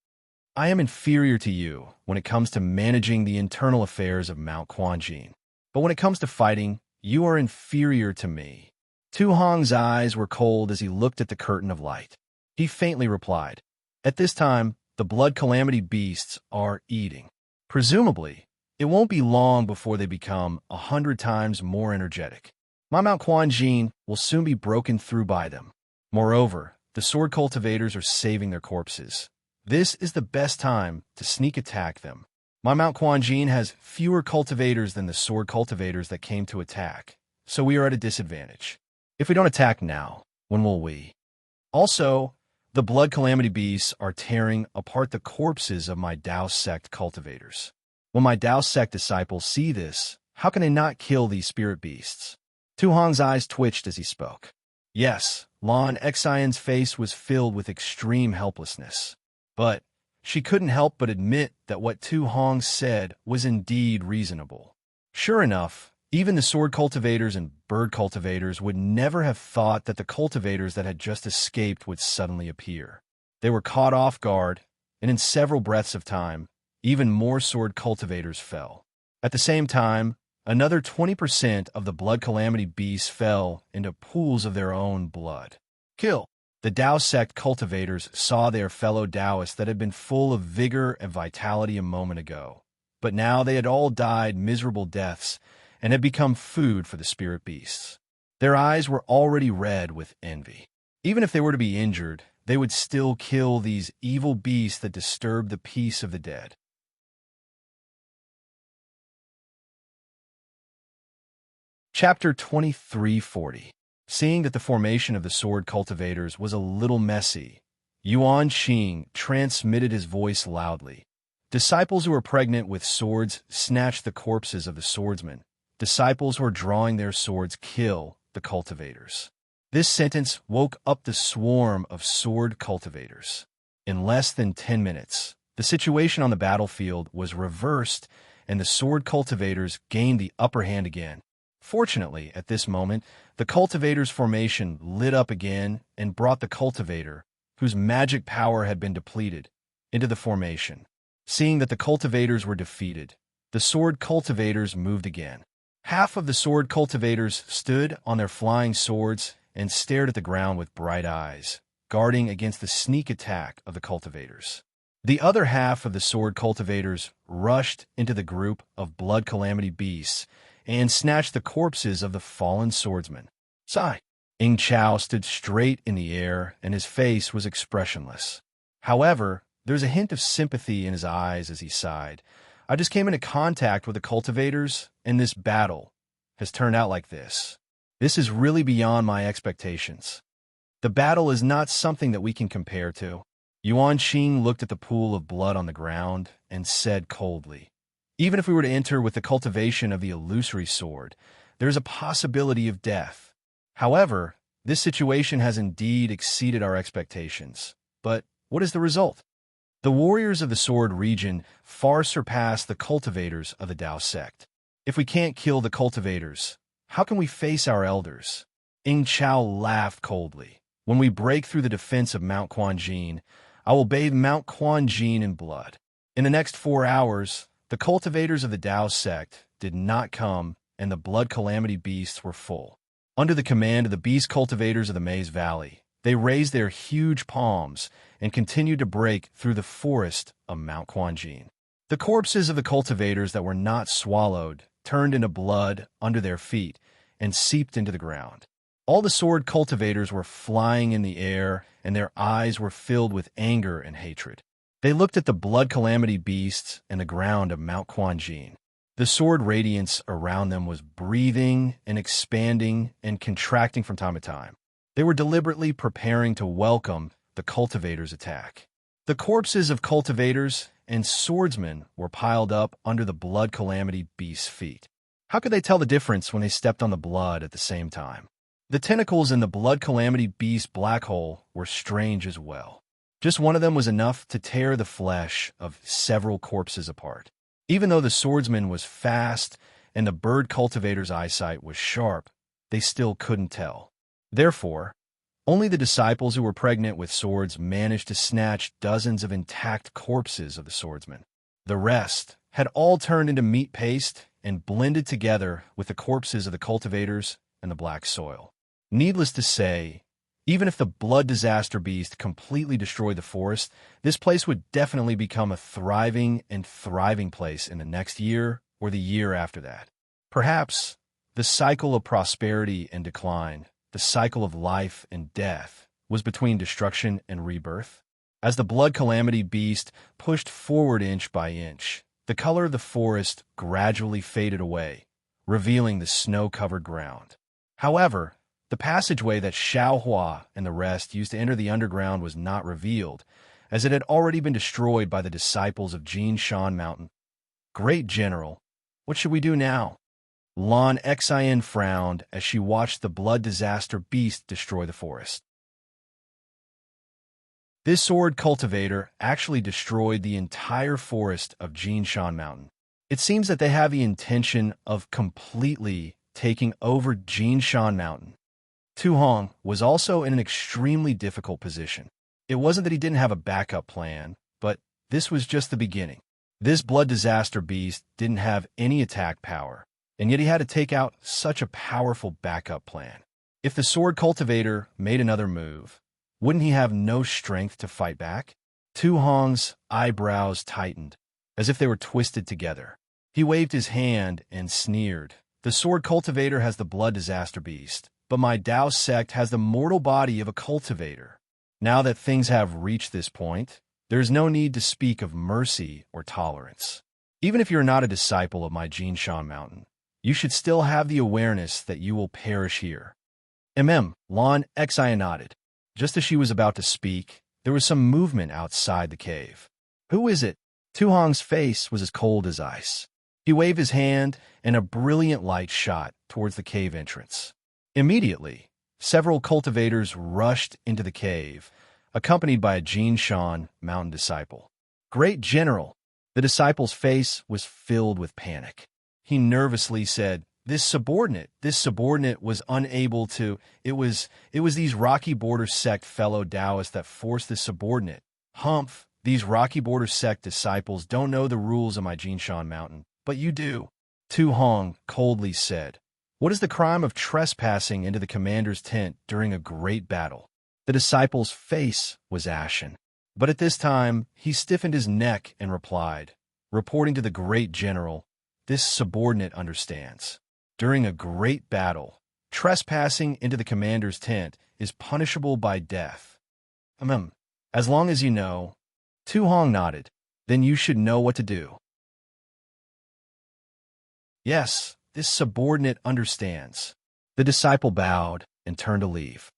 I am inferior to you when it comes to managing the internal affairs of Mount Quanjin, but when it comes to fighting, you are inferior to me." Tu Hong's eyes were cold as he looked at the curtain of light. He faintly replied, "At this time, the blood calamity beasts are eating. Presumably, it won't be long before they become 100 times more energetic. My Mount Quanjin will soon be broken through by them. Moreover, the sword cultivators are saving their corpses. This is the best time to sneak attack them. My Mount Quanjin has fewer cultivators than the sword cultivators that came to attack, so we are at a disadvantage. If we don't attack now, when will we? Also, the blood calamity beasts are tearing apart the corpses of my Dao sect cultivators. When my Dao sect disciples see this, how can they not kill these spirit beasts?" Tu Hong's eyes twitched as he spoke. Yes, Lon Exine's face was filled with extreme helplessness. But she couldn't help but admit that what Tu Hong said was indeed reasonable. Sure enough, even the sword cultivators and bird cultivators would never have thought that the cultivators that had just escaped would suddenly appear. They were caught off guard, and in several breaths of time, even more sword cultivators fell. At the same time, another 20% of the blood calamity beasts fell into pools of their own blood. Kill! The Dao sect cultivators saw their fellow Daoists that had been full of vigor and vitality a moment ago, but now they had all died miserable deaths and had become food for the spirit beasts. Their eyes were already red with envy. Even if they were to be injured, they would still kill these evil beasts that disturbed the peace of the dead. Chapter 2340. Seeing that the formation of the sword cultivators was a little messy, Yuan Xing transmitted his voice loudly. Disciples who are pregnant with swords snatch the corpses of the swordsmen. Disciples who are drawing their swords kill the cultivators. This sentence woke up the swarm of sword cultivators. In less than 10 minutes, the situation on the battlefield was reversed and the sword cultivators gained the upper hand again. Fortunately, at this moment, the cultivator's formation lit up again and brought the cultivator, whose magic power had been depleted, into the formation. Seeing that the cultivators were defeated, the sword cultivators moved again. Half of the sword cultivators stood on their flying swords and stared at the ground with bright eyes, guarding against the sneak attack of the cultivators. The other half of the sword cultivators rushed into the group of blood calamity beasts and snatched the corpses of the fallen swordsmen. Sigh. Ing Chao stood straight in the air, and his face was expressionless. However, there's a hint of sympathy in his eyes as he sighed. "I just came into contact with the cultivators, and this battle has turned out like this. This is really beyond my expectations. The battle is not something that we can compare to." Yuan Xing looked at the pool of blood on the ground and said coldly, "Even if we were to enter with the cultivation of the illusory sword, there is a possibility of death. However, this situation has indeed exceeded our expectations. But what is the result? The warriors of the sword region far surpass the cultivators of the Dao sect. If we can't kill the cultivators, how can we face our elders?" Ing Chao laughed coldly. "When we break through the defense of Mount Quanjin, I will bathe Mount Quanjin in blood. In the next 4 hours, the cultivators of the Dao sect did not come, and the blood calamity beasts were full. Under the command of the beast cultivators of the Maze Valley, they raised their huge palms and continued to break through the forest of Mount Quanjin. The corpses of the cultivators that were not swallowed turned into blood under their feet and seeped into the ground. All the sword cultivators were flying in the air, and their eyes were filled with anger and hatred. They looked at the blood calamity beasts and the ground of Mount Quanjin. The sword radiance around them was breathing and expanding and contracting from time to time. They were deliberately preparing to welcome the cultivators' attack. The corpses of cultivators and swordsmen were piled up under the blood calamity beast's feet. How could they tell the difference when they stepped on the blood at the same time? The tentacles in the blood calamity beast black hole were strange as well. Just one of them was enough to tear the flesh of several corpses apart. Even though the swordsman was fast and the bird cultivator's eyesight was sharp, they still couldn't tell. Therefore, only the disciples who were pregnant with swords managed to snatch dozens of intact corpses of the swordsman. The rest had all turned into meat paste and blended together with the corpses of the cultivators and the black soil. Needless to say, even if the blood disaster beast completely destroyed the forest, this place would definitely become a thriving place in the next year or the year after that. Perhaps the cycle of prosperity and decline, the cycle of life and death, was between destruction and rebirth. As the blood calamity beast pushed forward inch by inch, the color of the forest gradually faded away, revealing the snow-covered ground. However, the passageway that Xiaohua and the rest used to enter the underground was not revealed, as it had already been destroyed by the disciples of Jinshan Mountain. Great General, what should we do now? Lan Xin frowned as she watched the blood disaster beast destroy the forest. This sword cultivator actually destroyed the entire forest of Jinshan Mountain. It seems that they have the intention of completely taking over Jinshan Mountain. Tu Hong was also in an extremely difficult position. It wasn't that he didn't have a backup plan, but this was just the beginning. This blood disaster beast didn't have any attack power, and yet he had to take out such a powerful backup plan. If the sword cultivator made another move, wouldn't he have no strength to fight back? Tu Hong's eyebrows tightened, as if they were twisted together. He waved his hand and sneered. The sword cultivator has the blood disaster beast, but my Dao sect has the mortal body of a cultivator. Now that things have reached this point, there is no need to speak of mercy or tolerance. Even if you're not a disciple of my Jinshan Mountain, you should still have the awareness that you will perish here. Lan Xin nodded. Just as she was about to speak, there was some movement outside the cave. Who is it? Tu Hong's face was as cold as ice. He waved his hand, and a brilliant light shot towards the cave entrance. Immediately, several cultivators rushed into the cave, accompanied by a Jinshan Mountain disciple. Great General! The disciple's face was filled with panic. He nervously said, This subordinate was unable to. It was these Rocky Border sect fellow Taoists that forced this subordinate. Humph, these Rocky Border sect disciples don't know the rules of my Jinshan Mountain, but you do. Tu Hong coldly said, What is the crime of trespassing into the commander's tent during a great battle? The disciple's face was ashen, but at this time he stiffened his neck and replied, reporting to the great general, This subordinate understands. During a great battle, trespassing into the commander's tent is punishable by death. As long as you know. Tu Hong nodded. Then you should know what to do. Yes, this subordinate understands. The disciple bowed and turned to leave.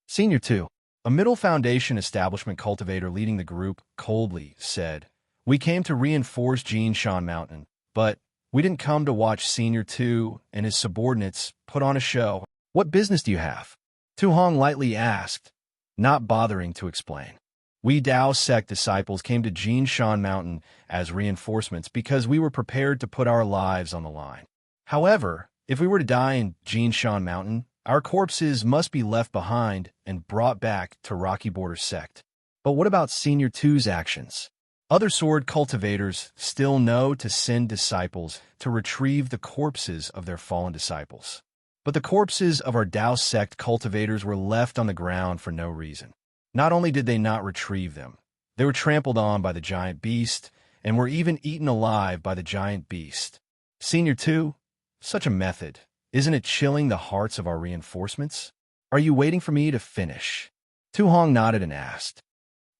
Senior 2, a middle foundation establishment cultivator leading the group, coldly said, We came to reinforce Jinshan Mountain, but we didn't come to watch Senior 2 and his subordinates put on a show. What business do you have? Tu Hong lightly asked, not bothering to explain. We Dao sect disciples came to Jinshan Mountain as reinforcements because we were prepared to put our lives on the line. However, if we were to die in Jinshan Mountain, our corpses must be left behind and brought back to Rocky Border sect. But what about Senior 2's actions? Other sword cultivators still know to send disciples to retrieve the corpses of their fallen disciples. But the corpses of our Dao sect cultivators were left on the ground for no reason. Not only did they not retrieve them, they were trampled on by the giant beast and were even eaten alive by the giant beast. Senior 2, such a method. Isn't it chilling the hearts of our reinforcements? Are you waiting for me to finish? Tu Hong nodded and asked.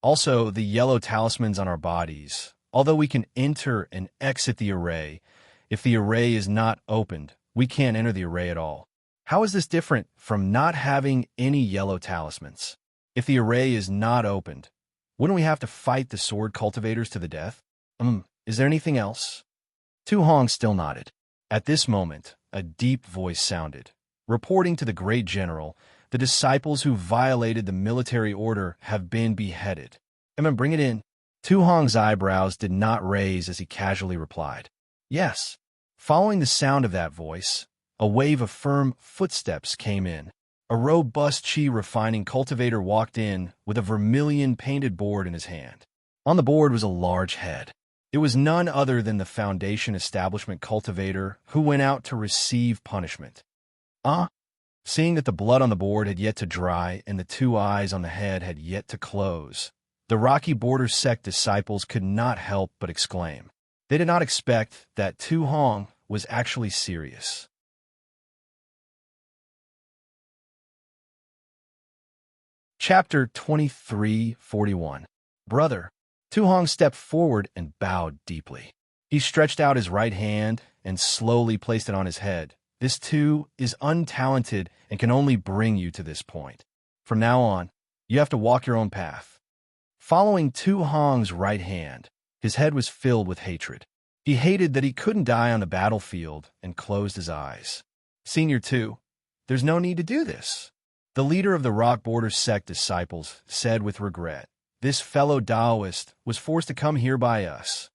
Also, the yellow talismans on our bodies. Although we can enter and exit the array, if the array is not opened, we can't enter the array at all. How is this different from not having any yellow talismans? If the array is not opened, wouldn't we have to fight the sword cultivators to the death? Is there anything else? Tu Hong still nodded. At this moment, a deep voice sounded, reporting to the great general, the disciples who violated the military order have been beheaded. Bring it in. Tu Hong's eyebrows did not raise as he casually replied, yes. Following the sound of that voice, a wave of firm footsteps came in. A robust chi refining cultivator walked in with a vermilion-painted board in his hand. On the board was a large head. It was none other than the Foundation Establishment cultivator who went out to receive punishment. Seeing that the blood on the board had yet to dry and the two eyes on the head had yet to close, the Rocky Border sect disciples could not help but exclaim. They did not expect that Tu Hong was actually serious. Chapter 23:41. Brother. Tu Hong stepped forward and bowed deeply. He stretched out his right hand and slowly placed it on his head. This too is untalented and can only bring you to this point. From now on, you have to walk your own path. Following Tu Hong's right hand, his head was filled with hatred. He hated that he couldn't die on the battlefield and closed his eyes. Senior 2, there's no need to do this. The leader of the Rock Border sect disciples said with regret, this fellow Taoist was forced to come here by us.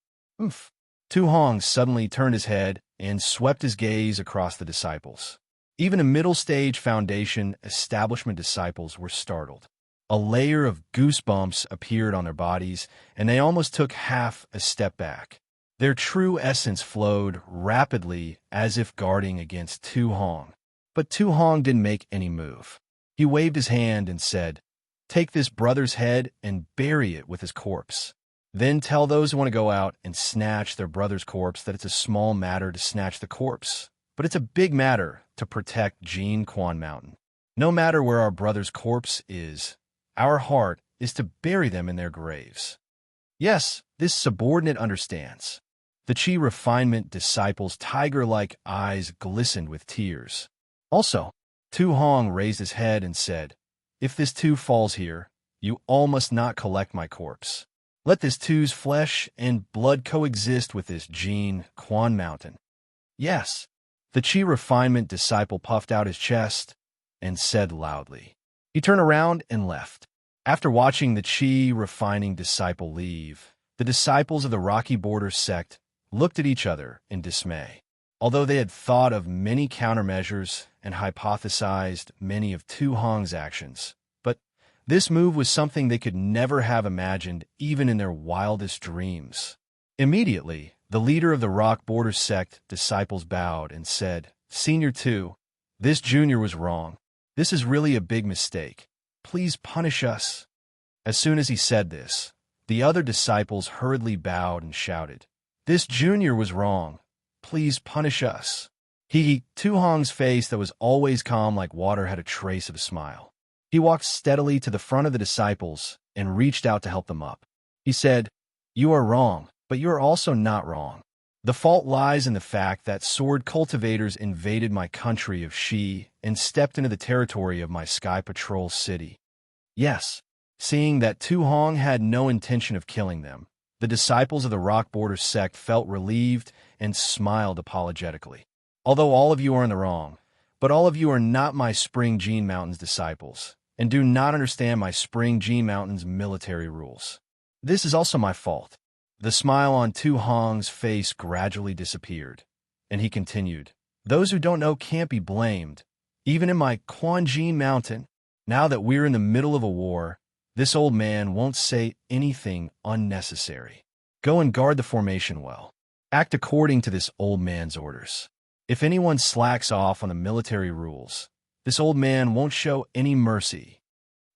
Tu Hong suddenly turned his head and swept his gaze across the disciples. Even the middle-stage Foundation Establishment disciples were startled. A layer of goosebumps appeared on their bodies, and they almost took half a step back. Their true essence flowed rapidly as if guarding against Tu Hong. But Tu Hong didn't make any move. He waved his hand and said, take this brother's head and bury it with his corpse. Then tell those who want to go out and snatch their brother's corpse that it's a small matter to snatch the corpse, but it's a big matter to protect Jin Quan Mountain. No matter where our brother's corpse is, our heart is to bury them in their graves. Yes, this subordinate understands. The Chi refinement disciples' tiger-like eyes glistened with tears. Also, Tu Hong raised his head and said, if this Tu falls here, you all must not collect my corpse. Let this Tu's flesh and blood coexist with this Jin Quan Mountain. Yes, the Chi refinement disciple puffed out his chest and said loudly. He turned around and left. After watching the Chi refining disciple leave, the disciples of the Rocky Border sect looked at each other in dismay. Although they had thought of many countermeasures and hypothesized many of Tu Hong's actions, but this move was something they could never have imagined even in their wildest dreams. Immediately, the leader of the Rock Border sect disciples bowed and said, Senior 2, this junior was wrong. This is really a big mistake. Please punish us. As soon as he said this, the other disciples hurriedly bowed and shouted, this junior was wrong. Please punish us. Tu Hong's face that was always calm like water had a trace of a smile. He walked steadily to the front of the disciples and reached out to help them up. He said, you are wrong, but you are also not wrong. The fault lies in the fact that sword cultivators invaded my country of Shi and stepped into the territory of my Sky Patrol city. Yes, seeing that Tu Hong had no intention of killing them, the disciples of the Rock Border sect felt relieved and smiled apologetically. Although all of you are in the wrong, but all of you are not my Spring Jin Mountain's disciples, and do not understand my Spring Jin Mountain's military rules. This is also my fault. The smile on Tu Hong's face gradually disappeared, and he continued, those who don't know can't be blamed. Even in my Quan Jin Mountain, now that we're in the middle of a war, this old man won't say anything unnecessary. Go and guard the formation well. Act according to this old man's orders. If anyone slacks off on the military rules, this old man won't show any mercy.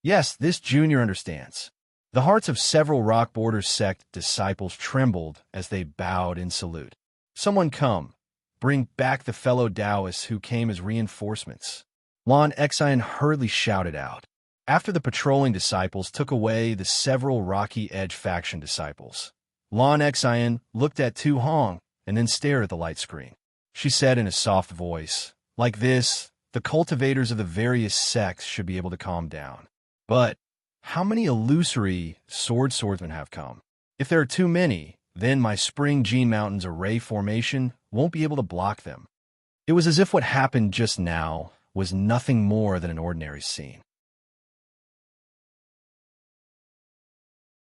Yes, this junior understands. The hearts of several Rock Border sect disciples trembled as they bowed in salute. Someone come, bring back the fellow Taoists who came as reinforcements. Lan Xian hurriedly shouted out. After the patrolling disciples took away the several Rocky Edge faction disciples, Lan Xian looked at Tu Hong and then stared at the light screen. She said in a soft voice, like this, the cultivators of the various sects should be able to calm down. But How many illusory swordsmen have come? If there are too many, then my Spring Gene Mountain's array formation won't be able to block them. It was as if what happened just now was nothing more than an ordinary scene.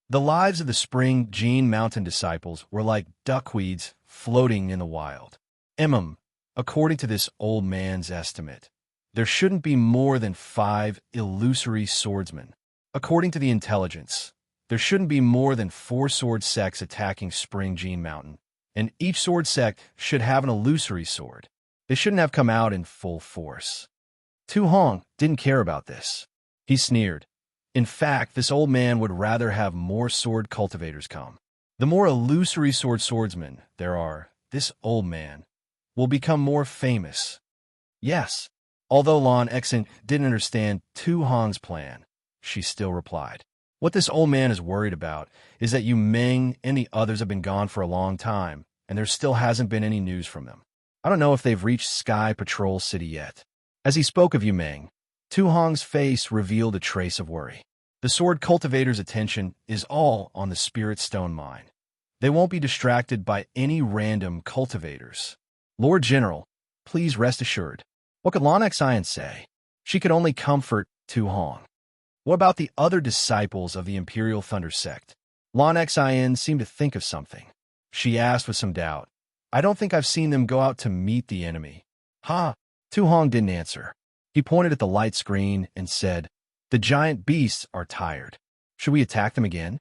The lives of the Spring Gene Mountain disciples were like duckweeds floating in the wild. According to this old man's estimate, there shouldn't be more than 5 illusory swordsmen. According to the intelligence, there shouldn't be more than 4 sword sects attacking Spring Gene Mountain, and each sword sect should have an illusory sword. They shouldn't have come out in full force. Tu Hong didn't care about this. He sneered. In fact, this old man would rather have more sword cultivators come. The more illusory swordsmen there are, this old man will become more famous. Yes, although Lan Exin didn't understand Tu Hong's plan, she still replied. What this old man is worried about is that Yu Meng and the others have been gone for a long time, and there still hasn't been any news from them. I don't know if they've reached Sky Patrol City yet. As he spoke of Yu Meng, Tu Hong's face revealed a trace of worry. The sword cultivator's attention is all on the Spirit Stone mine. They won't be distracted by any random cultivators. Lord General, please rest assured. What could Lan Xian say? She could only comfort Tu Hong. What about the other disciples of the Imperial Thunder Sect? Lan Xian seemed to think of something. She asked with some doubt. I don't think I've seen them go out to meet the enemy. Tu Hong didn't answer. He pointed at the light screen and said, the giant beasts are tired. Should we attack them again?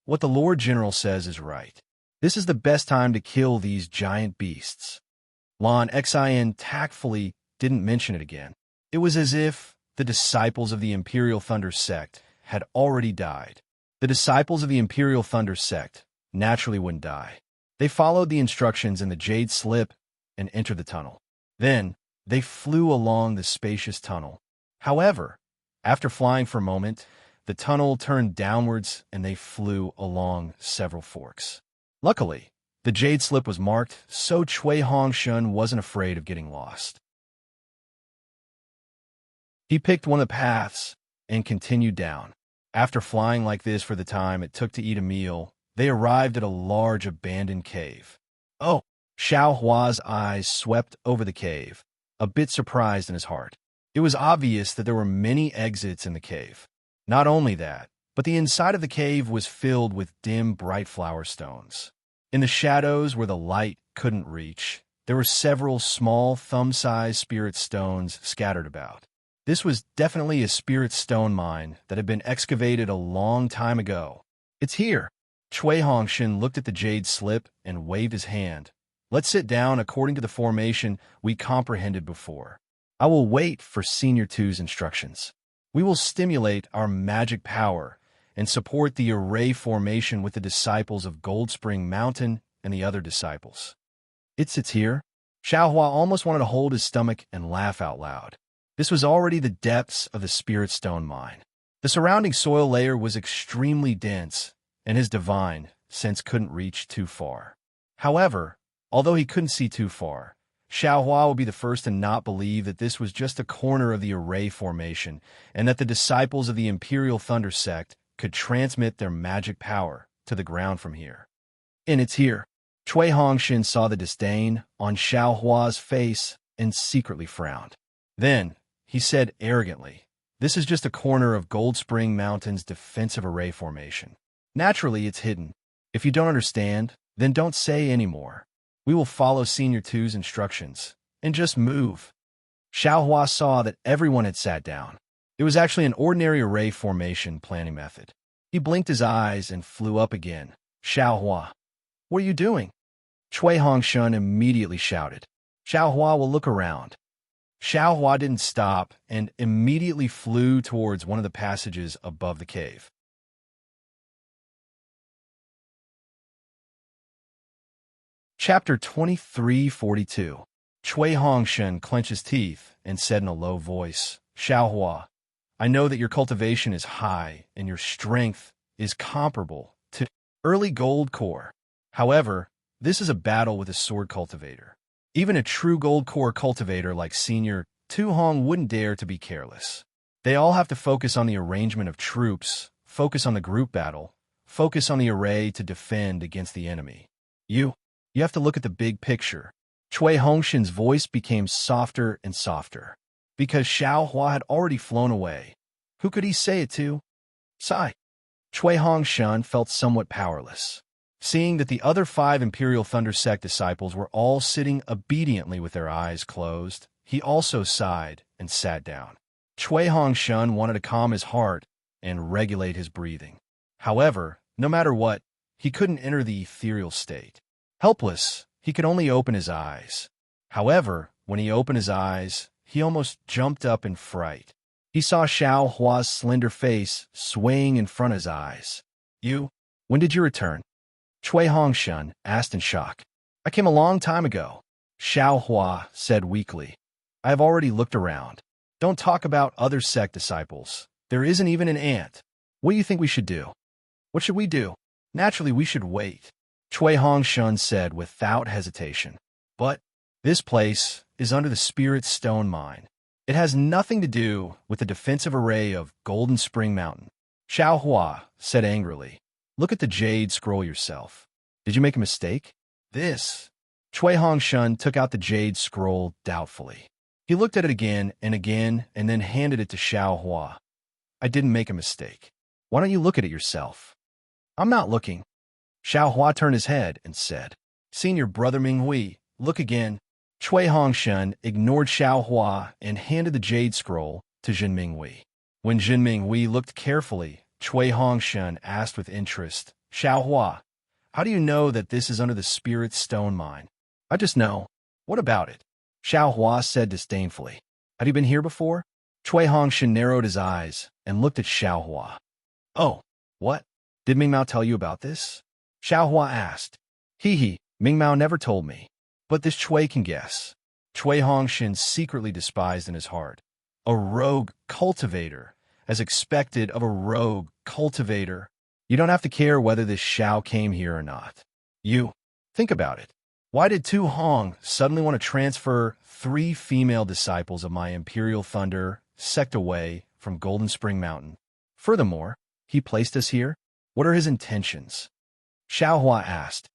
What the Lord General says is right. This is the best time to kill these giant beasts. Lan Xian tactfully didn't mention it again. It was as if the disciples of the Imperial Thunder Sect had already died. The disciples of the Imperial Thunder Sect naturally wouldn't die. They followed the instructions in the Jade Slip and entered the tunnel. Then, they flew along the spacious tunnel. However, after flying for a moment, the tunnel turned downwards and they flew along several forks. Luckily, the Jade Slip was marked, so Cui Hongshun wasn't afraid of getting lost. He picked one of the paths and continued down. After flying like this for the time it took to eat a meal, they arrived at a large abandoned cave. Oh, Xiao Hua's eyes swept over the cave, a bit surprised in his heart. It was obvious that there were many exits in the cave. Not only that, but the inside of the cave was filled with dim, bright flower stones. In the shadows where the light couldn't reach, there were several small, thumb-sized spirit stones scattered about. This was definitely a spirit stone mine that had been excavated a long time ago. It's here. Cui Hongshun looked at the Jade Slip and waved his hand. Let's sit down according to the formation we comprehended before. I will wait for Senior 2's instructions. We will stimulate our magic power and support the array formation with the disciples of Gold Spring Mountain and the other disciples. It sits here. Xiao Hua almost wanted to hold his stomach and laugh out loud. This was already the depths of the Spirit Stone mine. The surrounding soil layer was extremely dense, and his divine sense couldn't reach too far. However, although he couldn't see too far, Xiao Hua would be the first to not believe that this was just a corner of the array formation and that the disciples of the Imperial Thunder Sect could transmit their magic power to the ground from here. And it's here. Cui Hongshun saw the disdain on Xiao Hua's face and secretly frowned. Then, he said arrogantly, this is just a corner of Gold Spring Mountain's defensive array formation. Naturally, it's hidden. If you don't understand, then don't say any more. We will follow Senior 2's instructions and just move. Xiao Hua saw that everyone had sat down. It was actually an ordinary array formation planning method. He blinked his eyes and flew up again. Xiao Hua, what are you doing? Cui Hongshun immediately shouted. Xiao Hua will look around. Xiao Hua didn't stop and immediately flew towards one of the passages above the cave. Chapter 2342. Cui Hongshun clenched his teeth and said in a low voice, Xiao Hua, I know that your cultivation is high and your strength is comparable to early gold core. However, this is a battle with a sword cultivator. Even a true gold core cultivator like Senior Tu Hong wouldn't dare to be careless. They all have to focus on the arrangement of troops, focus on the group battle, focus on the array to defend against the enemy. You have to look at the big picture. Cui Hongshan's voice became softer and softer. Because Xiao Hua had already flown away. Who could he say it to? Sigh. Cui Hongshan felt somewhat powerless. Seeing that the other 5 Imperial Thunder Sect disciples were all sitting obediently with their eyes closed, he also sighed and sat down. Cui Hongshan wanted to calm his heart and regulate his breathing. However, no matter what, he couldn't enter the ethereal state. Helpless, he could only open his eyes. However, when he opened his eyes, he almost jumped up in fright. He saw Xiao Hua's slender face swaying in front of his eyes. When did you return? Cui Hongshan asked in shock. I came a long time ago, Xiao Hua said weakly. I have already looked around. Don't talk about other sect disciples. There isn't even an ant. What do you think we should do? What should we do? Naturally, we should wait, Cui Hongshan said without hesitation. But this place is under the Spirit Stone Mine. It has nothing to do with the defensive array of Golden Spring Mountain. Xiao Hua said angrily. Look at the Jade Scroll yourself. Did you make a mistake? Cui Hongshan took out the Jade Scroll doubtfully. He looked at it again and then handed it to Xiao Hua. I didn't make a mistake. Why don't you look at it yourself? I'm not looking. Xiao Hua turned his head and said, Senior Brother Minghui, look again. Cui Hongshan ignored Xiao Hua and handed the Jade Scroll to Jin Minghui. When Jin Minghui looked carefully, Cui Hongshan asked with interest, Xiao Hua, how do you know that this is under the Spirit Stone Mine? I just know. What about it? Xiao Hua said disdainfully. Had you been here before? Cui Hongshan narrowed his eyes and looked at Xiao Hua. Oh, what? Did Ming Mao tell you about this? Xiao Hua asked. Ming Mao never told me. But this Cui can guess. Cui Hongshan secretly despised in his heart. A rogue cultivator, as expected of a rogue cultivator. You don't have to care whether this Xiao came here or not. Think about it. Why did Tu Hong suddenly want to transfer 3 female disciples of my Imperial Thunder sect away from Golden Spring Mountain? Furthermore, he placed us here. What are his intentions? Xiao Hua asked.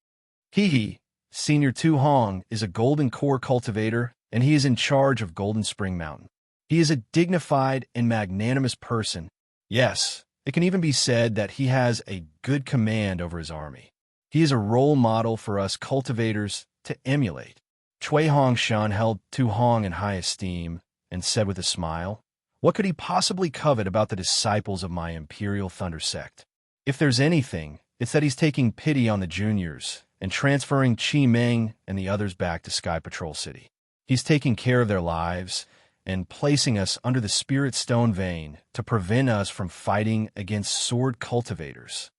Senior Tu Hong is a Golden Core cultivator, and he is in charge of Golden Spring Mountain. He is a dignified and magnanimous person. Yes, it can even be said that he has a good command over his army. He is a role model for us cultivators to emulate. Cui Hongshan held Tu Hong in high esteem and said with a smile, What could he possibly covet about the disciples of my Imperial Thunder Sect? If there's anything, it's that he's taking pity on the juniors and transferring Qi Meng and the others back to Sky Patrol City. He's taking care of their lives and placing us under the Spirit Stone Vein to prevent us from fighting against sword cultivators.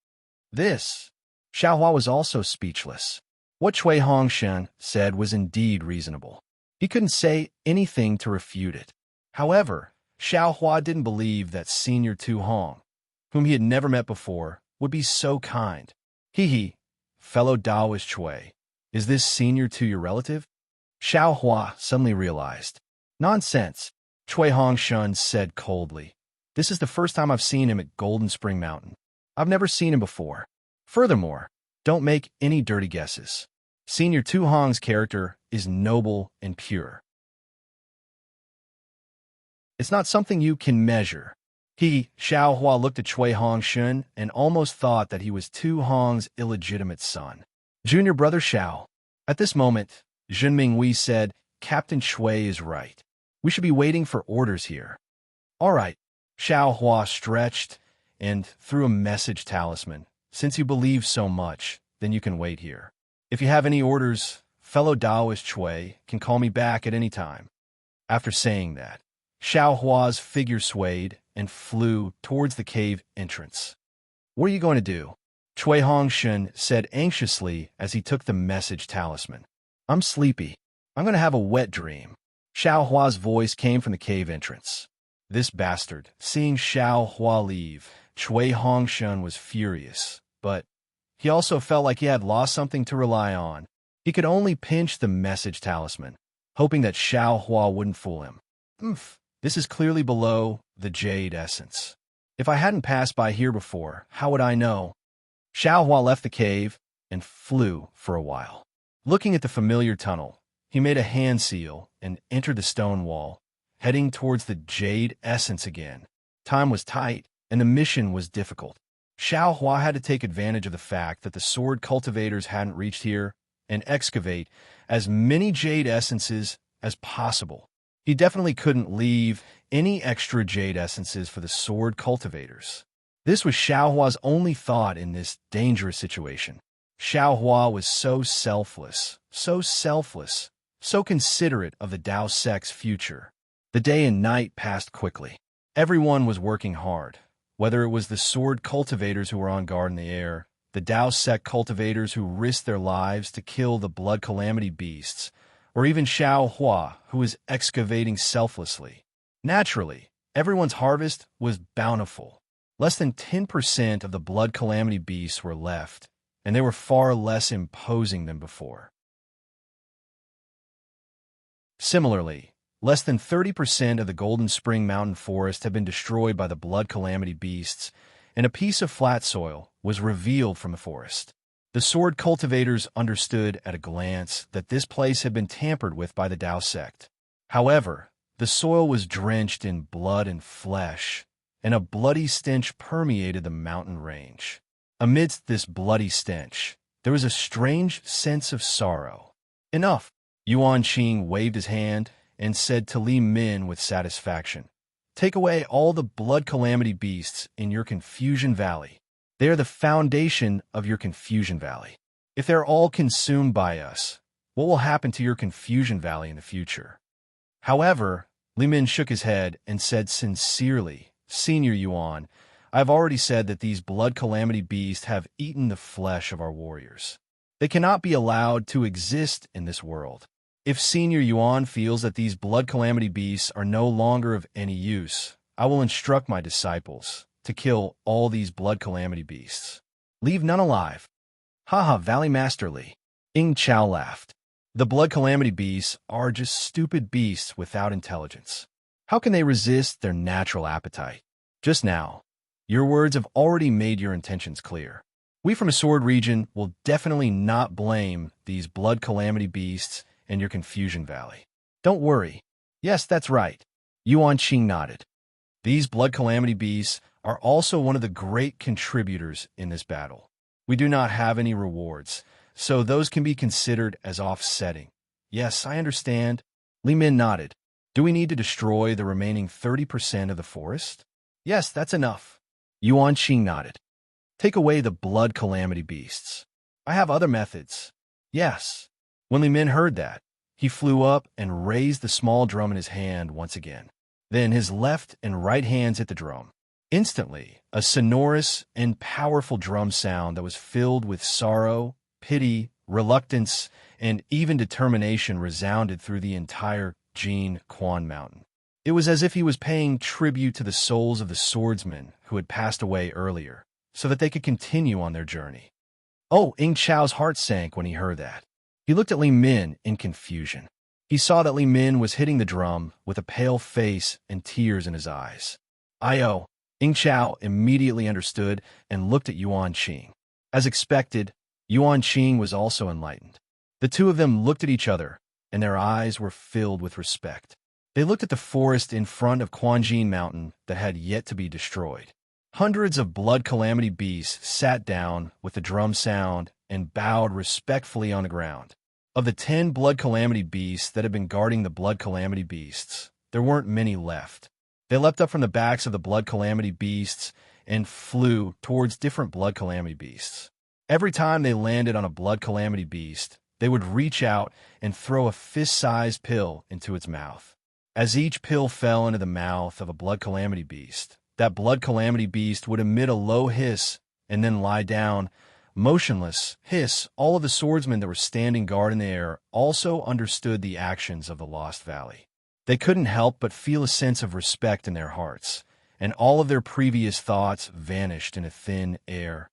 Xiao Hua was also speechless. What Cui Hongshan said was indeed reasonable. He couldn't say anything to refute it. However, Xiao Hua didn't believe that Senior Tu Hong, whom he had never met before, would be so kind. Fellow Taoist Cui, is this Senior Tu your relative? Xiao Hua suddenly realized. Nonsense, Cui Hongshan said coldly. This is the first time I've seen him at Golden Spring Mountain. I've never seen him before. Furthermore, don't make any dirty guesses. Senior Tu Hong's character is noble and pure. It's not something you can measure. Xiao Hua looked at Cui Hongshan and almost thought that he was Tu Hong's illegitimate son. Junior brother Xiao. At this moment, Jin Minghui said, Captain Cui is right. We should be waiting for orders here. All right. Xiao Hua stretched and threw a message talisman. Since you believe so much, then you can wait here. If you have any orders, fellow Taoist Cui can call me back at any time. After saying that, Xiao Hua's figure swayed and flew towards the cave entrance. What are you going to do? Cui Hongshan said anxiously as he took the message talisman. I'm sleepy. I'm going to have a wet dream. Xiao Hua's voice came from the cave entrance. This bastard. Seeing Xiao Hua leave, Cui Hongshan was furious, but he also felt like he had lost something to rely on. He could only pinch the message talisman, hoping that Xiao Hua wouldn't fool him. This is clearly below the jade essence. If I hadn't passed by here before, how would I know? Xiaohua left the cave and flew for a while. Looking at the familiar tunnel, he made a hand seal and entered the stone wall, heading towards the jade essence again. Time was tight, and the mission was difficult. Xiaohua had to take advantage of the fact that the sword cultivators hadn't reached here and excavate as many jade essences as possible. He definitely couldn't leave any extra jade essences for the sword cultivators. This was Xiaohua's only thought in this dangerous situation. Xiaohua was so selfless, so considerate of the Dao sect's future. The day and night passed quickly. Everyone was working hard, whether it was the sword cultivators who were on guard in the air, the Dao sect cultivators who risked their lives to kill the blood calamity beasts, or even Xiaohua, who was excavating selflessly. Naturally, everyone's harvest was bountiful. Less than 10% of the blood calamity beasts were left, and they were far less imposing than before. Similarly, less than 30% of the Golden Spring Mountain Forest had been destroyed by the blood calamity beasts, and a piece of flat soil was revealed from the forest. The sword cultivators understood at a glance that this place had been tampered with by the Dao sect. However, the soil was drenched in blood and flesh, and a bloody stench permeated the mountain range. Amidst this bloody stench, there was a strange sense of sorrow. Enough! Yuan Qing waved his hand and said to Li Min with satisfaction, "Take away all the blood calamity beasts in your Confusion Valley. They are the foundation of your Confusion Valley. If they're all consumed by us, what will happen to your Confusion Valley in the future?" However, Li Min shook his head and said sincerely, "Senior Yuan, I've already said that these blood calamity beasts have eaten the flesh of our warriors. They cannot be allowed to exist in this world. If Senior Yuan feels that these blood calamity beasts are no longer of any use, I will instruct my disciples to kill all these blood calamity beasts. Leave none alive." "Haha, Valley Master Li." Ing Chao laughed. "The blood calamity beasts are just stupid beasts without intelligence. How can they resist their natural appetite? Just now, your words have already made your intentions clear. We from a sword region will definitely not blame these blood calamity beasts in your Confusion Valley. Don't worry." "Yes, that's right." Yuan Qing nodded. "These blood calamity beasts are also one of the great contributors in this battle. We do not have any rewards, so those can be considered as offsetting." "Yes, I understand." Li Min nodded. "Do we need to destroy the remaining 30% of the forest?" "Yes, that's enough." Yuan Qing nodded. "Take away the blood calamity beasts." "I have other methods." "Yes." When Li Min heard that, he flew up and raised the small drum in his hand once again. Then his left and right hands hit the drum. Instantly, a sonorous and powerful drum sound that was filled with sorrow, pity, reluctance, and even determination resounded through the entire Jin Quan Mountain. It was as if he was paying tribute to the souls of the swordsmen who had passed away earlier, so that they could continue on their journey. Oh, Ing Chao's heart sank when he heard that. He looked at Li Min in confusion. He saw that Li Min was hitting the drum with a pale face and tears in his eyes. "Io." Ing Chao immediately understood and looked at Yuan Qing. As expected, Yuan Qing was also enlightened. The two of them looked at each other, and their eyes were filled with respect. They looked at the forest in front of Quanjin Mountain that had yet to be destroyed. Hundreds of blood calamity beasts sat down with the drum sound and bowed respectfully on the ground. Of the 10 blood calamity beasts that had been guarding the blood calamity beasts, there weren't many left. They leapt up from the backs of the blood calamity beasts and flew towards different blood calamity beasts. Every time they landed on a blood calamity beast, they would reach out and throw a fist-sized pill into its mouth. As each pill fell into the mouth of a blood calamity beast, that blood calamity beast would emit a low hiss and then lie down, motionless. All of the swordsmen that were standing guard in the air also understood the actions of the Lost Valley. They couldn't help but feel a sense of respect in their hearts, and all of their previous thoughts vanished in a thin air.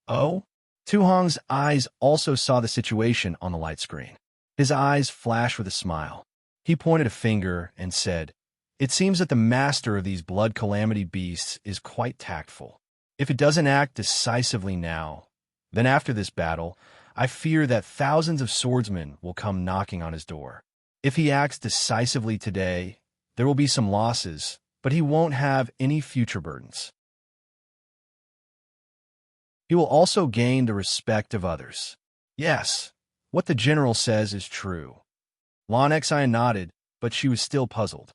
"Oh?" Tu Hong's eyes also saw the situation on the light screen. His eyes flashed with a smile. He pointed a finger and said, It seems that the master of these blood calamity beasts is quite tactful. If it doesn't act decisively now, then after this battle, I fear that thousands of swordsmen will come knocking on his door. If he acts decisively today, there will be some losses, but he won't have any future burdens. He will also gain the respect of others. Yes, what the general says is true. Lonexia nodded, but she was still puzzled.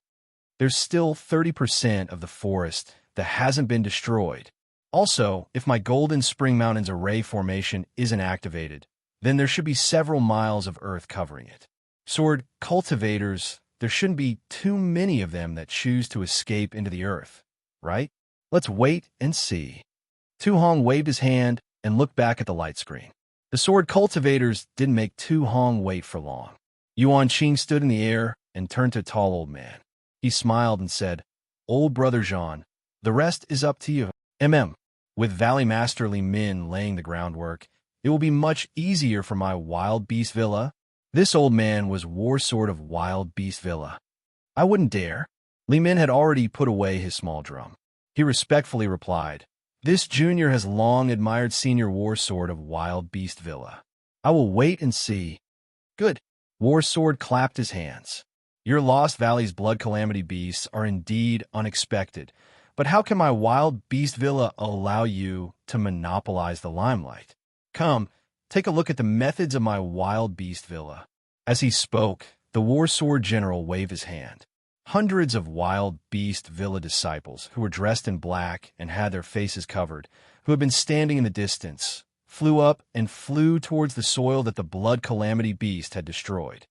There's still 30% of the forest that hasn't been destroyed. Also, if my Golden Spring Mountains array formation isn't activated, then there should be several miles of earth covering it. Sword cultivators, there shouldn't be too many of them that choose to escape into the earth, right? Let's wait and see. Tu Hong waved his hand and looked back at the light screen. The sword cultivators didn't make Tu Hong wait for long. Yuan Qing stood in the air and turned to a tall old man. He smiled and said, "Old brother Jean, the rest is up to you. With Valley Master Li Min laying the groundwork, it will be much easier for my Wild Beast Villa." This old man was War Sword of Wild Beast Villa. I wouldn't dare. Li Min had already put away his small drum. He respectfully replied, "This junior has long admired Senior War Sword of Wild Beast Villa. I will wait and see." Good. War Sword clapped his hands. Your Lost Valley's blood calamity beasts are indeed unexpected, but how can my Wild Beast Villa allow you to monopolize the limelight? Come, take a look at the methods of my Wild Beast Villa. As he spoke, the War Sword General waved his hand. Hundreds of Wild Beast Villa disciples, who were dressed in black and had their faces covered, who had been standing in the distance, flew up and flew towards the soil that the blood calamity beast had destroyed.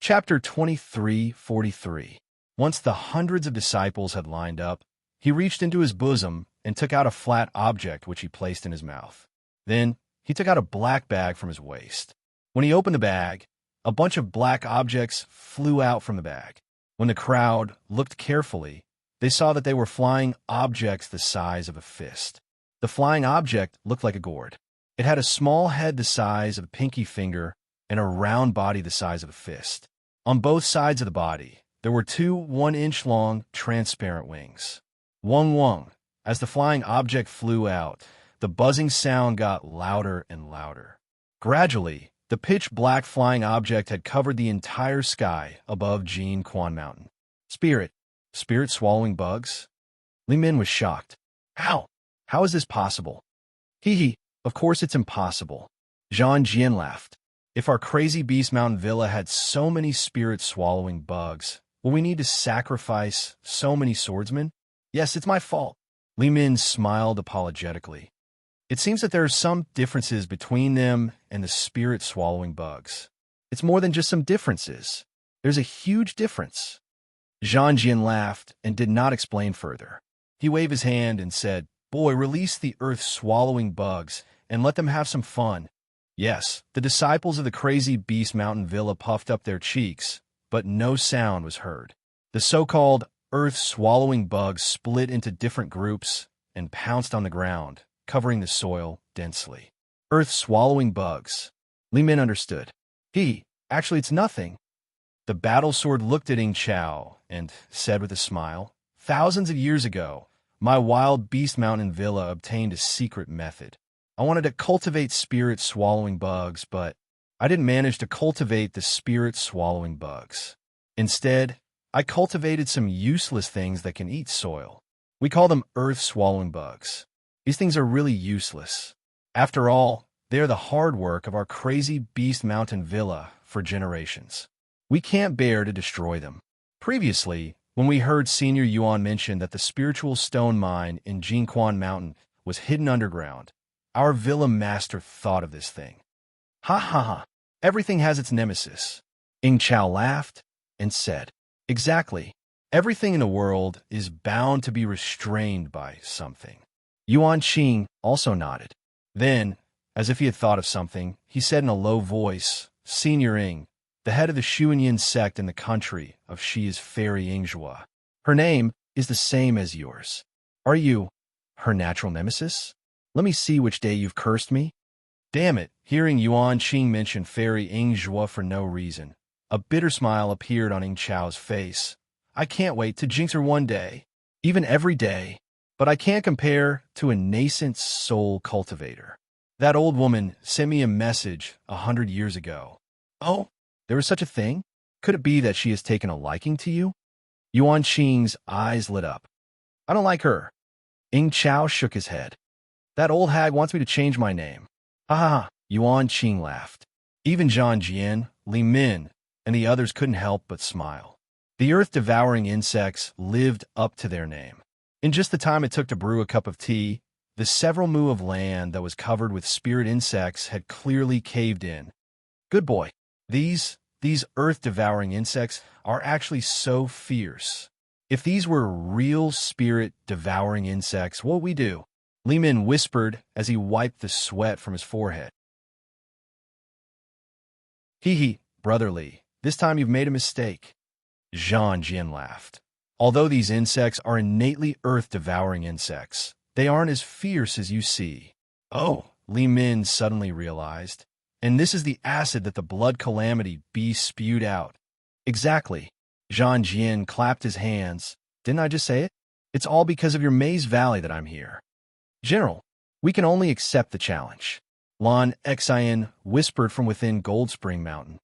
Chapter 23:43. Once the hundreds of disciples had lined up, he reached into his bosom and took out a flat object which he placed in his mouth. Then he took out a black bag from his waist. When he opened the bag, a bunch of black objects flew out from the bag. When the crowd looked carefully, they saw that they were flying objects the size of a fist. The flying object looked like a gourd. It had a small head the size of a pinky finger and a round body the size of a fist. On both sides of the body, there were two 1-inch-long transparent wings. Wung wung. As the flying object flew out, the buzzing sound got louder and louder. Gradually, the pitch-black flying object had covered the entire sky above Jin Quan Mountain. Spirit swallowing bugs? Li Min was shocked. How? How is this possible? Hee, of course it's impossible. Zhang Jian laughed. If our crazy Beast Mountain Villa had so many spirit-swallowing bugs, will we need to sacrifice so many swordsmen? Yes, it's my fault. Li Min smiled apologetically. It seems that there are some differences between them and the spirit-swallowing bugs. It's more than just some differences. There's a huge difference. Zhang Jian laughed and did not explain further. He waved his hand and said, "Boy, release the earth-swallowing bugs and let them have some fun." Yes, the disciples of the crazy Beast Mountain Villa puffed up their cheeks, but no sound was heard. The so-called earth-swallowing bugs split into different groups and pounced on the ground, covering the soil densely. Earth-swallowing bugs. Li Min understood. Actually, it's nothing. The battle sword looked at Ing Chao and said with a smile, "Thousands of years ago, my Wild Beast Mountain Villa obtained a secret method. I wanted to cultivate spirit-swallowing bugs, but I didn't manage to cultivate the spirit-swallowing bugs. Instead, I cultivated some useless things that can eat soil. We call them earth-swallowing bugs. These things are really useless. After all, they are the hard work of our crazy Beast Mountain Villa for generations. We can't bear to destroy them." Previously, when we heard Senior Yuan mention that the spiritual stone mine in Jinquan Mountain was hidden underground, our Villa Master thought of this thing. Ha ha ha, everything has its nemesis. Ing Chao laughed and said, "Exactly. Everything in the world is bound to be restrained by something." Yuan Qing also nodded. Then, as if he had thought of something, he said in a low voice, "Senior Ing, the head of the Xuanyin sect in the country of Shi is Fairy Yingzhua. Her name is the same as yours. Are you her natural nemesis? Let me see which day you've cursed me." Damn it, hearing Yuan Qing mention Fairy Ing Zhua for no reason. A bitter smile appeared on Ing Chao's face. I can't wait to jinx her one day, even every day. But I can't compare to a nascent soul cultivator. That old woman sent me a message 100 years ago. Oh, there was such a thing? Could it be that she has taken a liking to you? Yuan Qing's eyes lit up. I don't like her. Ing Chao shook his head. That old hag wants me to change my name. Ha ha ha, Yuan Qing laughed. Even Zhang Jian, Li Min, and the others couldn't help but smile. The earth-devouring insects lived up to their name. In just the time it took to brew a cup of tea, the several mu of land that was covered with spirit insects had clearly caved in. Good boy. These earth-devouring insects are actually so fierce. If these were real spirit-devouring insects, what would we do? Li Min whispered as he wiped the sweat from his forehead. Hee, Brother Li, this time you've made a mistake. Zhang Jian laughed. Although these insects are innately earth-devouring insects, they aren't as fierce as you see. Oh, Li Min suddenly realized. And this is the acid that the blood calamity beast spewed out. Exactly. Zhang Jian clapped his hands. Didn't I just say it? It's all because of your Maze Valley that I'm here. General, we can only accept the challenge. Lan Xian whispered from within Gold Spring Mountain.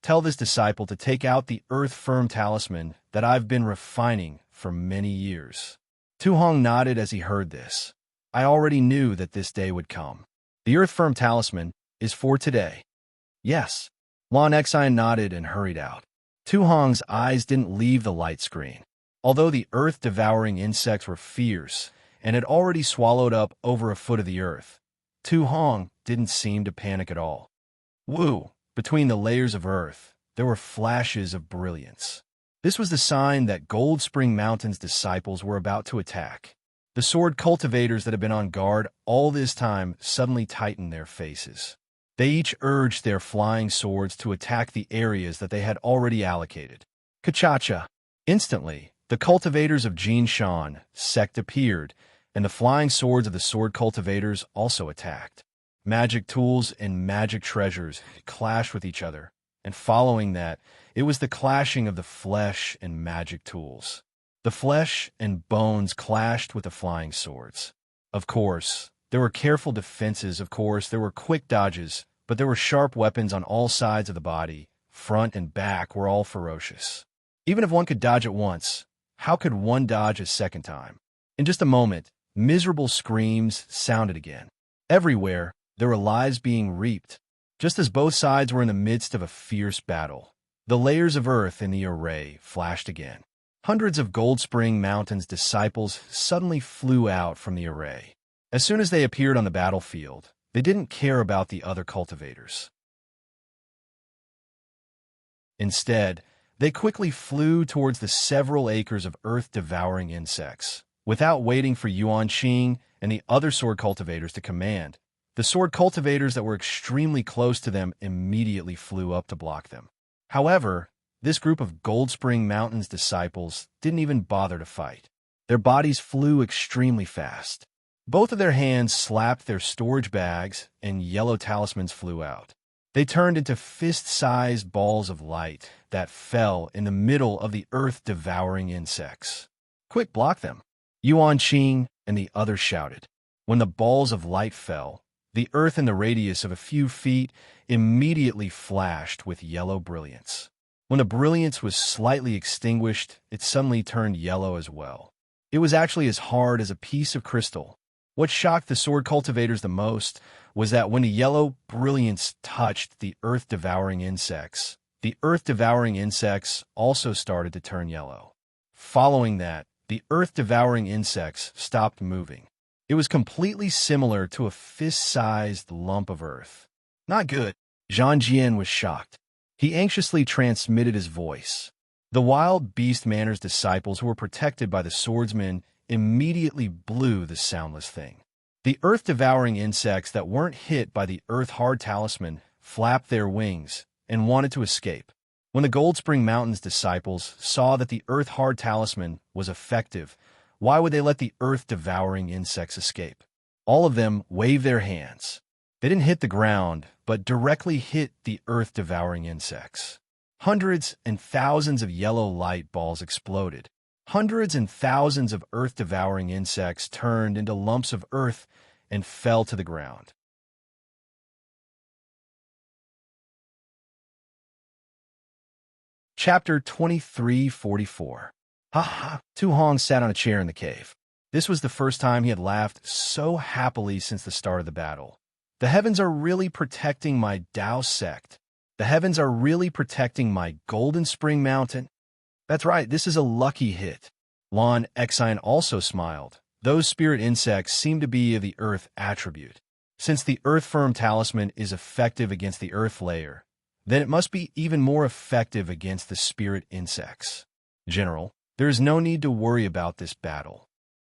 Tell this disciple to take out the earth-firm talisman that I've been refining for many years. Tu Hong nodded as he heard this. I already knew that this day would come. The earth-firm talisman is for today. Yes. Lan Xian nodded and hurried out. Tu Hong's eyes didn't leave the light screen. Although the earth-devouring insects were fierce and had already swallowed up over a foot of the earth, Tu Hong didn't seem to panic at all. Woo! Between the layers of earth, there were flashes of brilliance. This was the sign that Gold Spring Mountain's disciples were about to attack. The sword cultivators that had been on guard all this time suddenly tightened their faces. They each urged their flying swords to attack the areas that they had already allocated. Kachacha! Instantly, the cultivators of Jin Shan sect appeared, and the flying swords of the sword cultivators also attacked. Magic tools and magic treasures clashed with each other, and following that, it was the clashing of the flesh and magic tools. The flesh and bones clashed with the flying swords. Of course, there were careful defenses, there were quick dodges, but there were sharp weapons on all sides of the body. Front and back were all ferocious. Even if one could dodge at once, how could one dodge a second time? In just a moment, miserable screams sounded again. Everywhere, there were lives being reaped. Just as both sides were in the midst of a fierce battle, the layers of earth in the array flashed again. Hundreds of Gold Spring Mountain's disciples suddenly flew out from the array. As soon as they appeared on the battlefield, they didn't care about the other cultivators. Instead, they quickly flew towards the several acres of earth-devouring insects. Without waiting for Yuan Qing and the other sword cultivators to command, the sword cultivators that were extremely close to them immediately flew up to block them. However, this group of Gold Spring Mountain's disciples didn't even bother to fight. Their bodies flew extremely fast. Both of their hands slapped their storage bags, and yellow talismans flew out. They turned into fist-sized balls of light that fell in the middle of the earth-devouring insects. Quick, block them! Yuan Qing and the others shouted. When the balls of light fell, the earth in the radius of a few feet immediately flashed with yellow brilliance. When the brilliance was slightly extinguished, it suddenly turned yellow as well. It was actually as hard as a piece of crystal. What shocked the sword cultivators the most was that when the yellow brilliance touched the earth-devouring insects also started to turn yellow. Following that, the earth-devouring insects stopped moving. It was completely similar to a fist-sized lump of earth. Not good. Zhang Jian was shocked. He anxiously transmitted his voice. The wild beast manner's disciples who were protected by the swordsmen immediately blew the soundless thing. The earth-devouring insects that weren't hit by the earth-hard talisman flapped their wings and wanted to escape. When the Gold Spring Mountain's disciples saw that the earth-hard talisman was effective, why would they let the earth-devouring insects escape? All of them waved their hands. They didn't hit the ground, but directly hit the earth-devouring insects. Hundreds and thousands of yellow light balls exploded. Hundreds and thousands of earth-devouring insects turned into lumps of earth and fell to the ground. Chapter 2344. Ha ha! Tu Hong sat on a chair in the cave. This was the first time he had laughed so happily since the start of the battle. The heavens are really protecting my Tao sect. The heavens are really protecting my Golden Spring Mountain. That's right, this is a lucky hit. Lon Exine also smiled. Those spirit insects seem to be of the earth attribute. Since the earth firm talisman is effective against the earth layer, then it must be even more effective against the spirit insects. General, there is no need to worry about this battle.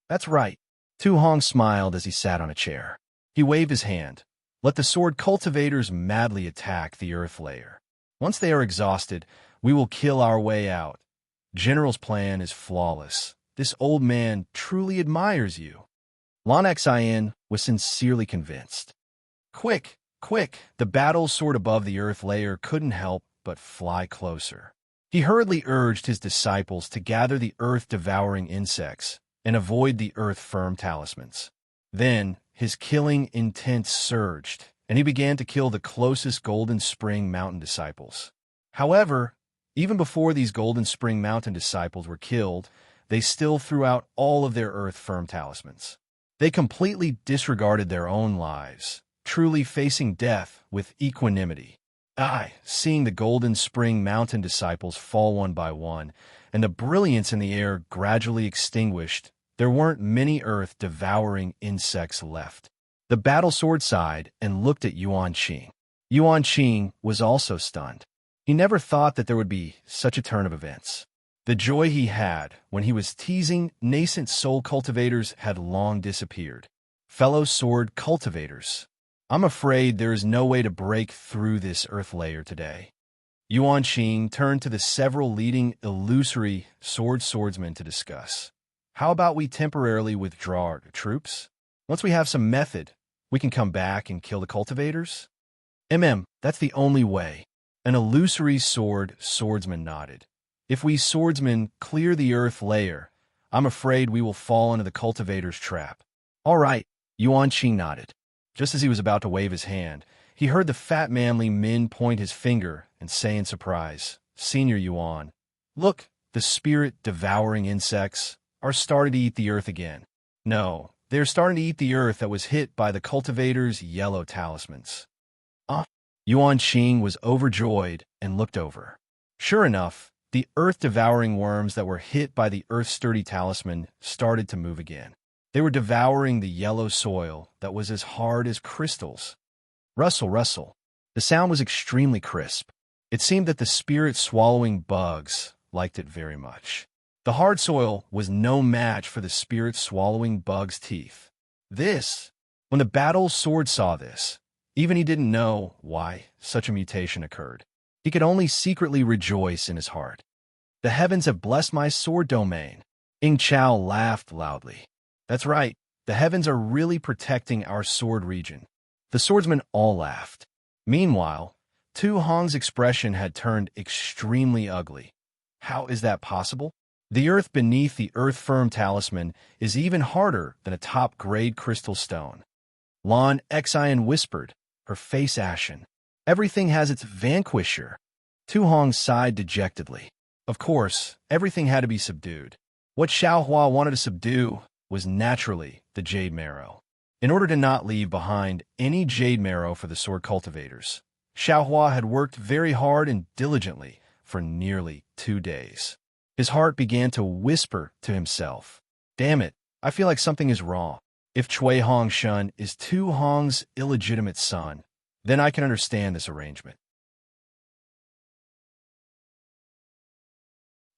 That's right. Tu Hong smiled as he sat on a chair. He waved his hand. Let the sword cultivators madly attack the earth layer. Once they are exhausted, we will kill our way out. General's plan is flawless. This old man truly admires you. Lon Xian was sincerely convinced. Quick, quick! The battle sword above the earth layer couldn't help but fly closer. He hurriedly urged his disciples to gather the earth-devouring insects and avoid the earth-firm talismans. Then, his killing intent surged, and he began to kill the closest Golden Spring Mountain disciples. However, even before these Golden Spring Mountain disciples were killed, they still threw out all of their earth-firm talismans. They completely disregarded their own lives, truly facing death with equanimity. Seeing the Golden Spring Mountain disciples fall one by one, and the brilliance in the air gradually extinguished, there weren't many earth-devouring insects left. The battle sword sighed and looked at Yuan Qing. Yuan Qing was also stunned. He never thought that there would be such a turn of events. The joy he had when he was teasing nascent soul cultivators had long disappeared. Fellow sword cultivators, I'm afraid there is no way to break through this earth layer today. Yuan Qing turned to the several leading illusory swordsmen to discuss. How about we temporarily withdraw our troops? Once we have some method, we can come back and kill the cultivators? That's the only way. An illusory swordsman nodded. If we swordsmen clear the earth layer, I'm afraid we will fall into the cultivator's trap. All right, Yuan Qing nodded. Just as he was about to wave his hand, he heard the fat manly Min point his finger and say in surprise, Senior Yuan, look, the spirit-devouring insects are starting to eat the earth again. No, they're starting to eat the earth that was hit by the cultivator's yellow talismans. Yuan Qing was overjoyed and looked over. Sure enough, the earth-devouring worms that were hit by the earth-sturdy talisman started to move again. They were devouring the yellow soil that was as hard as crystals. Rustle, rustle. The sound was extremely crisp. It seemed that the spirit-swallowing bugs liked it very much. The hard soil was no match for the spirit-swallowing bug's teeth. When the battle sword saw this, even he didn't know why such a mutation occurred. He could only secretly rejoice in his heart. The heavens have blessed my sword domain. Ing Chao laughed loudly. That's right, the heavens are really protecting our sword region. The swordsmen all laughed. Meanwhile, Tu Hong's expression had turned extremely ugly. How is that possible? The earth beneath the earth-firm talisman is even harder than a top-grade crystal stone. Lon Xian whispered, her face ashen. Everything has its vanquisher. Tu Hong sighed dejectedly. Of course, everything had to be subdued. What Xiaohua wanted to subdue was naturally the jade marrow. In order to not leave behind any jade marrow for the sword cultivators, Xiaohua had worked very hard and diligently for nearly 2 days. His heart began to whisper to himself, Damn it, I feel like something is wrong. If Cui Hongshun is Tu Hong's illegitimate son, then I can understand this arrangement.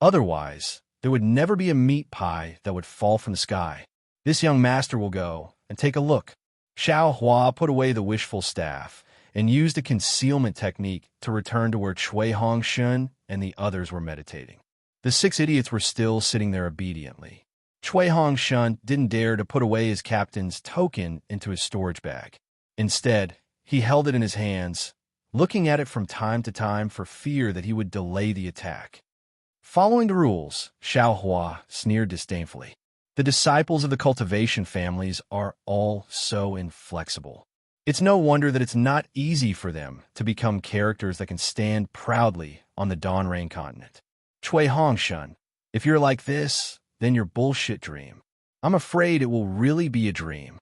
Otherwise, there would never be a meat pie that would fall from the sky. This young master will go and take a look. Xiaohua put away the wishful staff and used a concealment technique to return to where Cui Hongshun and the others were meditating. The 6 idiots were still sitting there obediently. Cui Hongshun didn't dare to put away his captain's token into his storage bag. Instead, he held it in his hands, looking at it from time to time for fear that he would delay the attack. Following the rules, Xiao Hua sneered disdainfully. The disciples of the cultivation families are all so inflexible. It's no wonder that it's not easy for them to become characters that can stand proudly on the Dawn Rain continent. Cui Hongshan, if you're like this, then your bullshit dream. I'm afraid it will really be a dream.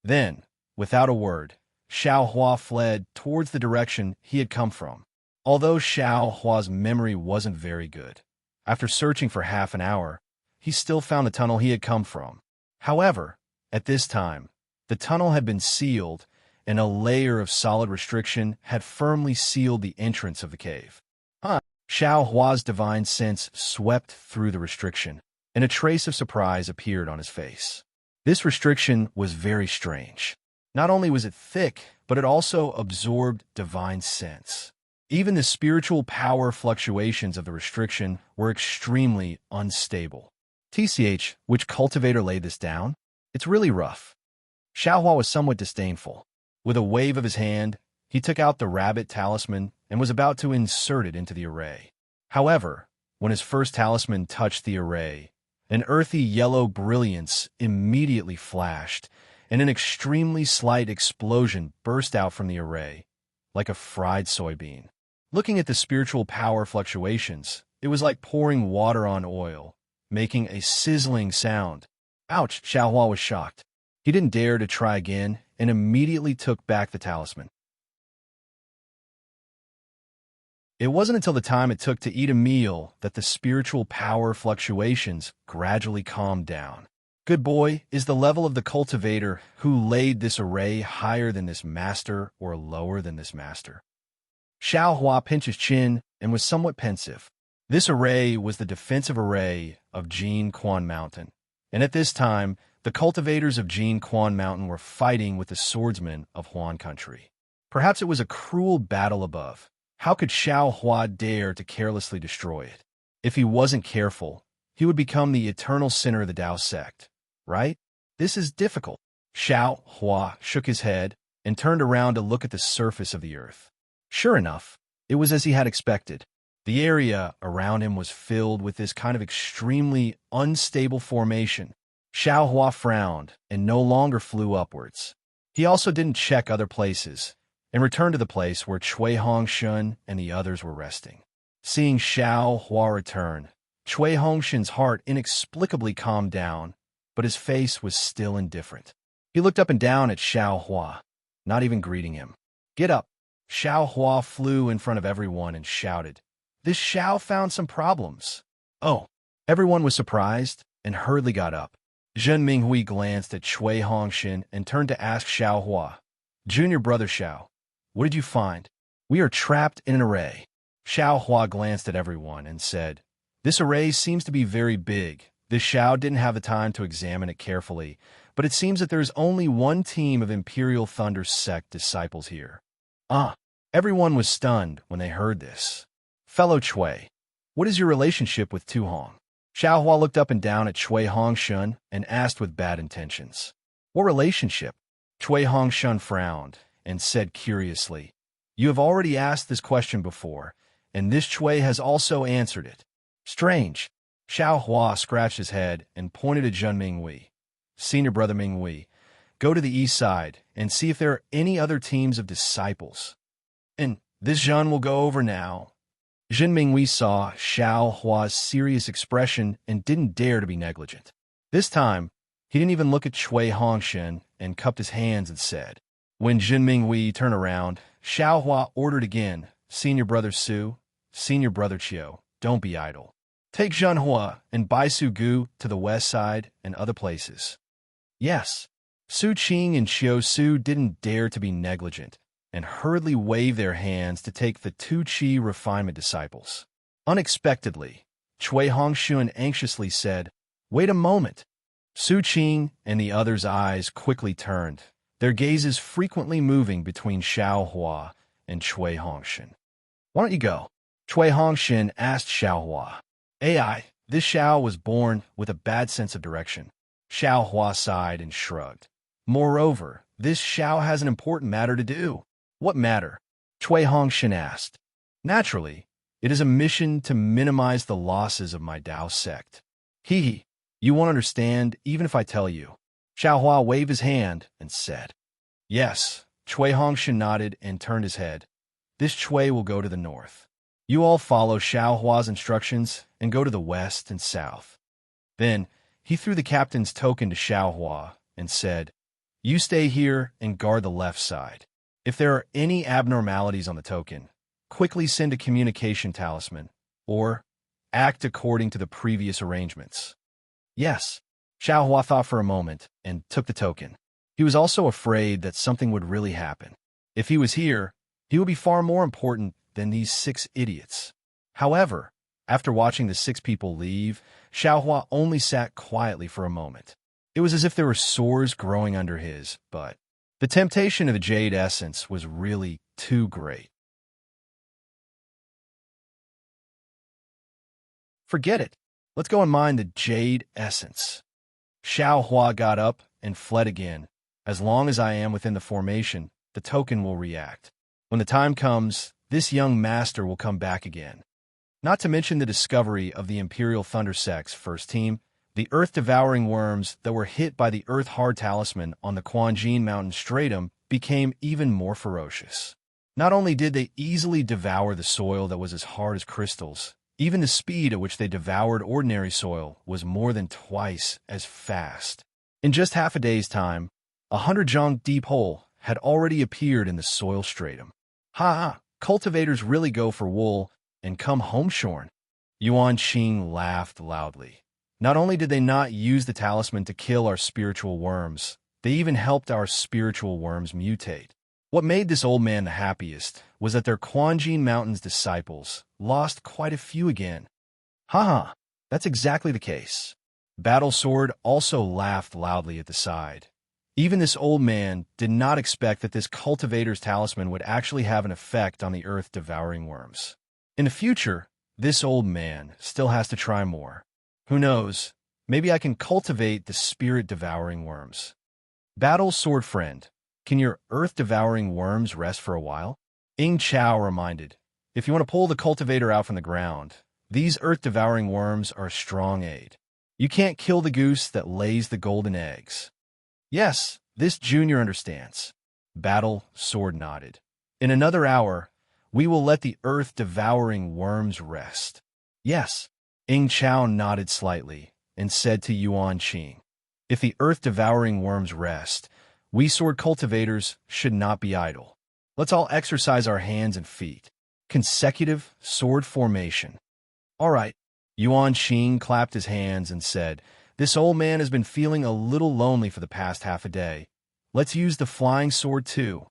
Then, without a word, Xiao Hua fled towards the direction he had come from. Although Xiao Hua's memory wasn't very good, after searching for half an hour, he still found the tunnel he had come from. However, at this time, the tunnel had been sealed, and a layer of solid restriction had firmly sealed the entrance of the cave. Xiao Hua's divine sense swept through the restriction, and a trace of surprise appeared on his face. This restriction was very strange. Not only was it thick, but it also absorbed divine sense. Even the spiritual power fluctuations of the restriction were extremely unstable. TCH, which cultivator laid this down? It's really rough. Xiao Hua was somewhat disdainful. With a wave of his hand, he took out the rabbit talisman and was about to insert it into the array. However, when his first talisman touched the array, an earthy yellow brilliance immediately flashed, and an extremely slight explosion burst out from the array, like a fried soybean. Looking at the spiritual power fluctuations, it was like pouring water on oil, making a sizzling sound. Ouch! Xiao Hua was shocked. He didn't dare to try again and immediately took back the talisman. It wasn't until the time it took to eat a meal that the spiritual power fluctuations gradually calmed down. Good boy, is the level of the cultivator who laid this array higher than this master or lower than this master? Xiao Hua pinched his chin and was somewhat pensive. This array was the defensive array of Jin Quan Mountain, and at this time, the cultivators of Jin Quan Mountain were fighting with the swordsmen of Huan country. Perhaps it was a cruel battle above. How could Xiao Hua dare to carelessly destroy it? If he wasn't careful, he would become the eternal sinner of the Dao sect, right? This is difficult. Xiao Hua shook his head and turned around to look at the surface of the earth. Sure enough, it was as he had expected. The area around him was filled with this kind of extremely unstable formation. Xiao Hua frowned and no longer flew upwards. He also didn't check other places and returned to the place where Cui Hongshun and the others were resting. Seeing Xiao Hua return, Cui Hongshan's heart inexplicably calmed down, but his face was still indifferent. He looked up and down at Xiao Hua, not even greeting him. Get up! Xiao Hua flew in front of everyone and shouted. This Xiao found some problems. Oh! Everyone was surprised and hurriedly got up. Zhen Minghui glanced at Cui Hongshan and turned to ask Xiao Hua, Junior brother Xiao, what did you find? We are trapped in an array. Xiao Hua glanced at everyone and said, This array seems to be very big. This Xiao didn't have the time to examine it carefully, but it seems that there is only one team of Imperial Thunder Sect disciples here. Everyone was stunned when they heard this. Fellow Cui, what is your relationship with Tu Hong? Xiao Hua looked up and down at Cui Hongshun and asked with bad intentions. What relationship? Cui Hongshun frowned and said curiously, You have already asked this question before, and this Cui has also answered it. Strange. Xiao Hua scratched his head and pointed at Zhen Minghui. Senior brother Minghui, go to the east side and see if there are any other teams of disciples. And this Zhen will go over now. Zhen Minghui saw Xiao Hua's serious expression and didn't dare to be negligent. This time, he didn't even look at Cui Hongshan and cupped his hands and said. When Zhen Minghui turned around, Xiao Hua ordered again, Senior brother Su, Senior brother Qiu, don't be idle. Take Zhen Hua and Bai Su Gu to the west side and other places. Yes, Su Qing and Qiu Su didn't dare to be negligent and hurriedly waved their hands to take the two Qi refinement disciples. Unexpectedly, Cui Hongshun anxiously said, Wait a moment. Su Qing and the others' eyes quickly turned, their gazes frequently moving between Xiao Hua and Cui Hongshun. Why don't you go? Cui Hongshun asked Xiao Hua. AI, this Xiao was born with a bad sense of direction. Xiao Hua sighed and shrugged. Moreover, this Xiao has an important matter to do. What matter? Chui Hongshan asked. Naturally, it is a mission to minimize the losses of my Dao sect. Hee, you won't understand even if I tell you. Xiaohua waved his hand and said, Yes. Chui Hongshan nodded and turned his head. This Chui will go to the north. You all follow Xiaohua's instructions and go to the west and south. Then he threw the captain's token to Xiaohua and said, You stay here and guard the left side. If there are any abnormalities on the token, quickly send a communication talisman, or act according to the previous arrangements. Yes. Xiaohua thought for a moment and took the token. He was also afraid that something would really happen. If he was here, he would be far more important than these 6 idiots. However, after watching the 6 people leave, Xiaohua only sat quietly for a moment. It was as if there were sores growing under his, but the temptation of the jade essence was really too great. Forget it. Let's go and mine the jade essence. Xiaohua got up and fled again. As long as I am within the formation, the token will react. When the time comes, this young master will come back again. Not to mention the discovery of the Imperial Thunder Sect's first team, the earth-devouring worms that were hit by the Earth-Hard Talisman on the Quanjin Mountain Stratum became even more ferocious. Not only did they easily devour the soil that was as hard as crystals, even the speed at which they devoured ordinary soil was more than twice as fast. In just half a day's time, 100 zhang deep hole had already appeared in the soil stratum. Ha! Cultivators really go for wool and come home shorn. Yuan Qing laughed loudly. Not only did they not use the talisman to kill our spiritual worms, they even helped our spiritual worms mutate. What made this old man the happiest was that their Quanjin Mountain's disciples lost quite a few again. Ha! That's exactly the case. Battle Sword also laughed loudly at the side. Even this old man did not expect that this cultivator's talisman would actually have an effect on the earth-devouring worms. In the future, this old man still has to try more. Who knows, maybe I can cultivate the spirit-devouring worms. Battle Sword Friend, can your earth-devouring worms rest for a while? Ying Chao reminded, if you want to pull the cultivator out from the ground, these earth-devouring worms are a strong aid. You can't kill the goose that lays the golden eggs. Yes, this junior understands. Battle Sword nodded. In another hour, we will let the earth-devouring worms rest. Yes. Ying Chao nodded slightly and said to Yuan Qing, if the earth-devouring worms rest, we sword cultivators should not be idle. Let's all exercise our hands and feet. Consecutive sword formation. All right. Yuan Qing clapped his hands and said, this old man has been feeling a little lonely for the past half a day. Let's use the flying sword too.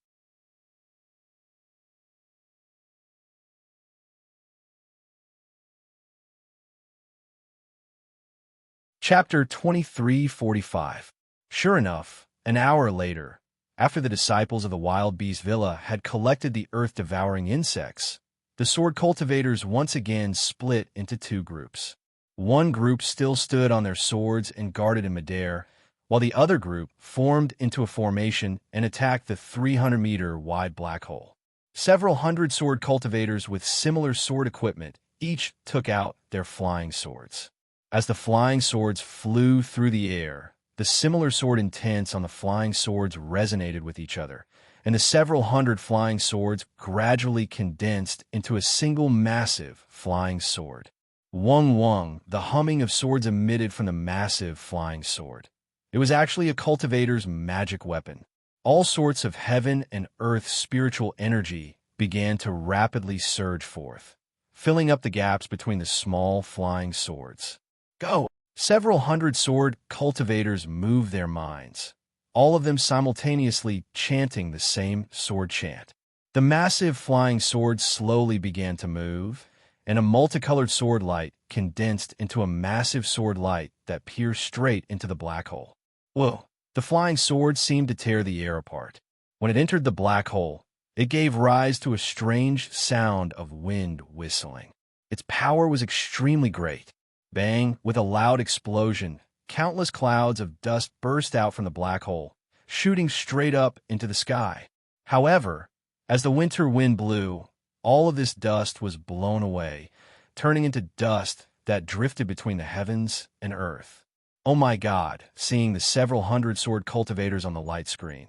Chapter 2345. Sure enough, an hour later, after the disciples of the Wild Beast Villa had collected the earth-devouring insects, the sword cultivators once again split into 2 groups. One group still stood on their swords and guarded in midair, while the other group formed into a formation and attacked the 300-meter-wide black hole. Several hundred sword cultivators with similar sword equipment each took out their flying swords. As the flying swords flew through the air, the similar sword intents on the flying swords resonated with each other, and the several hundred flying swords gradually condensed into a single massive flying sword. Wung wung, the humming of swords emitted from the massive flying sword. It was actually a cultivator's magic weapon. All sorts of heaven and earth spiritual energy began to rapidly surge forth, filling up the gaps between the small flying swords. Go! Several hundred sword cultivators moved their minds, all of them simultaneously chanting the same sword chant. The massive flying sword slowly began to move, and a multicolored sword light condensed into a massive sword light that pierced straight into the black hole. Whoa! The flying sword seemed to tear the air apart. When it entered the black hole, it gave rise to a strange sound of wind whistling. Its power was extremely great. Bang! With a loud explosion, countless clouds of dust burst out from the black hole, shooting straight up into the sky. However, As the winter wind blew, all of this dust was blown away, turning into dust that drifted between the heavens and earth. Oh my God, seeing the several hundred sword cultivators on the light screen,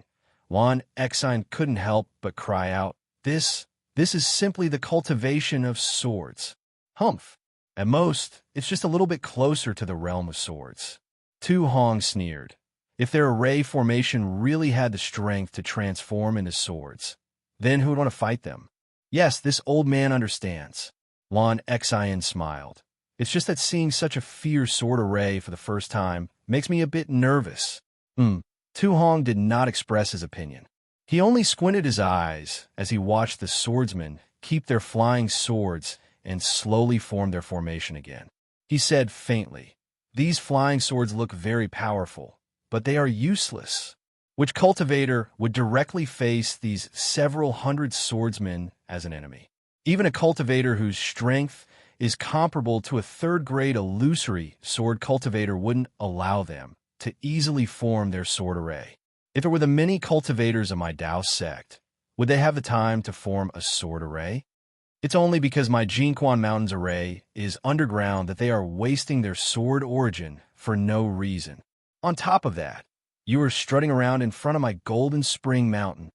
Juan Exine couldn't help but cry out, This is simply the cultivation of swords. Humph. At most, it's just a little bit closer to the realm of swords. Tu Hong sneered. If their array formation really had the strength to transform into swords, then who would want to fight them? Yes, this old man understands. Juan Exine smiled. It's just that seeing such a fierce sword array for the first time makes me a bit nervous. Tu Hong did not express his opinion. He only squinted his eyes as he watched the swordsmen keep their flying swords and slowly form their formation again. He said faintly, "These flying swords look very powerful, but they are useless." Which cultivator would directly face these several hundred swordsmen as an enemy? Even a cultivator whose strength is comparable to a third-grade illusory sword cultivator wouldn't allow them to easily form their sword array. If it were the many cultivators of my Dao sect, would they have the time to form a sword array? It's only because my Jinquan Mountains array is underground that they are wasting their sword origin for no reason. On top of that, you are strutting around in front of my Golden Spring Mountain.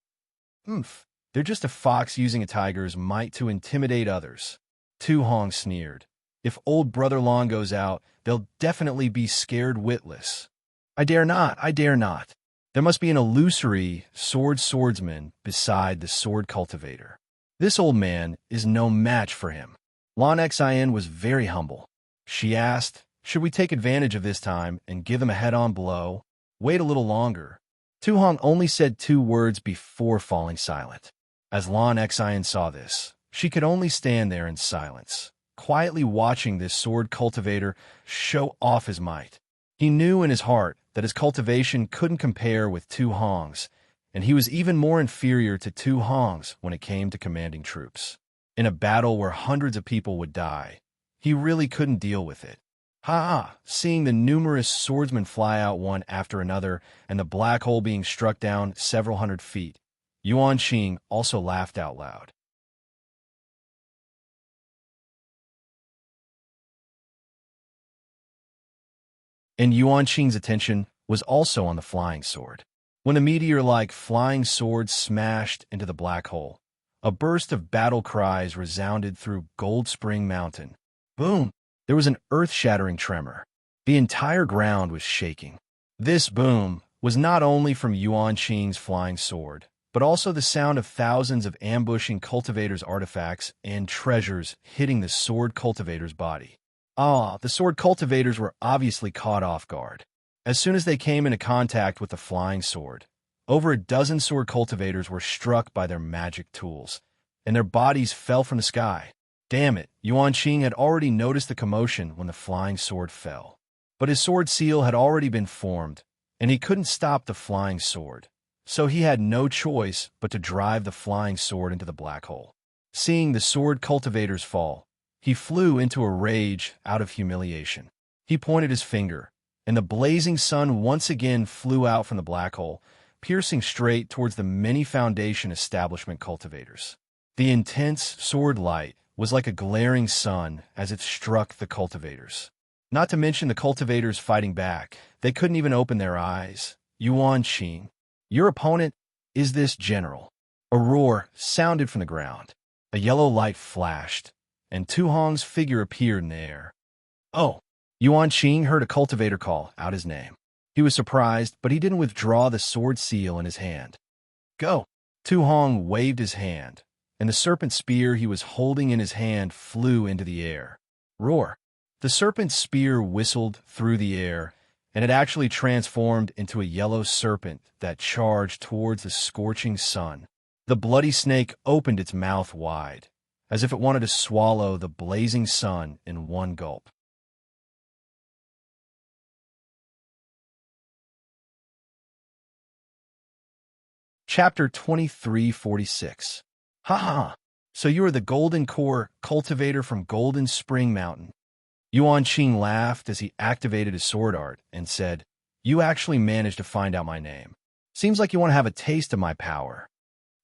They're just a fox using a tiger's might to intimidate others. Tu Hong sneered. If old Brother Long goes out, they'll definitely be scared witless. I dare not. There must be an illusory swordsman beside the sword cultivator. This old man is no match for him. Lan Xian was very humble. She asked, should we take advantage of this time and give them a head-on blow? Wait a little longer. Tu Hong only said 2 words before falling silent. As Lan Xian saw this, she could only stand there in silence, quietly watching this sword cultivator show off his might. He knew in his heart that his cultivation couldn't compare with Tu Hong's, and he was even more inferior to Tu Hong's when it came to commanding troops. In a battle where hundreds of people would die, he really couldn't deal with it. Seeing the numerous swordsmen fly out one after another and the black hole being struck down several hundred feet, Yuan Qing also laughed out loud. And Yuan Qing's attention was also on the flying sword. When a meteor-like flying sword smashed into the black hole, a burst of battle cries resounded through Gold Spring Mountain. Boom! There was an earth-shattering tremor. The entire ground was shaking. This boom was not only from Yuan Qing's flying sword, but also the sound of thousands of ambushing cultivators' artifacts and treasures hitting the sword cultivator's body. The sword cultivators were obviously caught off guard. As soon as they came into contact with the flying sword, over a dozen sword cultivators were struck by their magic tools, and their bodies fell from the sky. Damn it, Yuan Qing had already noticed the commotion when the flying sword fell. But his sword seal had already been formed, and he couldn't stop the flying sword, so he had no choice but to drive the flying sword into the black hole. Seeing the sword cultivators fall, he flew into a rage out of humiliation. He pointed his finger, and the blazing sun once again flew out from the black hole, piercing straight towards the many Foundation establishment cultivators. The intense sword light was like a glaring sun as it struck the cultivators. Not to mention the cultivators fighting back. They couldn't even open their eyes. Yuan Qing, your opponent is this general. A roar sounded from the ground. A yellow light flashed, and Tu Hong's figure appeared in the air. Oh! Yuan Qing heard a cultivator call out his name. He was surprised, but he didn't withdraw the sword seal in his hand. Go! Tu Hong waved his hand, and the serpent spear he was holding in his hand flew into the air. Roar! The serpent spear whistled through the air, and it actually transformed into a yellow serpent that charged towards the scorching sun. The bloody snake opened its mouth wide, as if it wanted to swallow the blazing sun in one gulp. Chapter 2346. So you are the Golden Core cultivator from Golden Spring Mountain. Yuan Qing laughed as he activated his sword art and said, You actually managed to find out my name. Seems like you want to have a taste of my power.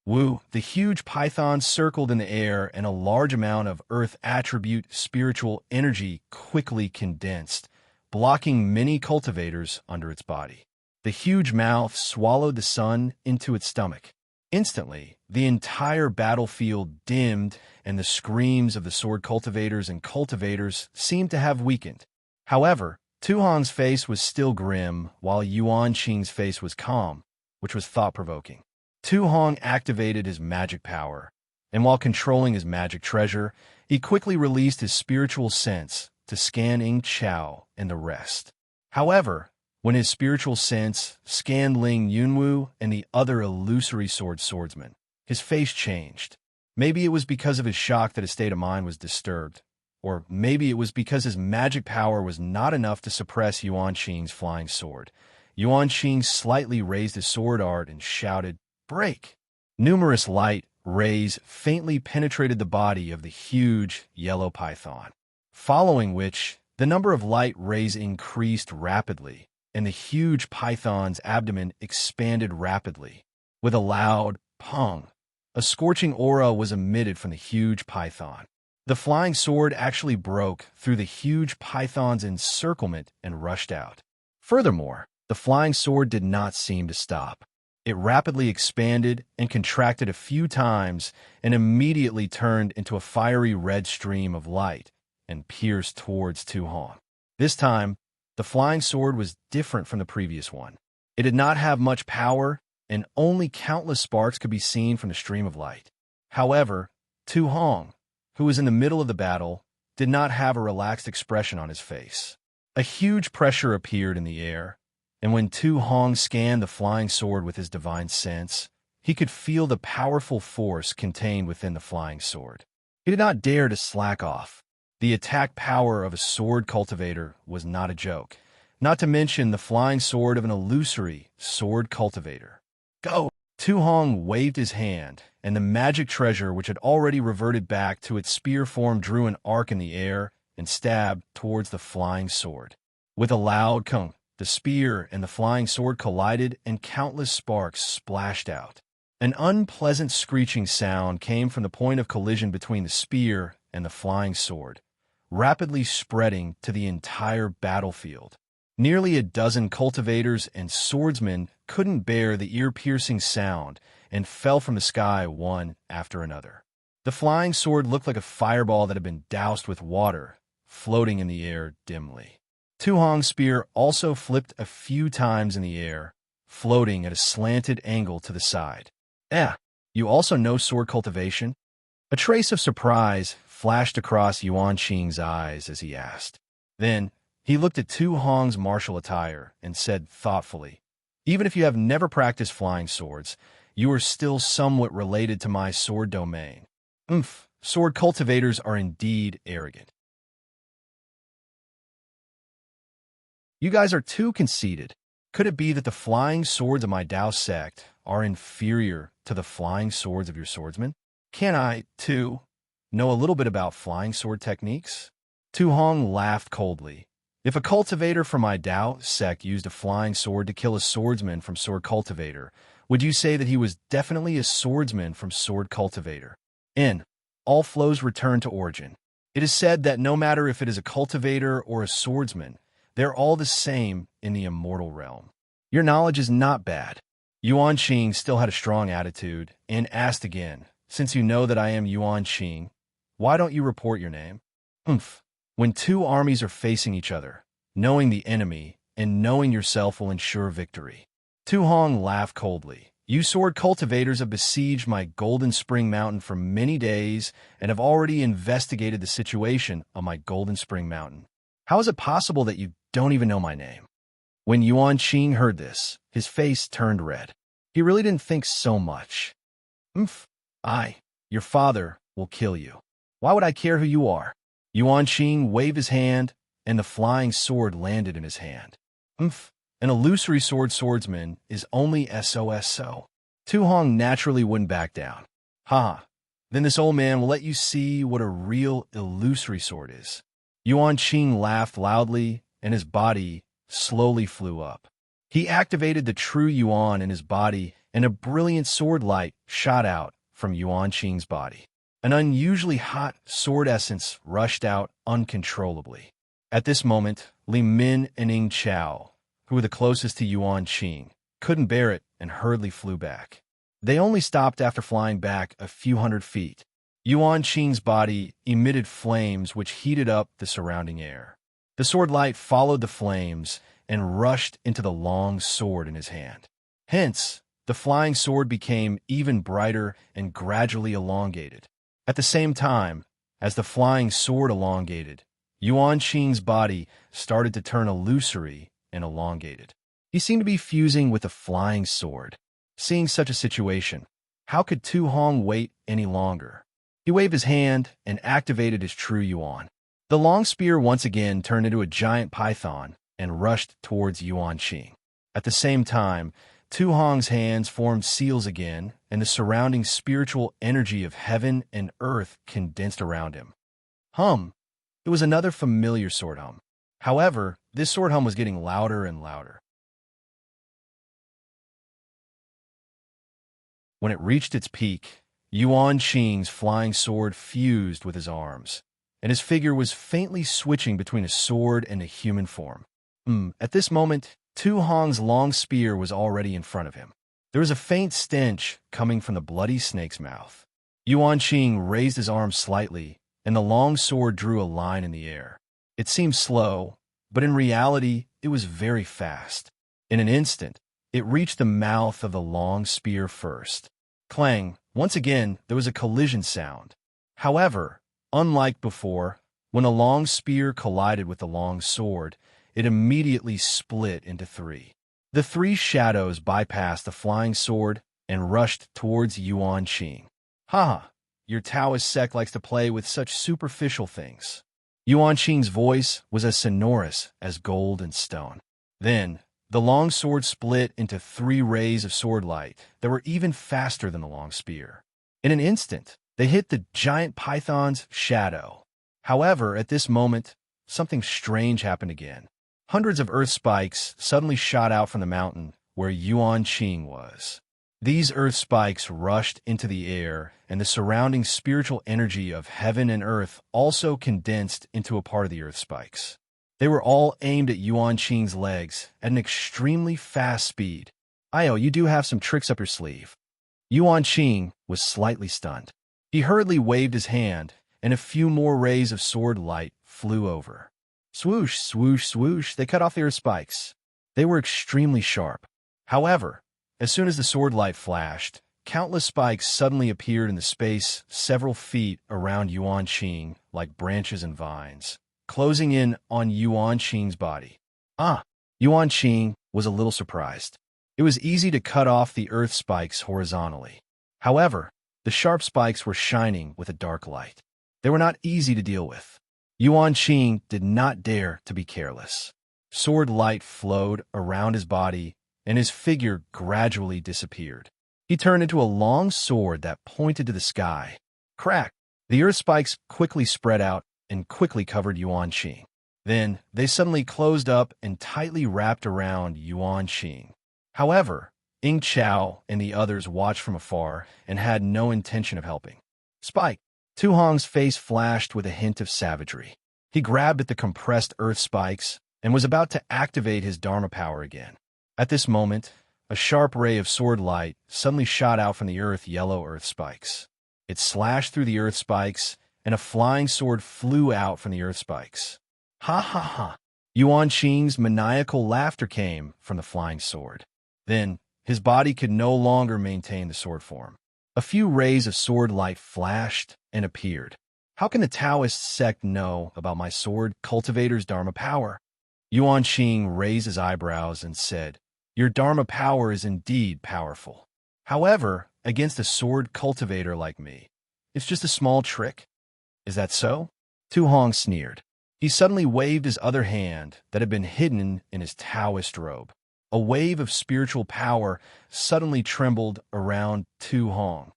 Woo, the huge python circled in the air, and a large amount of earth attribute spiritual energy quickly condensed, blocking many cultivators under its body. The huge mouth swallowed the sun into its stomach. Instantly, the entire battlefield dimmed, and the screams of the sword cultivators and cultivators seemed to have weakened. However, Tu Hong's face was still grim, while Yuan Qing's face was calm, which was thought-provoking. Tu Hong activated his magic power, and while controlling his magic treasure, he quickly released his spiritual sense to scan Ing Chao and the rest. However, when his spiritual sense scanned Ling Yunwu and the other illusory swordsman, his face changed. Maybe it was because of his shock that his state of mind was disturbed, or maybe it was because his magic power was not enough to suppress Yuan Qing's flying sword. Yuan Qing slightly raised his sword art and shouted, "Break!" Numerous light rays faintly penetrated the body of the huge yellow python, following which the number of light rays increased rapidly, and the huge python's abdomen expanded rapidly. With a loud pong, a scorching aura was emitted from the huge python. The flying sword actually broke through the huge python's encirclement and rushed out. Furthermore, the flying sword did not seem to stop. It rapidly expanded and contracted a few times and immediately turned into a fiery red stream of light and pierced towards Tu Hong. This time, the flying sword was different from the previous one. It did not have much power, and only countless sparks could be seen from the stream of light. However, Tu Hong, who was in the middle of the battle, did not have a relaxed expression on his face. A huge pressure appeared in the air, and when Tu Hong scanned the flying sword with his divine sense, he could feel the powerful force contained within the flying sword. He did not dare to slack off. The attack power of a sword cultivator was not a joke, not to mention the flying sword of an illusory sword cultivator. Go! Tu Hong waved his hand, and the magic treasure, which had already reverted back to its spear form, drew an arc in the air and stabbed towards the flying sword. With a loud kung, the spear and the flying sword collided, and countless sparks splashed out. An unpleasant screeching sound came from the point of collision between the spear and the flying sword, rapidly spreading to the entire battlefield. Nearly a dozen cultivators and swordsmen couldn't bear the ear-piercing sound and fell from the sky one after another. The flying sword looked like a fireball that had been doused with water, floating in the air dimly. Tu Hong's spear also flipped a few times in the air, floating at a slanted angle to the side. You also know sword cultivation? A trace of surprise flashed across Yuan Qing's eyes as he asked. Then, he looked at Tu Hong's martial attire and said thoughtfully, "Even if you have never practiced flying swords, you are still somewhat related to my sword domain. Sword cultivators are indeed arrogant. You guys are too conceited. Could it be that the flying swords of my Dao sect are inferior to the flying swords of your swordsmen? Can I, too, know a little bit about flying sword techniques?" Tu Hong laughed coldly. If a cultivator from my Dao sect used a flying sword to kill a swordsman from sword cultivator, would you say that he was definitely a swordsman from sword cultivator? All flows return to origin. It is said that no matter if it is a cultivator or a swordsman, they're all the same in the immortal realm. Your knowledge is not bad. Yuan Qing still had a strong attitude and asked again, "Since you know that I am Yuan Qing, why don't you report your name?" When two armies are facing each other, knowing the enemy and knowing yourself will ensure victory. Tu Hong laughed coldly. You sword cultivators have besieged my Golden Spring Mountain for many days and have already investigated the situation on my Golden Spring Mountain. How is it possible that you don't even know my name? When Yuan Qing heard this, his face turned red. He really didn't think so much. Your father will kill you. Why would I care who you are? Yuan Qing waved his hand, and the flying sword landed in his hand. An illusory swordsman is only SOSO. Tu Hong naturally wouldn't back down. Then this old man will let you see what a real illusory sword is. Yuan Qing laughed loudly, and his body slowly flew up. He activated the true Yuan in his body and a brilliant sword light shot out from Yuan Qing's body. An unusually hot sword essence rushed out uncontrollably. At this moment, Li Min and Ying Chao, who were the closest to Yuan Qing, couldn't bear it and hurriedly flew back. They only stopped after flying back a few hundred feet. Yuan Qing's body emitted flames which heated up the surrounding air. The sword light followed the flames and rushed into the long sword in his hand. Hence, the flying sword became even brighter and gradually elongated. At the same time, as the flying sword elongated, Yuan Qing's body started to turn illusory and elongated. He seemed to be fusing with the flying sword. Seeing such a situation, how could Tu Hong wait any longer? He waved his hand and activated his true Yuan. The long spear once again turned into a giant python and rushed towards Yuan Qing. At the same time, Tu Hong's hands formed seals again, and the surrounding spiritual energy of heaven and earth condensed around him. Hum! It was another familiar sword hum. However, this sword hum was getting louder and louder. When it reached its peak, Yuan Qing's flying sword fused with his arms, and his figure was faintly switching between a sword and a human form. At this moment, Tu Hong's long spear was already in front of him. There was a faint stench coming from the bloody snake's mouth. Yuan Qing raised his arm slightly, and the long sword drew a line in the air. It seemed slow, but in reality, it was very fast. In an instant, it reached the mouth of the long spear first. Clang! Once again, there was a collision sound. However, unlike before, when the long spear collided with the long sword, it immediately split into three. The three shadows bypassed the flying sword and rushed towards Yuan Qing. Ha! Your Taoist sect likes to play with such superficial things. Yuan Qing's voice was as sonorous as gold and stone. Then, the long sword split into 3 rays of sword light that were even faster than the long spear. In an instant, they hit the giant python's shadow. However, at this moment, something strange happened again. Hundreds of earth spikes suddenly shot out from the mountain where Yuan Qing was. These earth spikes rushed into the air, and the surrounding spiritual energy of heaven and earth also condensed into a part of the earth spikes. They were all aimed at Yuan Qing's legs at an extremely fast speed. Io, you do have some tricks up your sleeve. Yuan Qing was slightly stunned. He hurriedly waved his hand, and a few more rays of sword light flew over. Swoosh, swoosh, swoosh, they cut off the earth spikes. They were extremely sharp. However, as soon as the sword light flashed, countless spikes suddenly appeared in the space several feet around Yuan Qing like branches and vines, closing in on Yuan Qing's body. Yuan Qing was a little surprised. It was easy to cut off the earth spikes horizontally. However, the sharp spikes were shining with a dark light. They were not easy to deal with. Yuan Qing did not dare to be careless. Sword light flowed around his body, and his figure gradually disappeared. He turned into a long sword that pointed to the sky. Crack! The earth spikes quickly spread out and quickly covered Yuan Qing. Then, they suddenly closed up and tightly wrapped around Yuan Qing. However, Ying Chao and the others watched from afar and had no intention of helping. Spike! Tu Hong's face flashed with a hint of savagery. He grabbed at the compressed earth spikes and was about to activate his Dharma power again. At this moment, a sharp ray of sword light suddenly shot out from the yellow earth spikes. It slashed through the earth spikes, and a flying sword flew out from the earth spikes. Ha ha ha! Yuan Qing's maniacal laughter came from the flying sword. Then, his body could no longer maintain the sword form. A few rays of sword light flashed and appeared. How can the Taoist sect know about my sword cultivator's Dharma power? Yuan Qing raised his eyebrows and said, Your Dharma power is indeed powerful. However, against a sword cultivator like me, it's just a small trick. Is that so? Tu Hong sneered. He suddenly waved his other hand that had been hidden in his Taoist robe. A wave of spiritual power suddenly trembled around Tu Hong.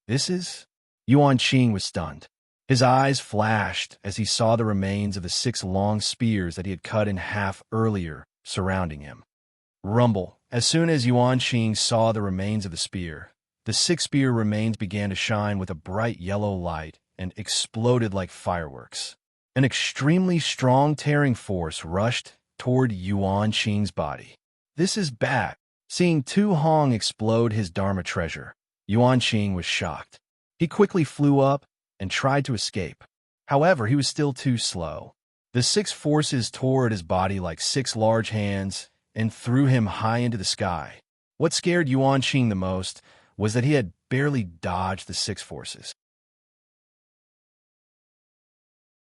This is... Yuan Qing was stunned. His eyes flashed as he saw the remains of the 6 long spears that he had cut in half earlier surrounding him. Rumble. As soon as Yuan Qing saw the remains of the spear, the 6 spear remains began to shine with a bright yellow light and exploded like fireworks. An extremely strong tearing force rushed toward Yuan Qing's body. This is bad. Seeing Tu Hong explode his Dharma treasure, Yuan Qing was shocked. He quickly flew up and tried to escape. However, he was still too slow. The 6 forces tore at his body like 6 large hands and threw him high into the sky. What scared Yuan Qing the most was that he had barely dodged the 6 forces.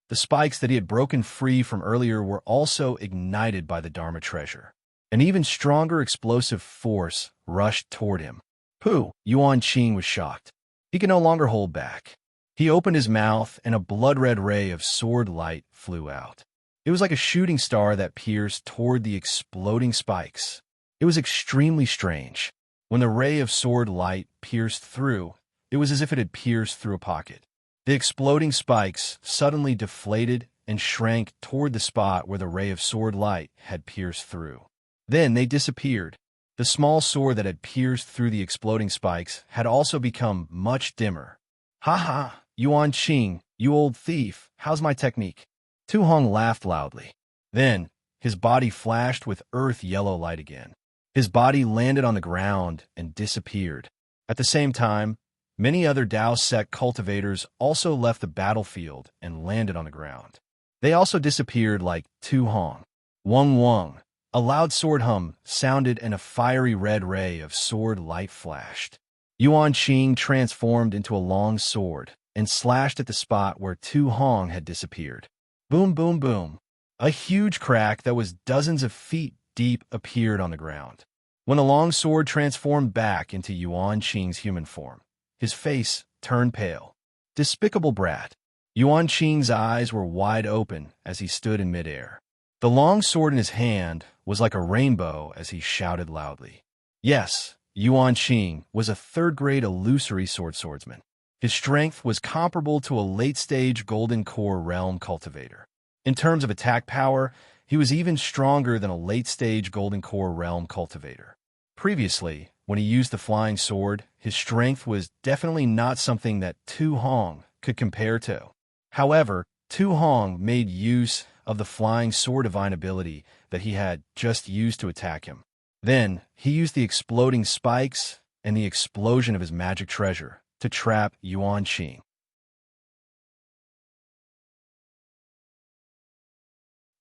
The spikes that he had broken free from earlier were also ignited by the Dharma treasure. An even stronger explosive force rushed toward him. Pooh! Yuan Qing was shocked. He could no longer hold back. He opened his mouth, and a blood-red ray of sword light flew out. It was like a shooting star that pierced toward the exploding spikes. It was extremely strange. When the ray of sword light pierced through, it was as if it had pierced through a pocket. The exploding spikes suddenly deflated and shrank toward the spot where the ray of sword light had pierced through. Then they disappeared. The small sword that had pierced through the exploding spikes had also become much dimmer. "Ha ha, Yuan Qing, you old thief, how's my technique?" Tu Hong laughed loudly. Then, his body flashed with earth-yellow light again. His body landed on the ground and disappeared. At the same time, many other Dao sect cultivators also left the battlefield and landed on the ground. They also disappeared like Tu Hong. Wung wung. A loud sword hum sounded and a fiery red ray of sword light flashed. Yuan Qing transformed into a long sword and slashed at the spot where Tu Hong had disappeared. Boom, boom, boom. A huge crack that was dozens of feet deep appeared on the ground. When the long sword transformed back into Yuan Qing's human form, his face turned pale. Despicable brat. Yuan Qing's eyes were wide open as he stood in midair. The long sword in his hand was like a rainbow as he shouted loudly. Yes, Yuan Qing was a third-grade illusory swordsman. His strength was comparable to a late-stage Golden Core Realm cultivator. In terms of attack power, he was even stronger than a late-stage Golden Core Realm cultivator. Previously, when he used the flying sword, his strength was definitely not something that Tu Hong could compare to. However, Tu Hong made use of the flying sword divine ability that he had just used to attack him. Then, he used the exploding spikes and the explosion of his magic treasure to trap Yuan Qing.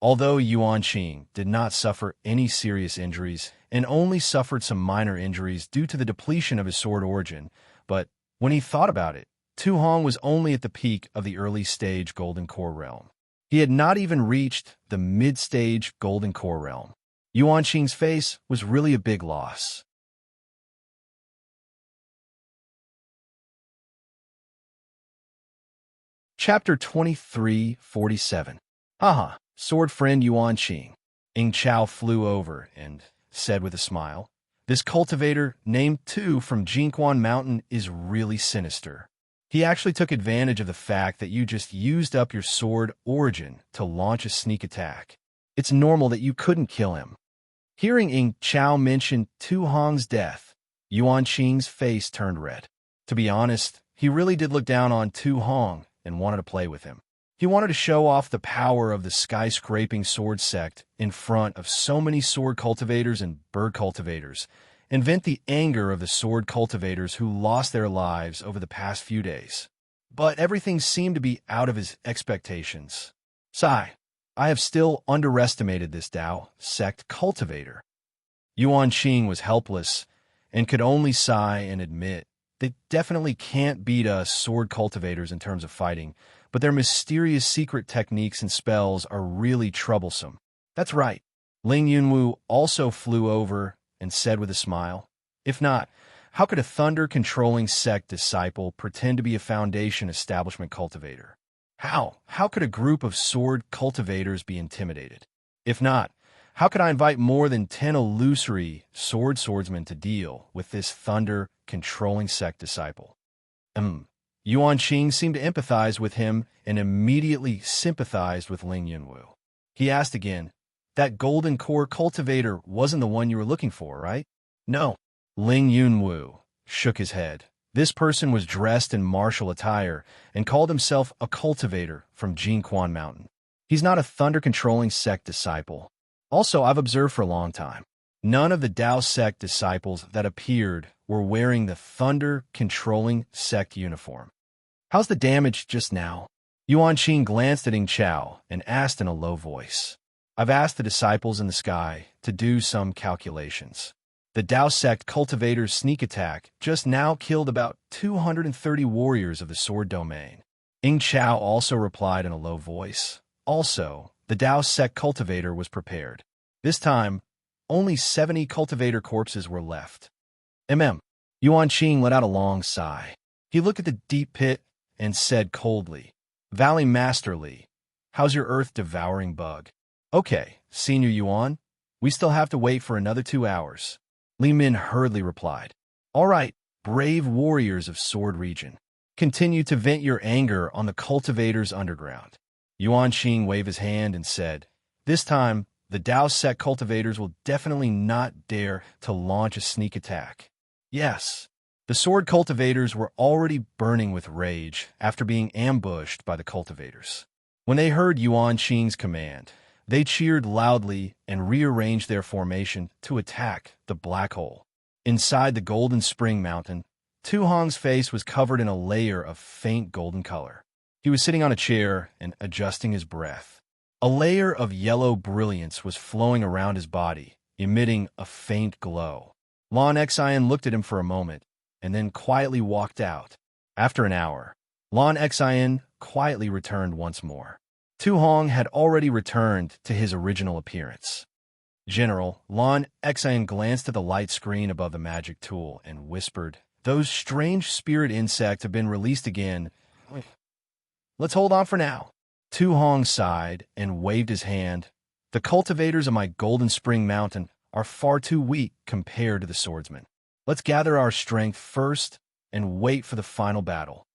Although Yuan Qing did not suffer any serious injuries and only suffered some minor injuries due to the depletion of his sword origin, but when he thought about it, Tu Hong was only at the peak of the early-stage Golden Core Realm. He had not even reached the mid-stage Golden Core Realm. Yuan Qing's face was really a big loss. Chapter 2347. Haha, sword friend Yuan Qing. Ing Chao flew over and said with a smile, "This cultivator, named Tu from Jinquan Mountain, is really sinister. He actually took advantage of the fact that you just used up your sword origin to launch a sneak attack. It's normal that you couldn't kill him." Hearing Ing Chao mention Tu Hong's death, Yuan Qing's face turned red. To be honest, he really did look down on Tu Hong and wanted to play with him. He wanted to show off the power of the skyscraping sword sect in front of so many sword cultivators and bird cultivators, and vent the anger of the sword cultivators who lost their lives over the past few days. But everything seemed to be out of his expectations. Sigh, I have still underestimated this Dao sect cultivator. Yuan Qing was helpless and could only sigh and admit they definitely can't beat us sword cultivators in terms of fighting, but their mysterious secret techniques and spells are really troublesome. That's right. Ling Yunwu also flew over and said with a smile, "If not, how could a thunder-controlling sect disciple pretend to be a foundation establishment cultivator? How could a group of sword cultivators be intimidated? If not, how could I invite more than 10 illusory swordsmen to deal with this thunder-controlling sect disciple?" Yuan Qing seemed to empathize with him and immediately sympathized with Ling Yunwu. He asked again, That golden core cultivator wasn't the one you were looking for, right? No. Ling Yunwu shook his head. This person was dressed in martial attire and called himself a cultivator from Jinquan Mountain. He's not a thunder-controlling sect disciple. Also, I've observed for a long time, none of the Dao sect disciples that appeared were wearing the thunder-controlling sect uniform. How's the damage just now? Yuan Qing glanced at Ing Chao and asked in a low voice. I've asked the disciples in the sky to do some calculations. The Dao sect cultivator's sneak attack just now killed about 230 warriors of the sword domain. Ing Chao also replied in a low voice. Also, the Dao sect cultivator was prepared. This time, only 70 cultivator corpses were left. Yuan Qing let out a long sigh. He looked at the deep pit and said coldly, Valley Master Li, how's your earth-devouring bug? Okay, Senior Yuan, we still have to wait for another 2 hours. Li Min hurriedly replied, All right, brave warriors of Sword Region. Continue to vent your anger on the cultivators underground. Yuan Qing waved his hand and said, This time, the Dao sect cultivators will definitely not dare to launch a sneak attack. Yes, the sword cultivators were already burning with rage after being ambushed by the cultivators. When they heard Yuan Qing's command, they cheered loudly and rearranged their formation to attack the black hole. Inside the Golden Spring Mountain, Tu Hong's face was covered in a layer of faint golden color. He was sitting on a chair and adjusting his breath. A layer of yellow brilliance was flowing around his body, emitting a faint glow. Lon Xian looked at him for a moment and then quietly walked out. After an hour, Lon Xian quietly returned once more. Tu Hong had already returned to his original appearance. General, Lon Xian glanced at the light screen above the magic tool and whispered, Those strange spirit insects have been released again. Let's hold on for now. Tu Hong sighed and waved his hand. The cultivators of my Golden Spring Mountain are far too weak compared to the swordsmen. Let's gather our strength first and wait for the final battle.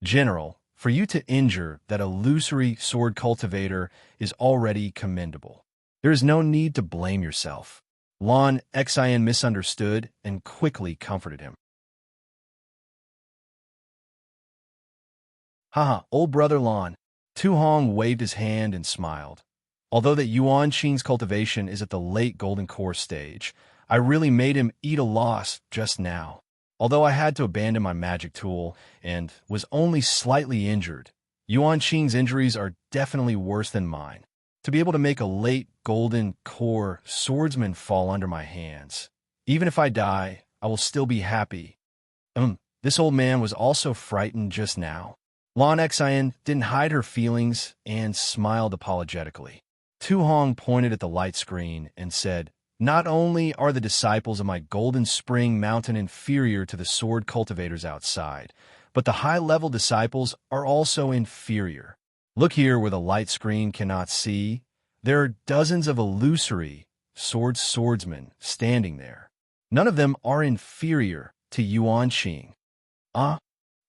General, for you to injure that illusory sword cultivator is already commendable. There is no need to blame yourself. Lon Xian misunderstood and quickly comforted him. Haha, old brother Lon. Tu Hong waved his hand and smiled. Although that Yuan Qing's cultivation is at the late golden core stage, I really made him eat a loss just now. Although I had to abandon my magic tool and was only slightly injured, Yuan Qing's injuries are definitely worse than mine. To be able to make a late golden core swordsman fall under my hands. Even if I die, I will still be happy. This old man was also frightened just now. Lon Xian didn't hide her feelings and smiled apologetically. Tu Hong pointed at the light screen and said, Not only are the disciples of my Golden Spring Mountain inferior to the sword cultivators outside, but the high-level disciples are also inferior. Look here where the light screen cannot see. There are dozens of illusory swordsmen standing there. None of them are inferior to Yuan Qing.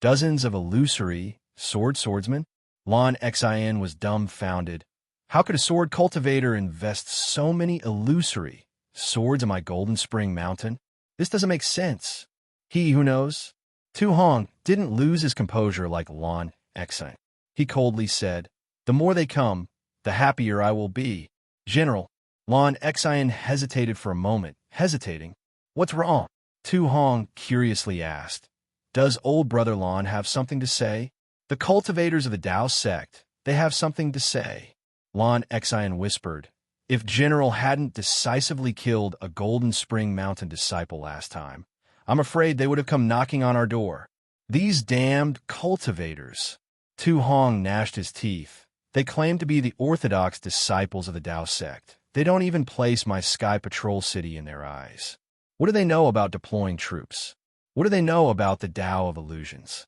Dozens of illusory swordsmen? Lon Xian was dumbfounded. How could a sword cultivator invest so many illusory swords in my Golden Spring Mountain? This doesn't make sense. He who knows. Tu Hong didn't lose his composure like Lon Xian. He coldly said, The more they come, the happier I will be. General, Lon Xian hesitated for a moment, hesitating. What's wrong? Tu Hong curiously asked. Does old brother Lon have something to say? The cultivators of the Dao sect, they have something to say. Lon Xian whispered, If General hadn't decisively killed a Golden Spring Mountain disciple last time, I'm afraid they would have come knocking on our door. These damned cultivators. Tu Hong gnashed his teeth. They claim to be the orthodox disciples of the Dao sect. They don't even place my Sky Patrol City in their eyes. What do they know about deploying troops? What do they know about the Dao of illusions?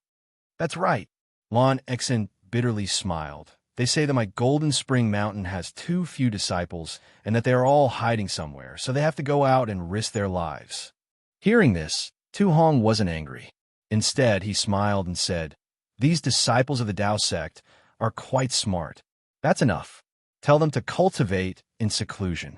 That's right. Lon Xian bitterly smiled. They say that my Golden Spring Mountain has too few disciples and that they are all hiding somewhere, so they have to go out and risk their lives. Hearing this, Tu Hong wasn't angry. Instead, he smiled and said, These disciples of the Dao sect are quite smart. That's enough. Tell them to cultivate in seclusion.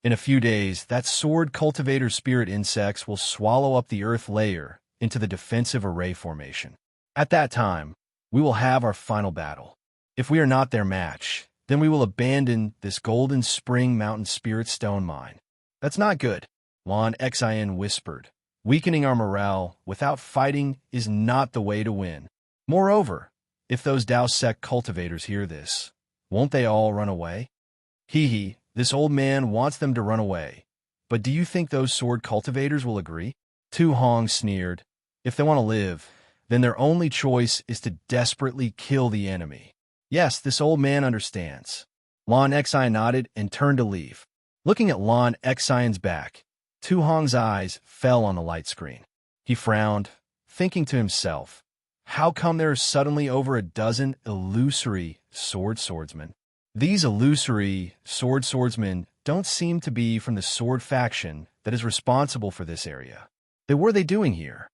In a few days, that sword cultivator spirit insects will swallow up the earth layer into the defensive array formation. At that time, we will have our final battle. If we are not their match, then we will abandon this Golden Spring Mountain Spirit Stone Mine. That's not good, Lon Xin whispered. Weakening our morale without fighting is not the way to win. Moreover, if those Dao Sect cultivators hear this, won't they all run away? Hee, this old man wants them to run away. But do you think those sword cultivators will agree? Tu Hong sneered. If they want to live, then their only choice is to desperately kill the enemy. Yes, this old man understands. Lon Xin nodded and turned to leave. Looking at Lon Xion's back, Tu Hong's eyes fell on the light screen. He frowned, thinking to himself, how come there are suddenly over a dozen illusory swordsmen? These illusory swordsmen don't seem to be from the sword faction that is responsible for this area. Then what are they doing here?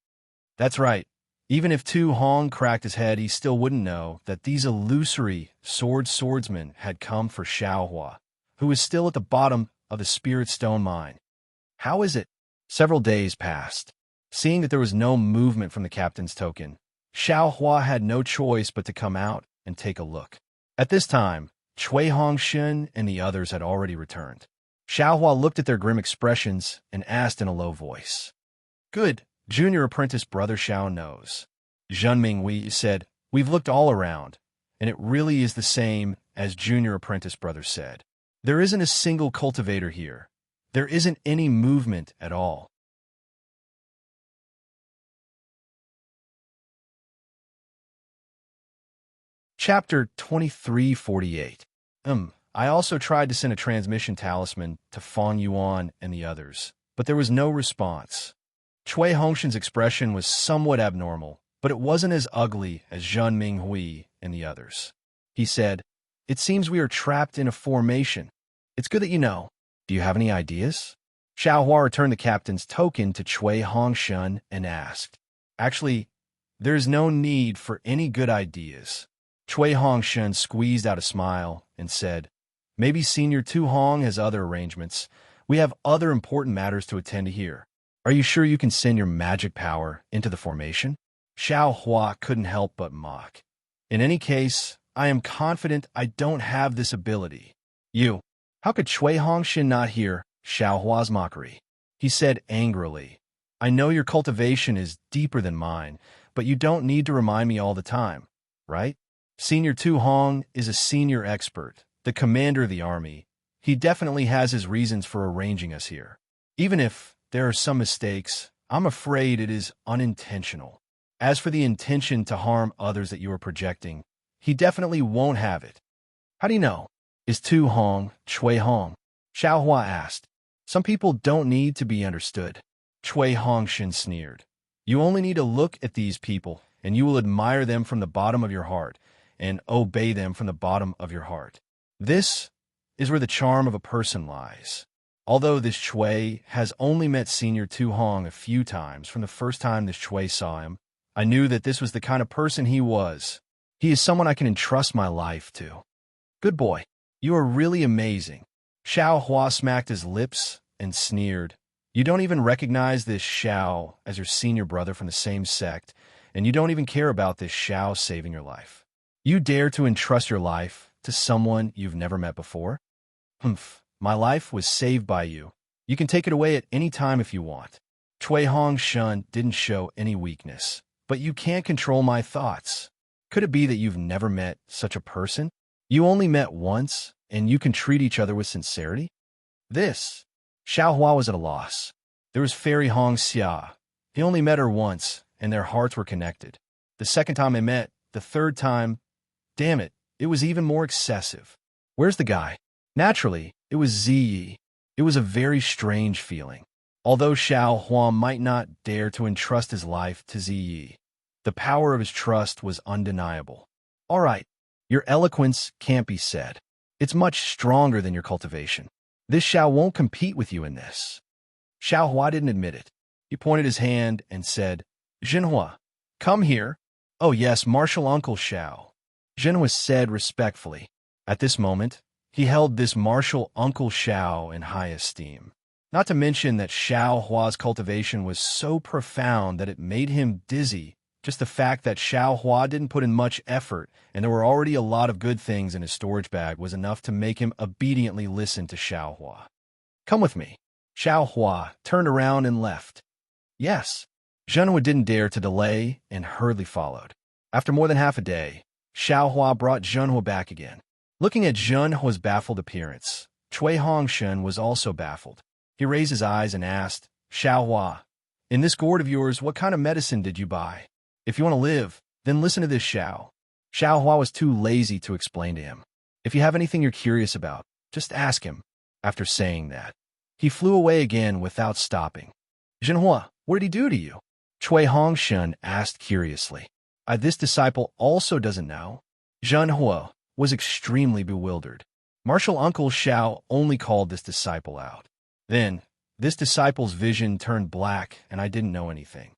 That's right. Even if Tu Hong cracked his head, he still wouldn't know that these illusory swordsmen had come for Xiaohua, who is still at the bottom of the Spirit Stone Mine. How is it? Several days passed. Seeing that there was no movement from the captain's token, Xiaohua had no choice but to come out and take a look. At this time, Cui Hongxun and the others had already returned. Xiaohua looked at their grim expressions and asked in a low voice. Good, junior apprentice brother Xiao knows. Zhen Minghui said, we've looked all around, and it really is the same as junior apprentice brother said. There isn't a single cultivator here. There isn't any movement at all. Chapter 2348. I also tried to send a transmission talisman to Fang Yuan and the others, but there was no response. Cui Hongxun's expression was somewhat abnormal, but it wasn't as ugly as Zhen Minghui and the others. He said, it seems we are trapped in a formation. It's good that you know. Do you have any ideas? Xiaohua returned the captain's token to Cui Hongxun and asked, actually, there's no need for any good ideas. Cui Hongxun squeezed out a smile and said, maybe Senior Tu Hong has other arrangements. We have other important matters to attend to here. Are you sure you can send your magic power into the formation? Xiaohua couldn't help but mock. In any case, I am confident I don't have this ability. You. How could Cui Hongxun not hear Xiaohua's mockery? He said angrily, I know your cultivation is deeper than mine, but you don't need to remind me all the time, right? Senior Tu Hong is a senior expert, the commander of the army. He definitely has his reasons for arranging us here. Even if there are some mistakes, I'm afraid it is unintentional. As for the intention to harm others that you are projecting, he definitely won't have it. How do you know? Is Tu Hong Cui Hong? Xiaohua asked. Some people don't need to be understood. Cui Hongxun sneered. You only need to look at these people, and you will admire them from the bottom of your heart, and obey them from the bottom of your heart. This is where the charm of a person lies. Although this Cui has only met Senior Tu Hong a few times from the first time this Cui saw him, I knew that this was the kind of person he was. He is someone I can entrust my life to. Good boy. You are really amazing. Xiaohua smacked his lips and sneered. You don't even recognize this Xiao as your senior brother from the same sect, and you don't even care about this Xiao saving your life. You dare to entrust your life to someone you've never met before? My life was saved by you. You can take it away at any time if you want. Cui Hongxun didn't show any weakness. But you can't control my thoughts. Could it be that you've never met such a person? You only met once, and you can treat each other with sincerity? This. Xiaohua was at a loss. There was Fairy Hong Xia. He only met her once, and their hearts were connected. The second time they met, the third time, damn it, it was even more excessive. Where's the guy? Naturally, it was Ziyi. It was a very strange feeling. Although Xiaohua might not dare to entrust his life to Ziyi, the power of his trust was undeniable. All right, your eloquence can't be said. It's much stronger than your cultivation. This Xiao won't compete with you in this. Xiaohua didn't admit it. He pointed his hand and said, Jinhua, come here. Oh yes, Martial Uncle Xiao. Jinhua said respectfully. At this moment, he held this martial Uncle Xiao in high esteem. Not to mention that Xiao Hua's cultivation was so profound that it made him dizzy. Just the fact that Xiao Hua didn't put in much effort and there were already a lot of good things in his storage bag was enough to make him obediently listen to Xiao Hua. Come with me. Xiao Hua turned around and left. Yes. Zhenhua didn't dare to delay and hurriedly followed. After more than half a day, Xiao Hua brought Zhenhua back again. Looking at Zhenhua's baffled appearance, Cui Hongshen was also baffled. He raised his eyes and asked, Xiao Hua, in this gourd of yours, what kind of medicine did you buy? If you want to live, then listen to this, Xiao. Xiao Hua was too lazy to explain to him. If you have anything you're curious about, just ask him. After saying that, he flew away again without stopping. Zhenhua, what did he do to you? Cui Hongshen asked curiously. This disciple also doesn't know. Zhenhua was extremely bewildered. Martial Uncle Xiao only called this disciple out. Then, this disciple's vision turned black and I didn't know anything.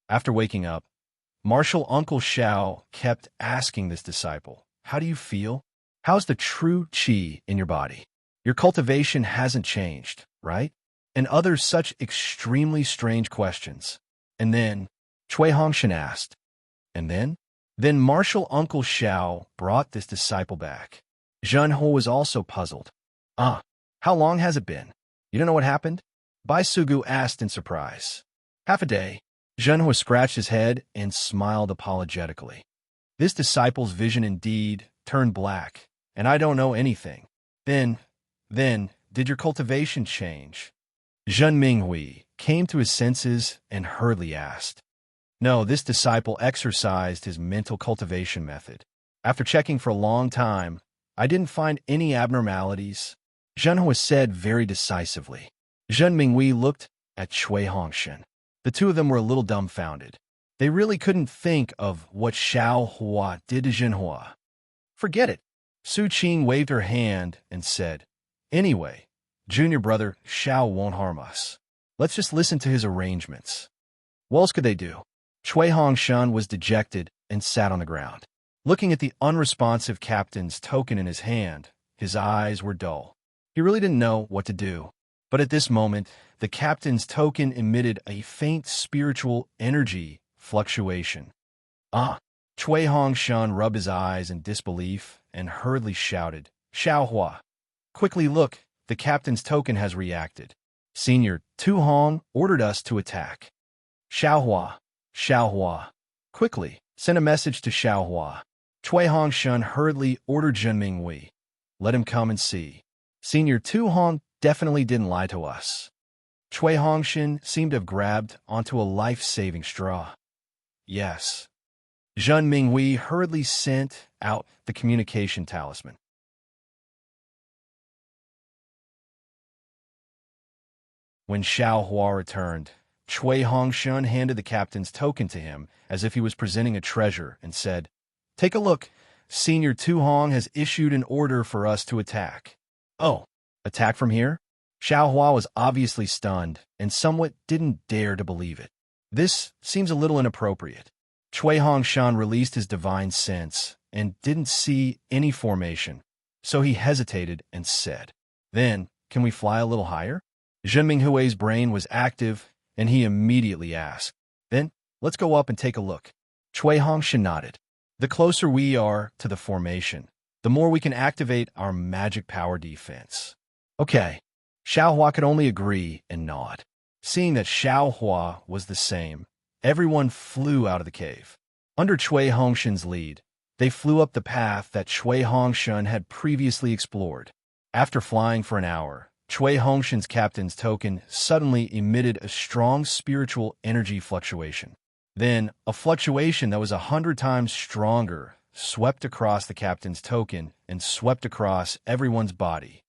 After waking up, Martial Uncle Xiao kept asking this disciple, how do you feel? How's the true qi in your body? Your cultivation hasn't changed, right? And other such extremely strange questions. And then, Cui Hongshen asked, and then? Then Martial Uncle Xiao brought this disciple back. Zhenhua was also puzzled. How long has it been? You don't know what happened? Bai Sugu asked in surprise. Half a day. Zhenhua scratched his head and smiled apologetically. This disciple's vision indeed turned black, and I don't know anything. Then, did your cultivation change? Zhen Minghui came to his senses and hurriedly asked. No, this disciple exercised his mental cultivation method. After checking for a long time, I didn't find any abnormalities. Zhenhua said very decisively. Zhen Minghui looked at Cui Hongshen. The two of them were a little dumbfounded. They really couldn't think of what Xiao Hua did to Zhenhua. Forget it. Su Qing waved her hand and said, anyway, junior brother Xiao won't harm us. Let's just listen to his arrangements. What else could they do? Cui Hongshen was dejected and sat on the ground. Looking at the unresponsive captain's token in his hand, his eyes were dull. He really didn't know what to do. But at this moment, the captain's token emitted a faint spiritual energy fluctuation. Cui Hongshen rubbed his eyes in disbelief and hurriedly shouted, Xiao Hua, quickly look, the captain's token has reacted. Senior Tu Hong ordered us to attack. Xiao Hua, quickly, send a message to Xiao Hua. Cui Hongshen hurriedly ordered Zhen Minghui. Let him come and see. Senior Tu Hong definitely didn't lie to us. Cui Hongshen seemed to have grabbed onto a life-saving straw. Yes. Zhen Minghui hurriedly sent out the communication talisman. When Xiao Hua returned, Cui Hongshen handed the captain's token to him as if he was presenting a treasure and said, take a look. Senior Tu Hong has issued an order for us to attack. Oh, attack from here? Xiao Hua was obviously stunned and somewhat didn't dare to believe it. This seems a little inappropriate. Cui Hongshen released his divine sense and didn't see any formation, so he hesitated and said, then, can we fly a little higher? Zhen Minghui's brain was active, and he immediately asked, then, let's go up and take a look. Cui Hongshen nodded. The closer we are to the formation, the more we can activate our magic power defense. Okay. Xiao Hua could only agree and nod. Seeing that Xiao Hua was the same, everyone flew out of the cave. Under Cui Hongshen's lead, they flew up the path that Cui Hongshen had previously explored. After flying for an hour, Cui Hongshen's captain's token suddenly emitted a strong spiritual energy fluctuation. Then, a fluctuation that was 100 times stronger swept across the captain's token and swept across everyone's body.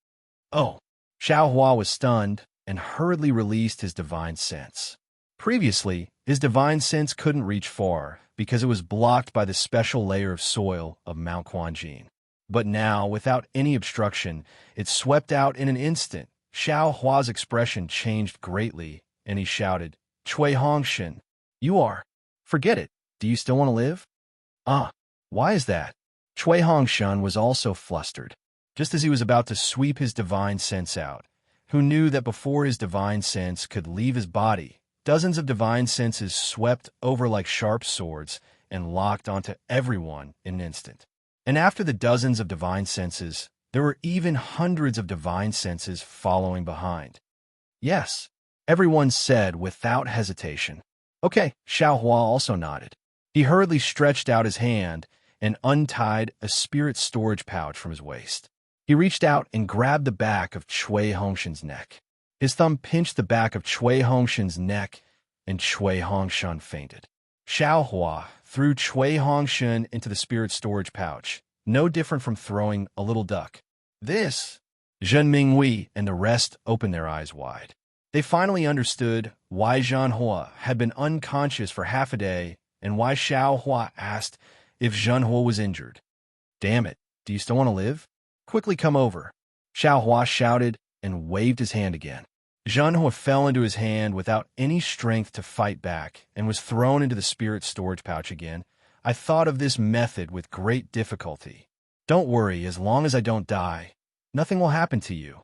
Oh! Xiao Hua was stunned and hurriedly released his divine sense. Previously, his divine sense couldn't reach far because it was blocked by the special layer of soil of Mount Quanjin. But now, without any obstruction, it swept out in an instant. Xiao Hua's expression changed greatly, and he shouted, Cui Hongshen, you are Forget it. Do you still want to live? Ah, why is that? Chui Hongshan was also flustered. Just as he was about to sweep his divine sense out, who knew that before his divine sense could leave his body, dozens of divine senses swept over like sharp swords and locked onto everyone in an instant. And after the dozens of divine senses, there were even hundreds of divine senses following behind. Yes, everyone said without hesitation. Okay, Xiao Hua also nodded. He hurriedly stretched out his hand and untied a spirit storage pouch from his waist. He reached out and grabbed the back of Chui Hongshan's neck. His thumb pinched the back of Chui Hongshan's neck, and Chui Hongshan fainted. Xiao Hua threw Chui Hongshan into the spirit storage pouch, no different from throwing a little duck. This! Zhen Minghui and the rest opened their eyes wide. They finally understood why Zhan Hua had been unconscious for half a day and why Xiao Hua asked if Zhen Hua was injured. Damn it, do you still want to live? Quickly come over. Xiao Hua shouted and waved his hand again. Zhen Hua fell into his hand without any strength to fight back and was thrown into the spirit storage pouch again. I thought of this method with great difficulty. Don't worry, as long as I don't die, nothing will happen to you.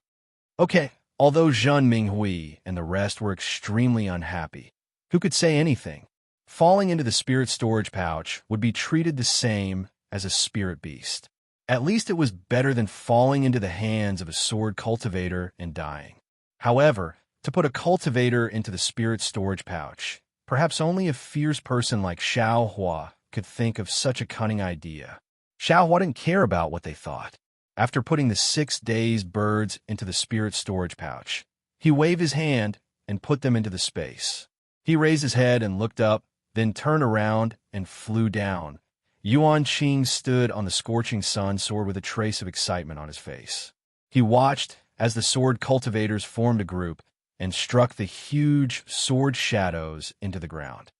Okay, although Zhen Minghui and the rest were extremely unhappy, who could say anything? Falling into the spirit storage pouch would be treated the same as a spirit beast. At least it was better than falling into the hands of a sword cultivator and dying. However, to put a cultivator into the spirit storage pouch, perhaps only a fierce person like Xiao Hua could think of such a cunning idea. Xiao Hua didn't care about what they thought. After putting the 6 dazed birds into the spirit storage pouch, he waved his hand and put them into the space. He raised his head and looked up, then turned around and flew down. Yuan Qing stood on the scorching sun sword with a trace of excitement on his face. He watched as the sword cultivators formed a group and struck the huge sword shadows into the ground.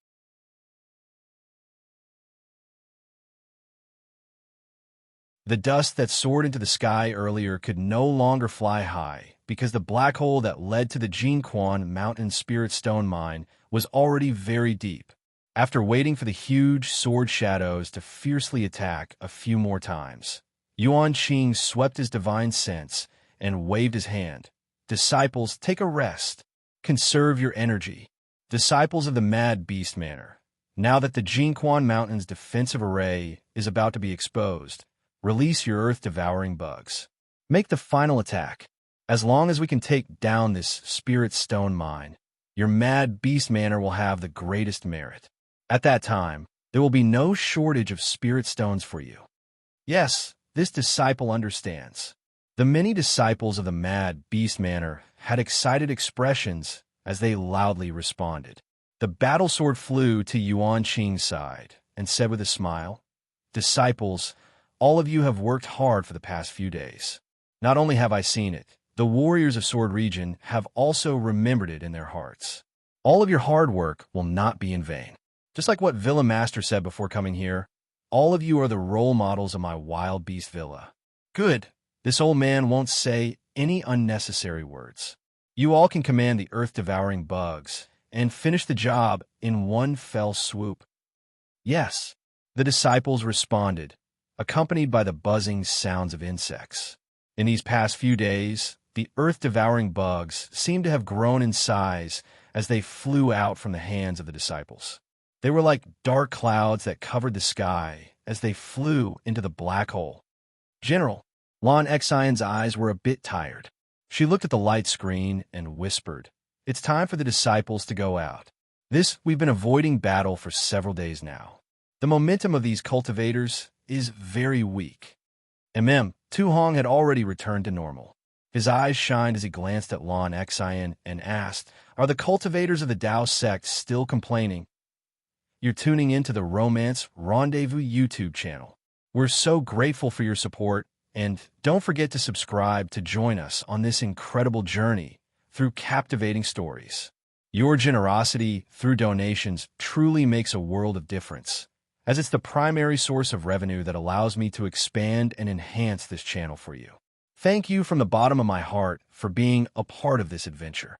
The dust that soared into the sky earlier could no longer fly high because the black hole that led to the Jinquan Mountain Spirit Stone Mine was already very deep. After waiting for the huge sword shadows to fiercely attack a few more times, Yuan Qing swept his divine sense and waved his hand. Disciples, take a rest. Conserve your energy. Disciples of the Mad Beast Manor, now that the Jinquan Mountain's defensive array is about to be exposed, release your earth-devouring bugs. Make the final attack. As long as we can take down this spirit stone mine, your Mad Beast Manor will have the greatest merit. At that time, there will be no shortage of spirit stones for you. Yes, this disciple understands. The many disciples of the Mad Beast Manor had excited expressions as they loudly responded. The battle sword flew to Yuan Qing's side and said with a smile, "Disciples, all of you have worked hard for the past few days. Not only have I seen it, the warriors of Sword Region have also remembered it in their hearts. All of your hard work will not be in vain. Just like what Villa Master said before coming here, all of you are the role models of my wild beast villa. Good. This old man won't say any unnecessary words. You all can command the earth-devouring bugs and finish the job in one fell swoop." Yes, the disciples responded, accompanied by the buzzing sounds of insects. In these past few days, the earth-devouring bugs seemed to have grown in size as they flew out from the hands of the disciples. They were like dark clouds that covered the sky as they flew into the black hole. General, Lan Xian's eyes were a bit tired. She looked at the light screen and whispered, "It's time for the disciples to go out. We've been avoiding battle for several days now. The momentum of these cultivators is very weak." Tu Hong had already returned to normal. His eyes shined as he glanced at Lan Xian and asked, "Are the cultivators of the Dao sect still complaining?" You're tuning into the Romance Rendezvous YouTube channel. We're so grateful for your support, and don't forget to subscribe to join us on this incredible journey through captivating stories. Your generosity through donations truly makes a world of difference, as it's the primary source of revenue that allows me to expand and enhance this channel for you. Thank you from the bottom of my heart for being a part of this adventure.